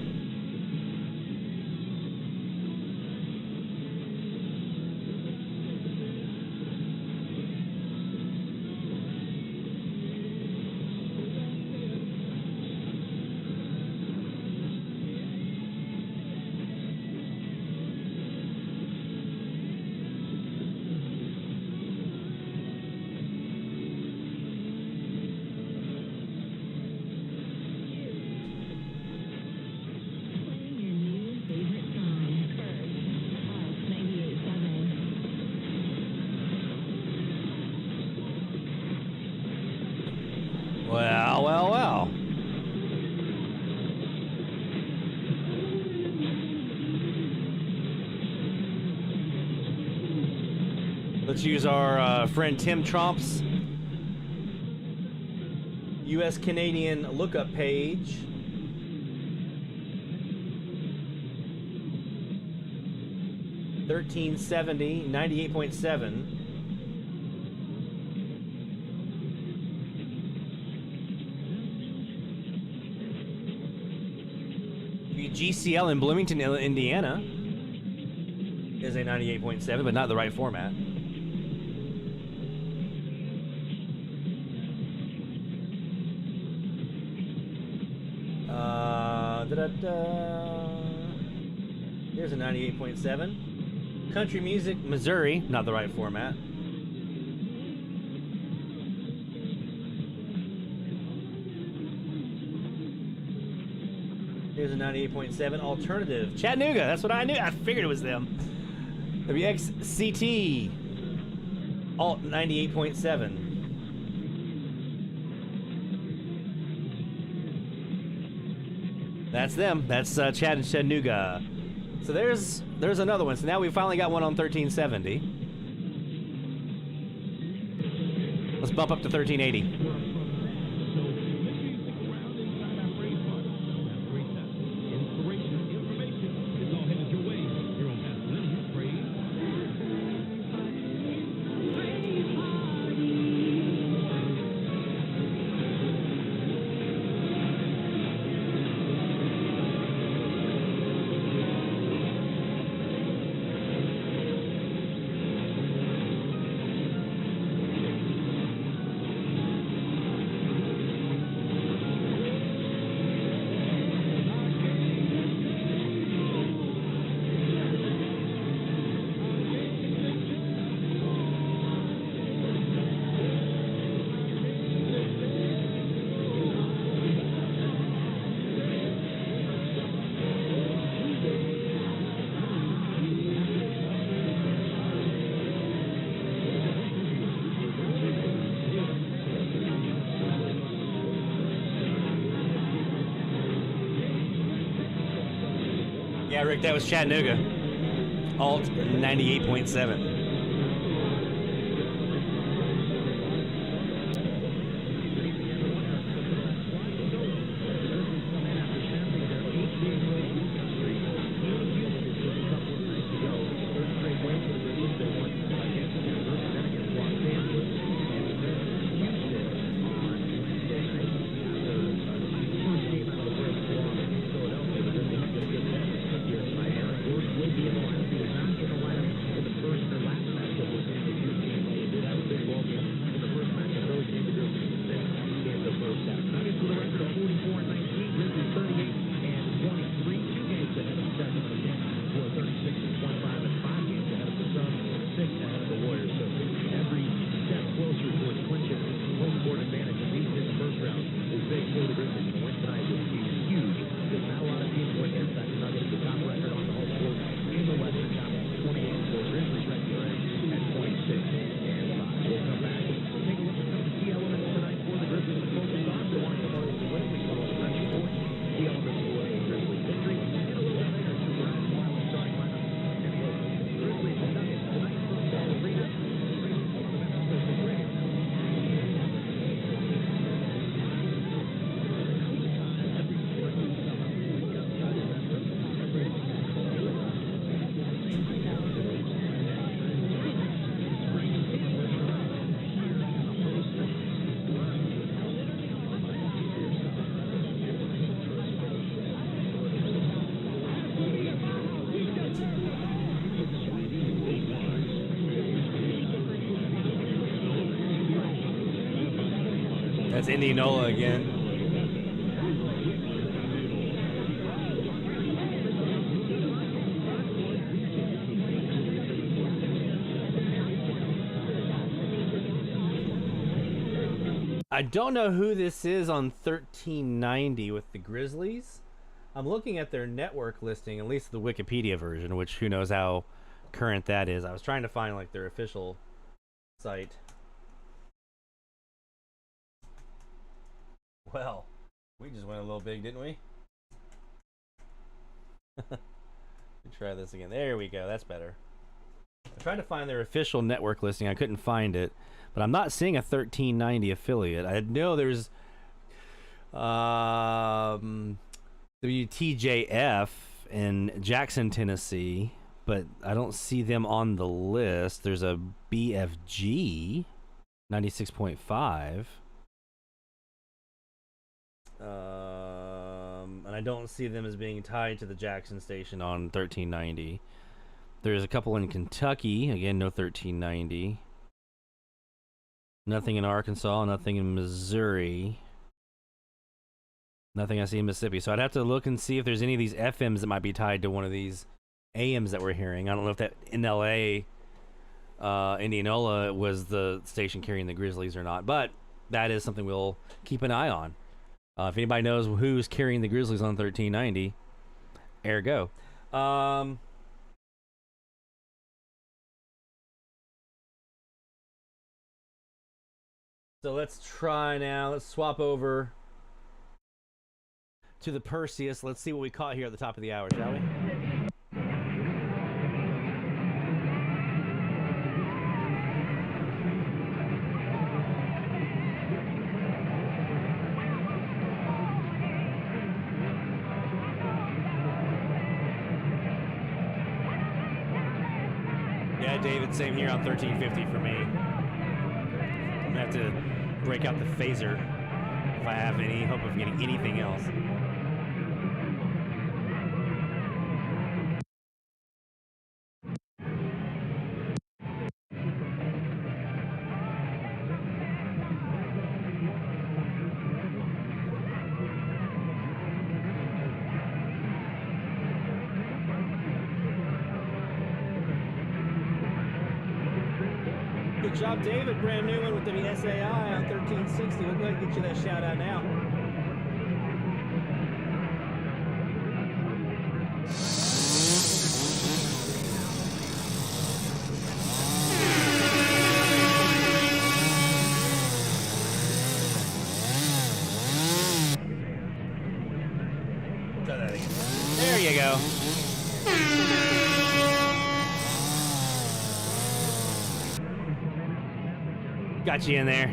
Well. Let's use our friend Tim Trump's U.S.-Canadian lookup page. $13.70, 98.7. GCL in Bloomington, Indiana is a 98.7, but not the right format. Here's a 98.7. Country Music, Missouri, not the right format. Here's a 98.7 alternative. Chattanooga, that's what I knew. I figured it was them. WXCT. Alt 98.7. That's them. That's Chad and Chattanooga. So there's another one. So now we finally got one on 1370. Let's bump up to 1380. Yeah, Rick, that was Chattanooga. Alt 98.7. That's Indianola again. I don't know who this is on 1390 with the Grizzlies. I'm looking at their network listing, at least the Wikipedia version, which who knows how current that is. I was trying to find like their official site. Well, we just went a little big, didn't we? Let me try this again. There we go. That's better. I tried to find their official network listing. I couldn't find it, but I'm not seeing a 1390 affiliate. I know there's WTJF in Jackson, Tennessee, but I don't see them on the list. There's a BFG 96.5. And I don't see them as being tied to the Jackson station on 1390. There's a couple in Kentucky. Again, no 1390. Nothing in Arkansas. Nothing in Missouri. Nothing I see in Mississippi. So I'd have to look and see if there's any of these FMs that might be tied to one of these AMs that we're hearing. I don't know if that in LA, Indianola was the station carrying the Grizzlies or not. But that is something we'll keep an eye on. If anybody knows who's carrying the Grizzlies on 1390, ergo. So let's try now. Let's swap over to the Perseus. Let's see what we caught here at the top of the hour, shall we? Yeah, David, same here on 1350 for me. I'm gonna have to break out the phaser if I have any hope of getting anything else. Good job, David. Brand new one with the SAI on 1360. We'll go ahead and get you that shout out now. Try that again. There you go. Got you in there.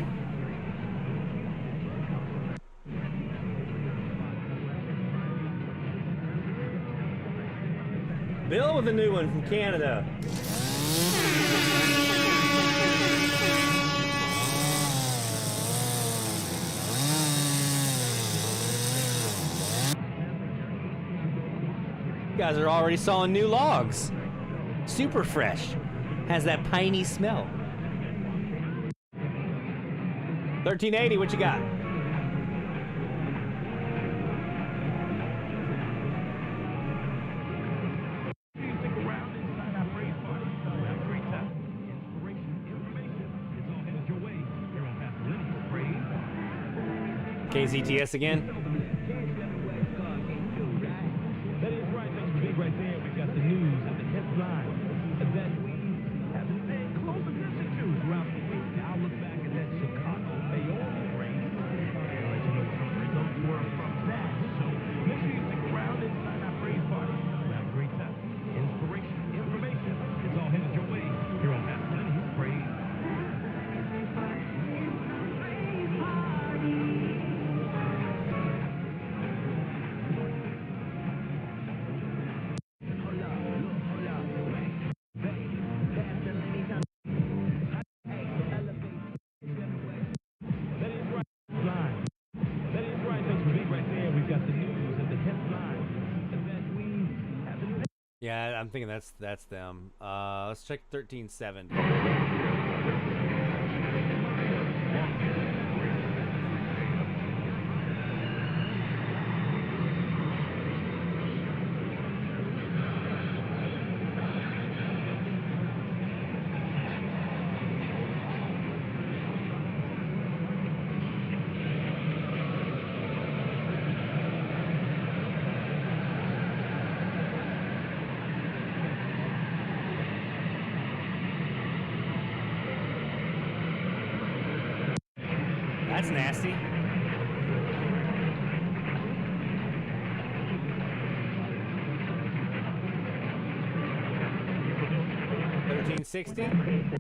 Bill with a new one from Canada. You guys are already sawing new logs. Super fresh. Has that piney smell. 1380, what you got? KZTS again? That is right, that's big right there. We've got the news and the headlines that we have been paying close attention to throughout the week. Now look back at that Chicago mayoral race. I'll let you know what some of the results were from that. So make sure you stick around and sign up for praise party. Have a great time. Inspiration, information, it's all headed your way here on Masculinity Praise. Yeah, I'm thinking that's them. Let's check 1370. That's nasty. $13.60.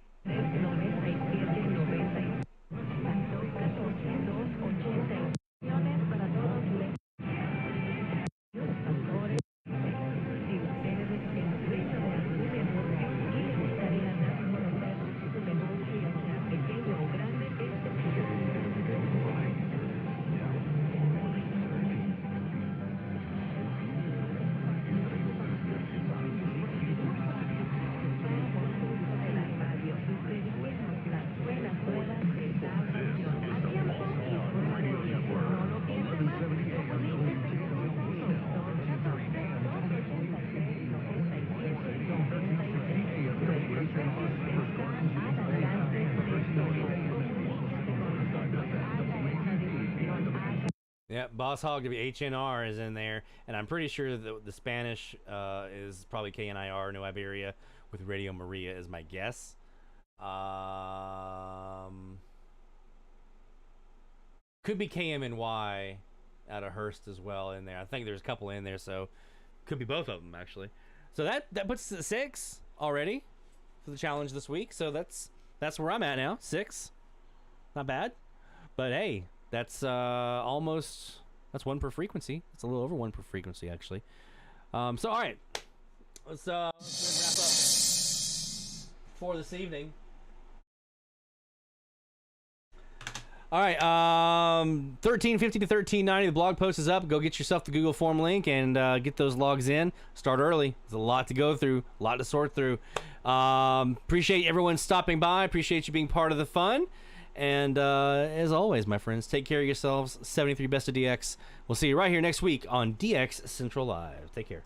Yeah, Boss Hog HNR is in there, and I'm pretty sure the Spanish is probably KNIR, New Iberia, with Radio Maria is my guess. Could be KMNY out of Hearst as well in there. I think there's a couple in there, so could be both of them actually. So that puts us at 6 already for the challenge this week. So that's where I'm at now. 6, not bad. But hey, that's almost, that's 1 per frequency. It's a little over 1 per frequency actually. So all right, let's wrap up for this evening. All right, 1350 to 1390. The blog post is up. Go get yourself the Google form link and get those logs in. Start early. There's a lot to go through, a lot to sort through. Appreciate everyone stopping by. Appreciate you being part of the fun. And as always, my friends, take care of yourselves. 73 Best of DX. We'll see you right here next week on DX Central Live. Take care.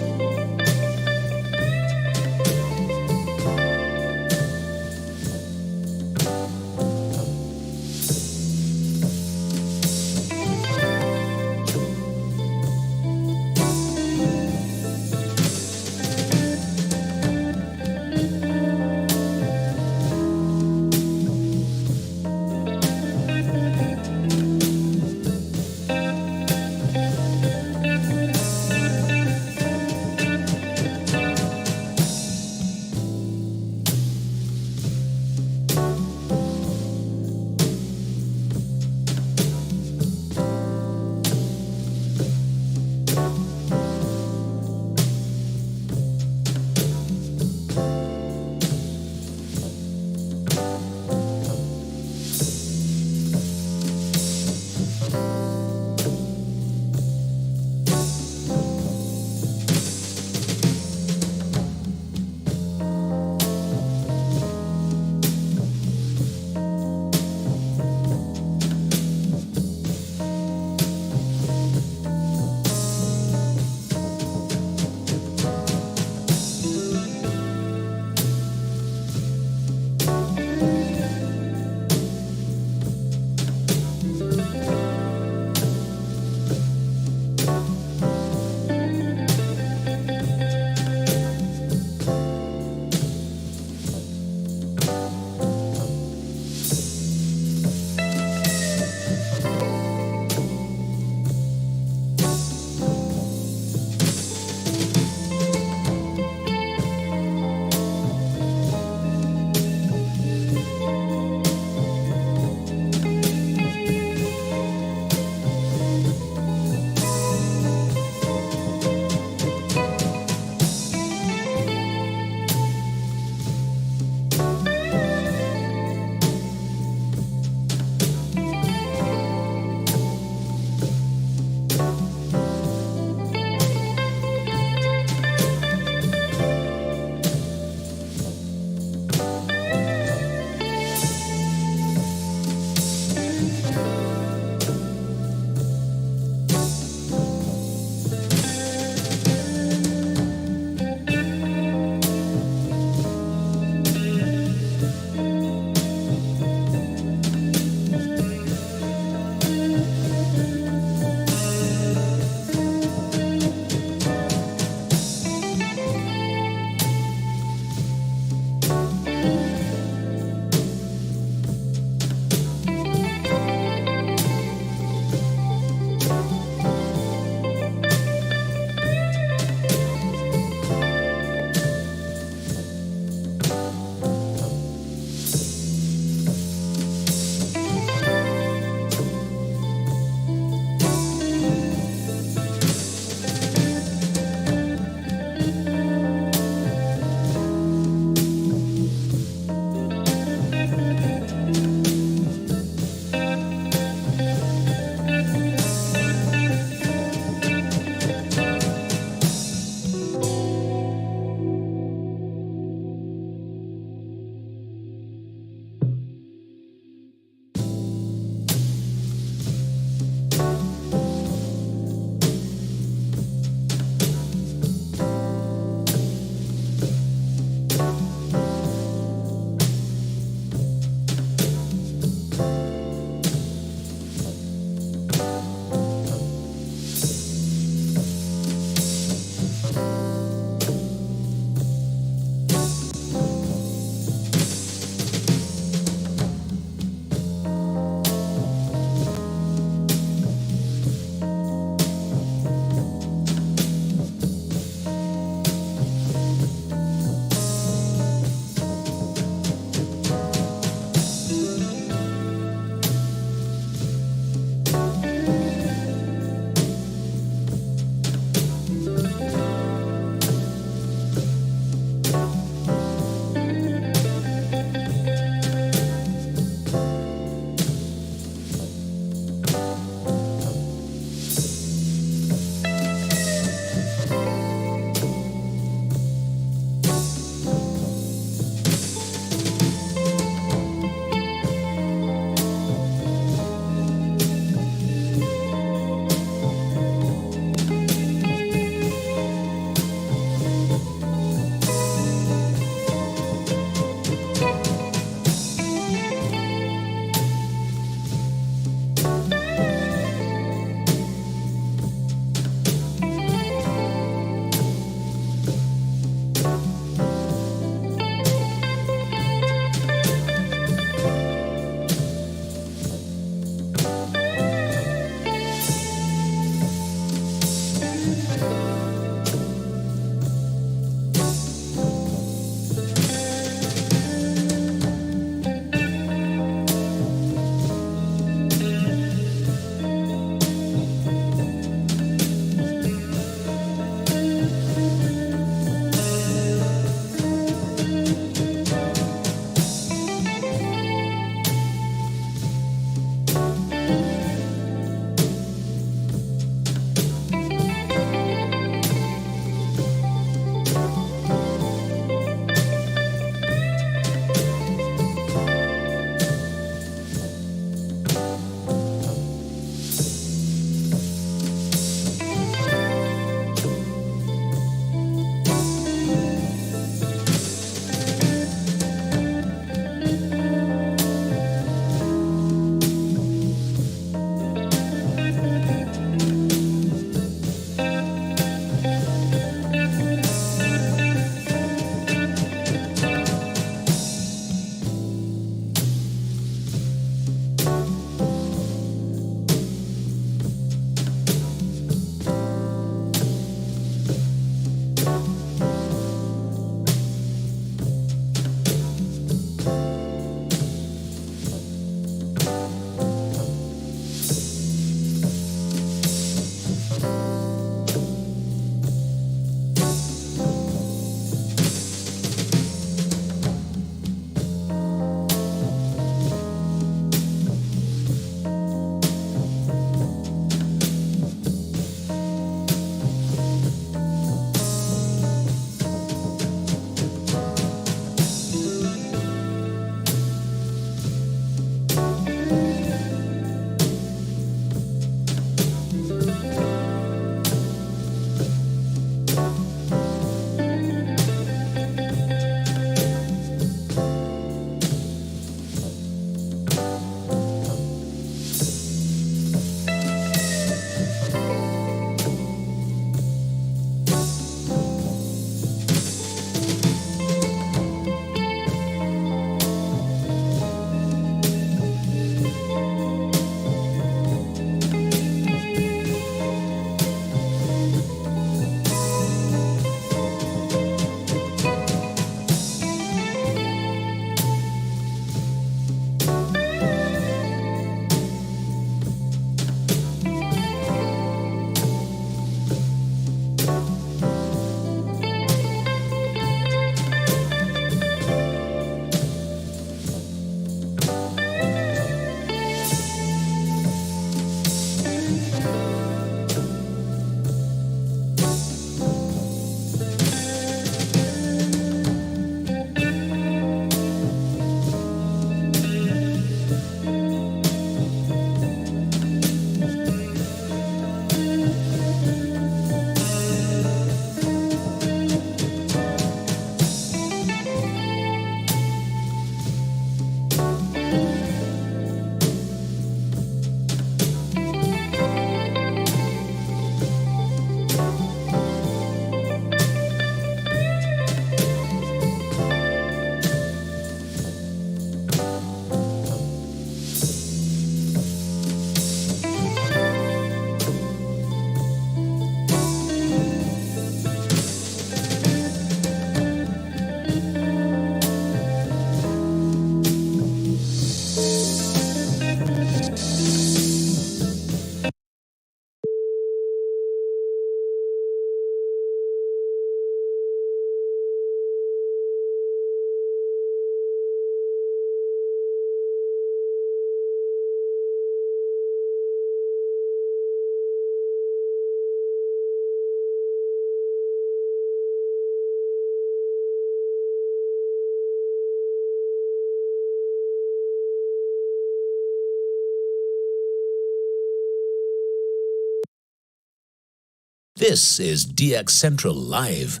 This is DX Central Live.